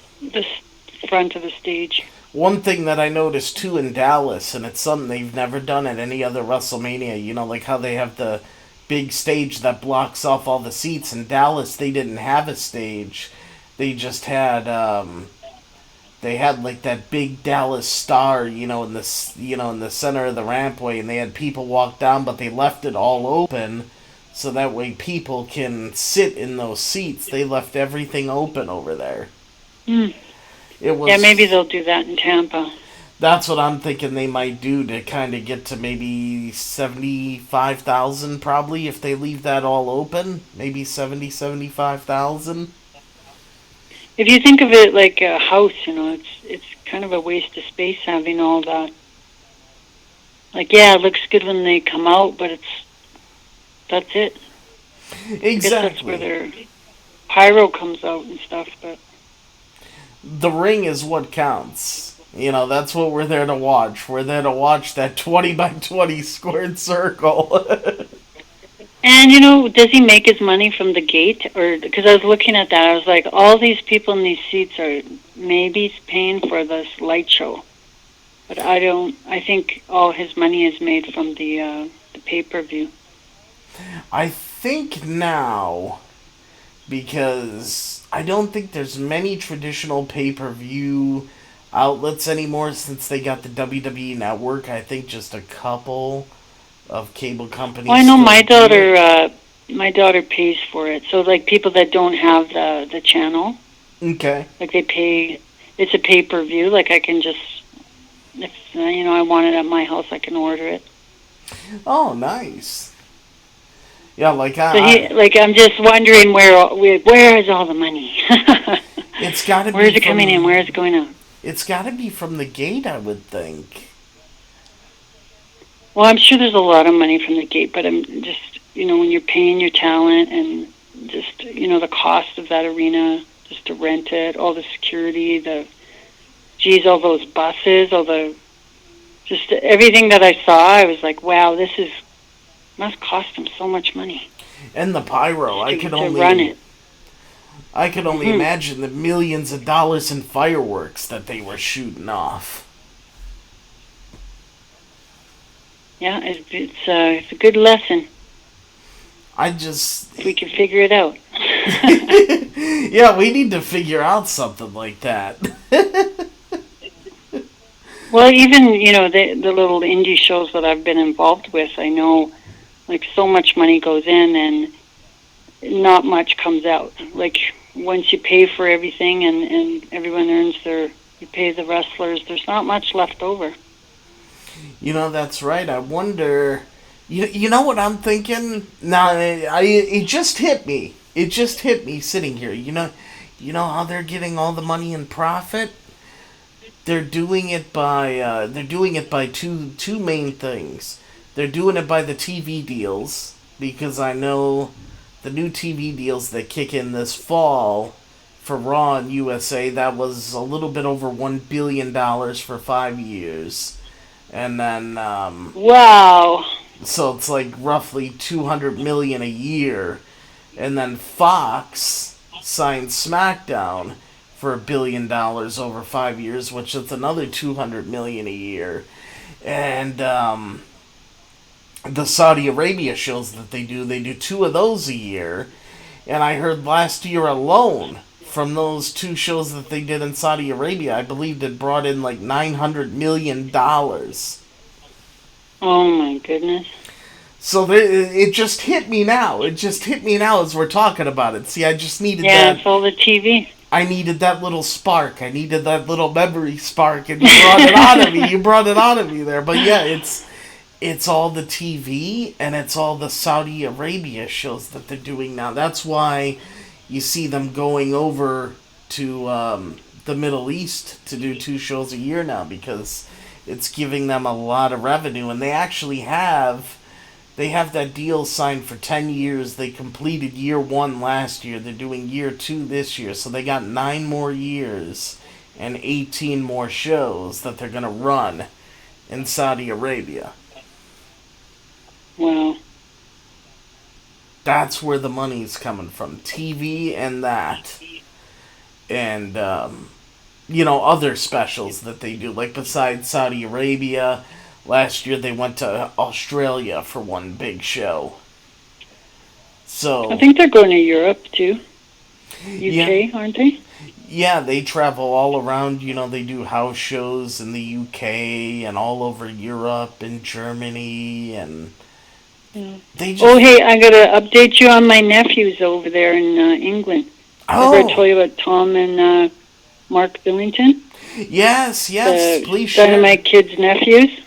front of the stage. One thing that I noticed too in Dallas, and it's something they've never done at any other WrestleMania, like how they have the big stage that blocks off all the seats. In Dallas, they didn't have a stage. They just had they had like that big Dallas star, in the center of the rampway, and they had people walk down, but they left it all open so that way people can sit in those seats. They left everything open over there. Mm. It was, yeah, maybe they'll do that in Tampa. That's what I'm thinking they might do to kind of get to maybe 75,000 probably if they leave that all open. Maybe 75,000. If you think of it like a house, it's kind of a waste of space having all that. Like, yeah, it looks good when they come out, but that's it. Exactly. I guess that's where their pyro comes out and stuff, but the ring is what counts. That's what we're there to watch. We're there to watch that 20 by 20 squared circle. And, does he make his money from the gate? Or because I was looking at that, I was like, all these people in these seats are maybe paying for this light show. But I think all his money is made from the pay-per-view. I think now because I don't think there's many traditional pay-per-view outlets anymore since they got the WWE Network. I think just a couple of cable companies. Well, I know my daughter pays for it. So like people that don't have the channel, Okay. like they pay. It's a pay-per-view. Like I can just, if I want it at my house, I can order it. Oh, nice. Yeah, like I'm just wondering where is all the money? It's got to be. Where's it coming in? Where is it going out? It's got to be from the gate, I would think. Well, I'm sure there's a lot of money from the gate, but I'm just, when you're paying your talent and just, the cost of that arena, just to rent it, all the security, all those buses, just everything that I saw, I was like, wow, must cost them so much money. And the pyro, I could only run it. I could only imagine the millions of dollars in fireworks that they were shooting off. Yeah, it's a good lesson. If we can figure it out. Yeah, we need to figure out something like that. Well, even, the little indie shows that I've been involved with, I know, like, so much money goes in and not much comes out. Like, once you pay for everything and everyone earns you pay the wrestlers, there's not much left over. That's right. I wonder, you know what I'm thinking? Now, it just hit me. It just hit me sitting here. You know how they're getting all the money in profit? They're doing it by two main things. They're doing it by the TV deals, because I know the new TV deals that kick in this fall for Raw and USA, that was a little bit over $1 billion for 5 years. And then wow. So it's like roughly $200 million a year. And then Fox signed SmackDown for $1 billion over 5 years, which is another $200 million a year. And the Saudi Arabia shows that they do 2 of those a year. And I heard last year alone, from those 2 shows that they did in Saudi Arabia, I believe it brought in like $900 million. Oh my goodness. So it just hit me now. It just hit me now as we're talking about it. See, I just needed that. Yeah, it's all the TV. I needed that little spark. I needed that little memory spark, and you brought it out of me. You brought it out of me there. But yeah, it's all the TV, and it's all the Saudi Arabia shows that they're doing now. That's why you see them going over to the Middle East to do 2 shows a year now, because it's giving them a lot of revenue, and they actually have that deal signed for 10 years. They completed year 1 last year. They're doing year 2 this year. So they got 9 more years and 18 more shows that they're going to run in Saudi Arabia. Wow. That's where the money's coming from. TV and that. And, other specials that they do. Like besides Saudi Arabia, last year they went to Australia for one big show. So I think they're going to Europe too. UK, aren't they? Yeah, they travel all around. They do house shows in the UK and all over Europe and Germany, and they just... Oh, hey, I got to update you on my nephews over there in England. Oh. Remember I told you about Tom and Mark Billington? Yes, please share. One of my kids' nephews.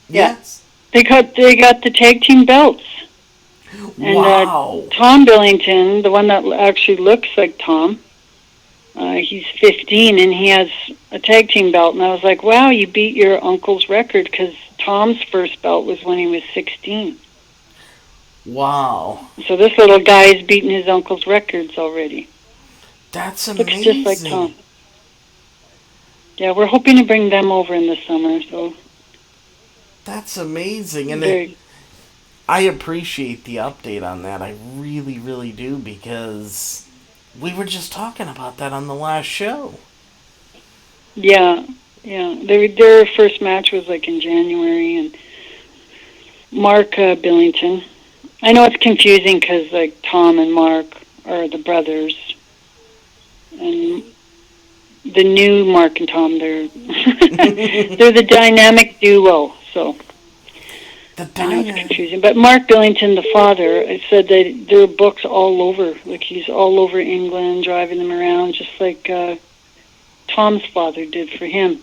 Yes. Yeah. They got the tag team belts. And wow. Tom Billington, the one that actually looks like Tom, he's 15 and he has a tag team belt. And I was like, wow, you beat your uncle's record, because Tom's first belt was when he was 16. Wow. So this little guy is beating his uncle's records already. That's amazing. Looks just like Tom. Yeah, we're hoping to bring them over in the summer. So that's amazing. And I appreciate the update on that. I really, really do, because we were just talking about that on the last show. Yeah. Their first match was like in January, and Mark Billington. I know it's confusing because like Tom and Mark are the brothers, and the new Mark and Tom, they're they're the dynamic duo. So I know it's confusing. But Mark Billington, the father, said that there are books all over. Like he's all over England, driving them around, just like Tom's father did for him.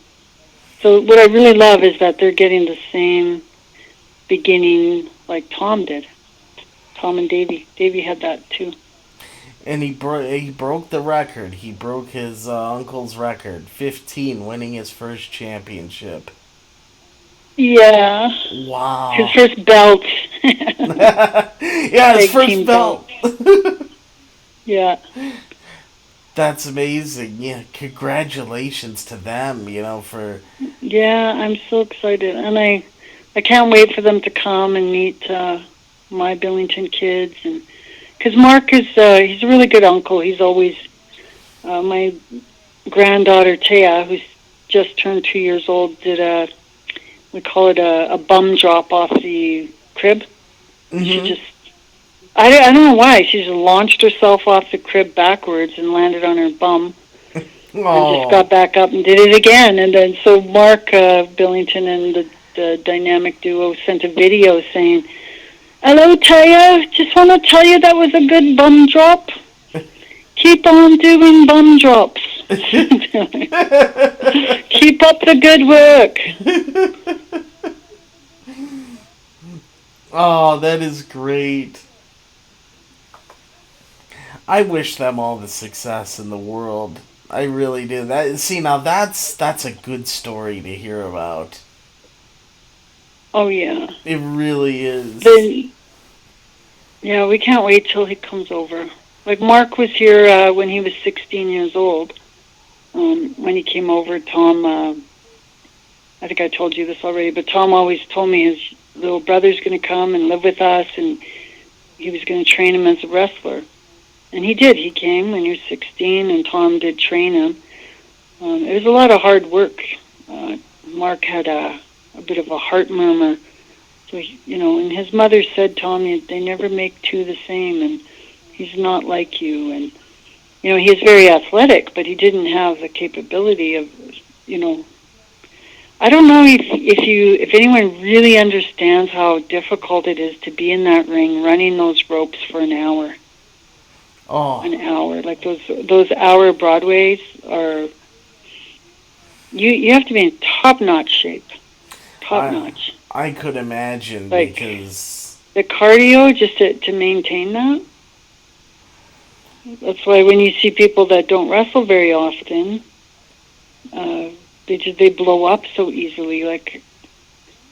So what I really love is that they're getting the same beginning like Tom did. Tom and Davey. Davey had that too. And he broke the record. He broke his uncle's record, 15, winning his first championship. Yeah. Wow. His first belt. Yeah, his first belt. Yeah. That's amazing. Yeah, congratulations to them, for... Yeah, I'm so excited. And I can't wait for them to come and meet my Billington kids. And because Mark is, he's a really good uncle. He's always... my granddaughter, Taya, who's just turned 2 years old, did we call it a bum drop off the crib. Mm-hmm. She just... I don't know why. She just launched herself off the crib backwards and landed on her bum. And just got back up and did it again. And then so Mark Billington and the dynamic duo sent a video saying, "Hello, Taya. Just want to tell you that was a good bum drop. Keep on doing bum drops. Keep up the good work." Oh, that is great. I wish them all the success in the world. I really do. Now that's a good story to hear about. Oh yeah. It really is. Yeah, we can't wait till he comes over. Like Mark was here when he was 16 years old. When he came over, Tom, I think I told you this already, but Tom always told me his little brother's going to come and live with us, and he was going to train him as a wrestler. And he did. He came when he was 16, and Tom did train him. It was a lot of hard work. Mark had a bit of a heart murmur. So, and his mother said, Tom, they never make two the same, and he's not like you. And, he is very athletic, but he didn't have the capability of, I don't know if anyone really understands how difficult it is to be in that ring running those ropes for an hour. Oh. An hour. Like those hour Broadways are... You have to be in top-notch shape. Top-notch. I could imagine, like, because... The cardio, just to maintain that. That's why when you see people that don't wrestle very often, they blow up so easily.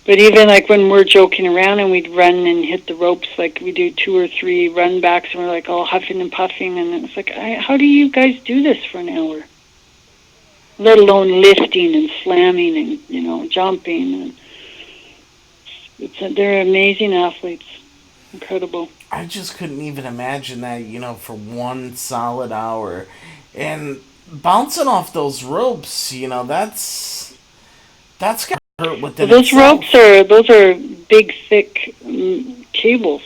But even like when we're joking around and we'd run and hit the ropes, like we do 2 or 3 run backs and we're like all huffing and puffing, and it's like, how do you guys do this for an hour? Let alone lifting and slamming and jumping. And they're amazing athletes, incredible. I just couldn't even imagine that, for 1 solid hour, and bouncing off those ropes. That's got. Those ropes those are big, thick cables.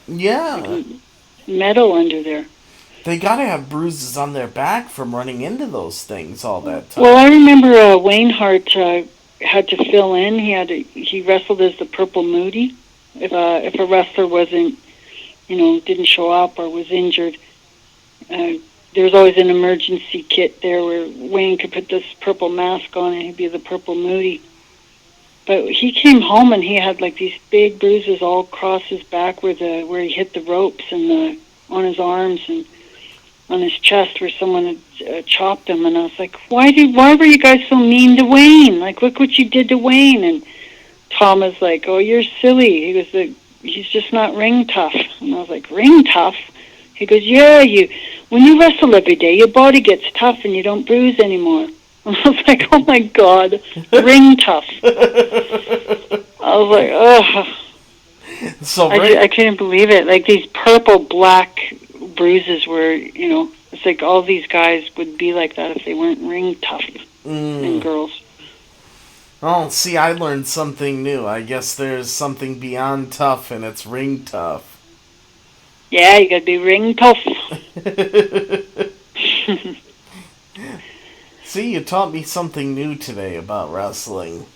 Yeah. Like metal under there. They gotta have bruises on their back from running into those things all that time. Well, I remember Wayne Hart had to fill in. He wrestled as the Purple Moody. If a wrestler wasn't, didn't show up or was injured, there was always an emergency kit there where Wayne could put this purple mask on and he'd be the Purple Moody. But he came home and he had like these big bruises all across his back where he hit the ropes and on his arms and on his chest where someone had chopped him. And I was like, why were you guys so mean to Wayne? Like, look what you did to Wayne. And Tom was like, oh, you're silly. He goes, he's just not ring tough. And I was like, ring tough? He goes, yeah, when you wrestle every day, your body gets tough and you don't bruise anymore. And I was like, oh my God, ring tough. I was like, ugh. So I couldn't believe it. Like these purple black bruises were, it's like all these guys would be like that if they weren't ring tough and girls. Oh, see, I learned something new. I guess there's something beyond tough and it's ring tough. Yeah, you gotta be ring tough. See, you taught me something new today about wrestling.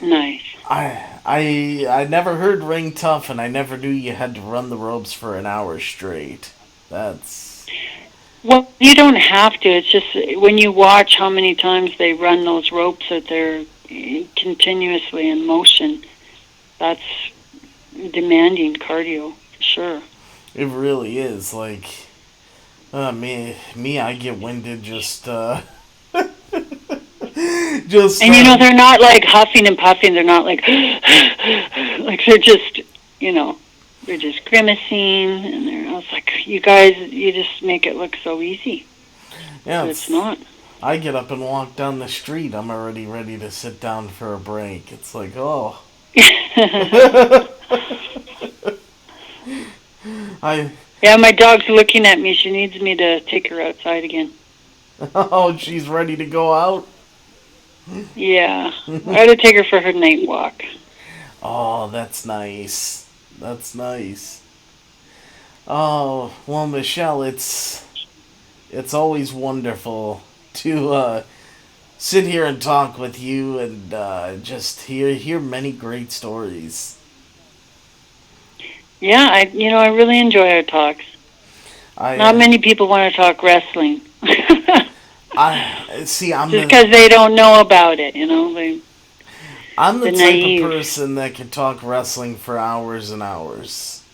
Nice. I never heard ring tough, and I never knew you had to run the ropes for an hour straight. That's... Well, you don't have to. It's just when you watch how many times they run those ropes that they're continuously in motion, that's demanding cardio, for sure. It really is. Like, me, I get winded just, just... And, they're not, like, huffing and puffing. They're not, like, like, they're just, they're just grimacing. And I was like, you guys, you just make it look so easy. Yeah, it's not. I get up and walk down the street. I'm already ready to sit down for a break. It's like, oh. Yeah, my dog's looking at me. She needs me to take her outside again. Oh, she's ready to go out? Yeah. I had to take her for her night walk. Oh, that's nice. That's nice. Oh, well, Michelle, it's always wonderful to sit here and talk with you and just hear many great stories. Yeah, I really enjoy our talks. Not many people want to talk wrestling. I'm just because they don't know about it, I'm the type of person that can talk wrestling for hours and hours.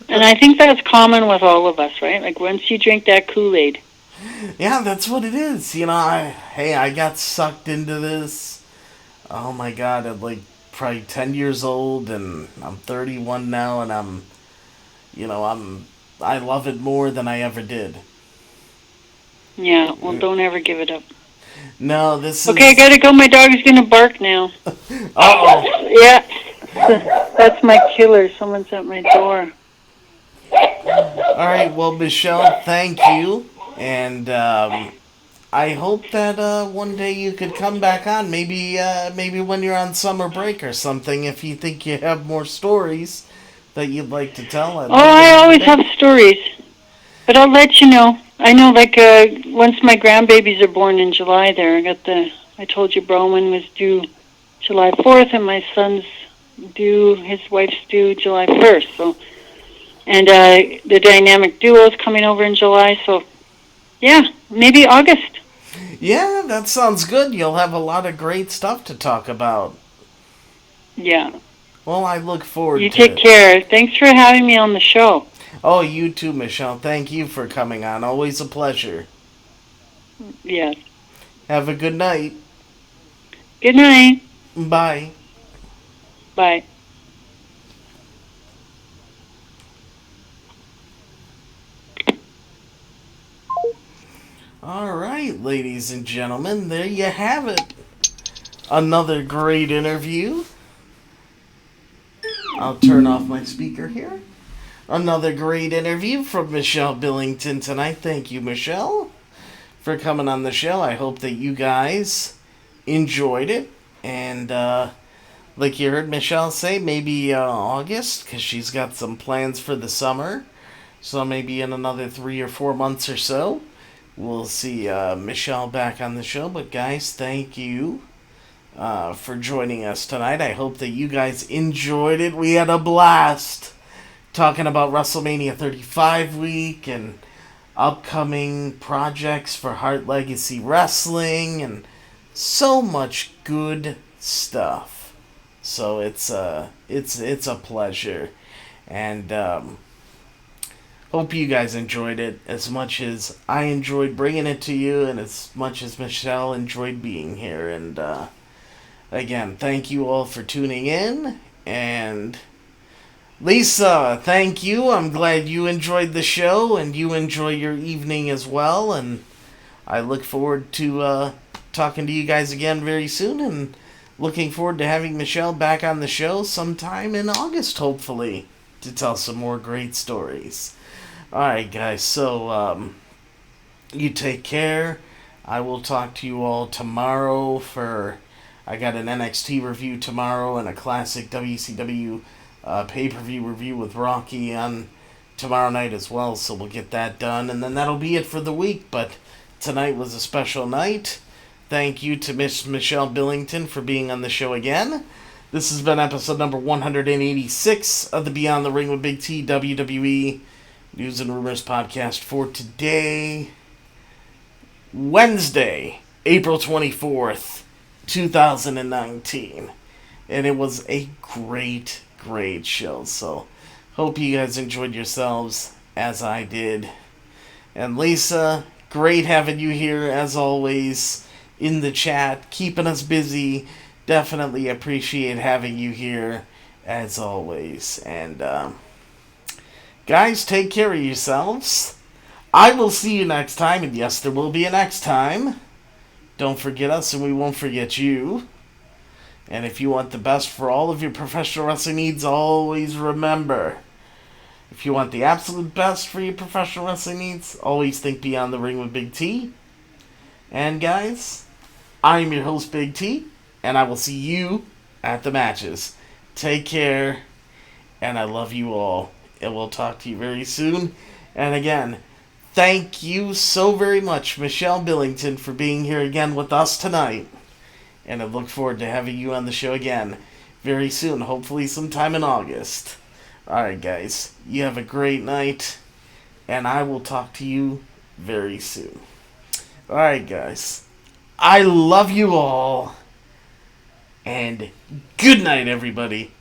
And I think that's common with all of us, right? Like once you drink that Kool-Aid. Yeah, that's what it is. I got sucked into this. Oh my God, at like probably 10 years old, and I'm 31 now, and I love it more than I ever did. Yeah, well, don't ever give it up. No, this is... Okay, I gotta go. My dog's gonna bark now. Uh-oh. Yeah. That's my killer. Someone's at my door. Alright, well, Michelle, thank you. And I hope that one day you could come back on. Maybe when you're on summer break or something, if you think you have more stories that you'd like to tell. I always have stories. But I'll let you know. I know, like, once my grandbabies are born in July there, I told you Broman was due July 4th, and my son's his wife's due July 1st, so, and the dynamic duo's coming over in July, so, yeah, maybe August. Yeah, that sounds good. You'll have a lot of great stuff to talk about. Yeah. Well, I look forward to it. You take care. Thanks for having me on the show. Oh, you too, Michelle. Thank you for coming on. Always a pleasure. Yes. Have a good night. Good night. Bye. Bye. All right, ladies and gentlemen, there you have it. Another great interview. I'll turn off my speaker here. Another great interview from Michelle Billington tonight. Thank you, Michelle, for coming on the show. I hope that you guys enjoyed it. And like you heard Michelle say, maybe August, because she's got some plans for the summer. So maybe in another 3 or 4 months or so, we'll see Michelle back on the show. But guys, thank you for joining us tonight. I hope that you guys enjoyed it. We had a blast talking about WrestleMania 35 week and upcoming projects for Heart Legacy Wrestling and so much good stuff. So it's a pleasure, and hope you guys enjoyed it as much as I enjoyed bringing it to you, and as much as Michelle enjoyed being here. And again, thank you all for tuning in. And Lisa, thank you. I'm glad you enjoyed the show and you enjoy your evening as well. And I look forward to talking to you guys again very soon, and looking forward to having Michelle back on the show sometime in August, hopefully, to tell some more great stories. Alright, guys, so you take care. I will talk to you all tomorrow I got an NXT review tomorrow and a classic WCW pay-per-view review with Rawkey on tomorrow night as well, so we'll get that done, and then that'll be it for the week. But tonight was a special night. Thank you to Miss Michelle Billington for being on the show again. This has been episode number 186 of the Beyond the Ring with Big T WWE News and Rumors podcast for today, Wednesday, April 24th, 2019. And it was a great show, so hope you guys enjoyed yourselves as I did. And Lisa, great having you here as always in the chat, keeping us busy. Definitely appreciate having you here as always. And guys, take care of yourselves. I will see you next time, and yes, there will be a next time. Don't forget us and we won't forget you. And if you want the best for all of your professional wrestling needs, always remember, if you want the absolute best for your professional wrestling needs, always think Beyond the Ring with Big T. And guys, I'm your host, Big T, and I will see you at the matches. Take care, and I love you all. And we'll talk to you very soon. And again, thank you so very much, Michelle Billington, for being here again with us tonight. And I look forward to having you on the show again very soon, hopefully sometime in August. Alright guys, you have a great night, and I will talk to you very soon. Alright guys, I love you all, and good night everybody.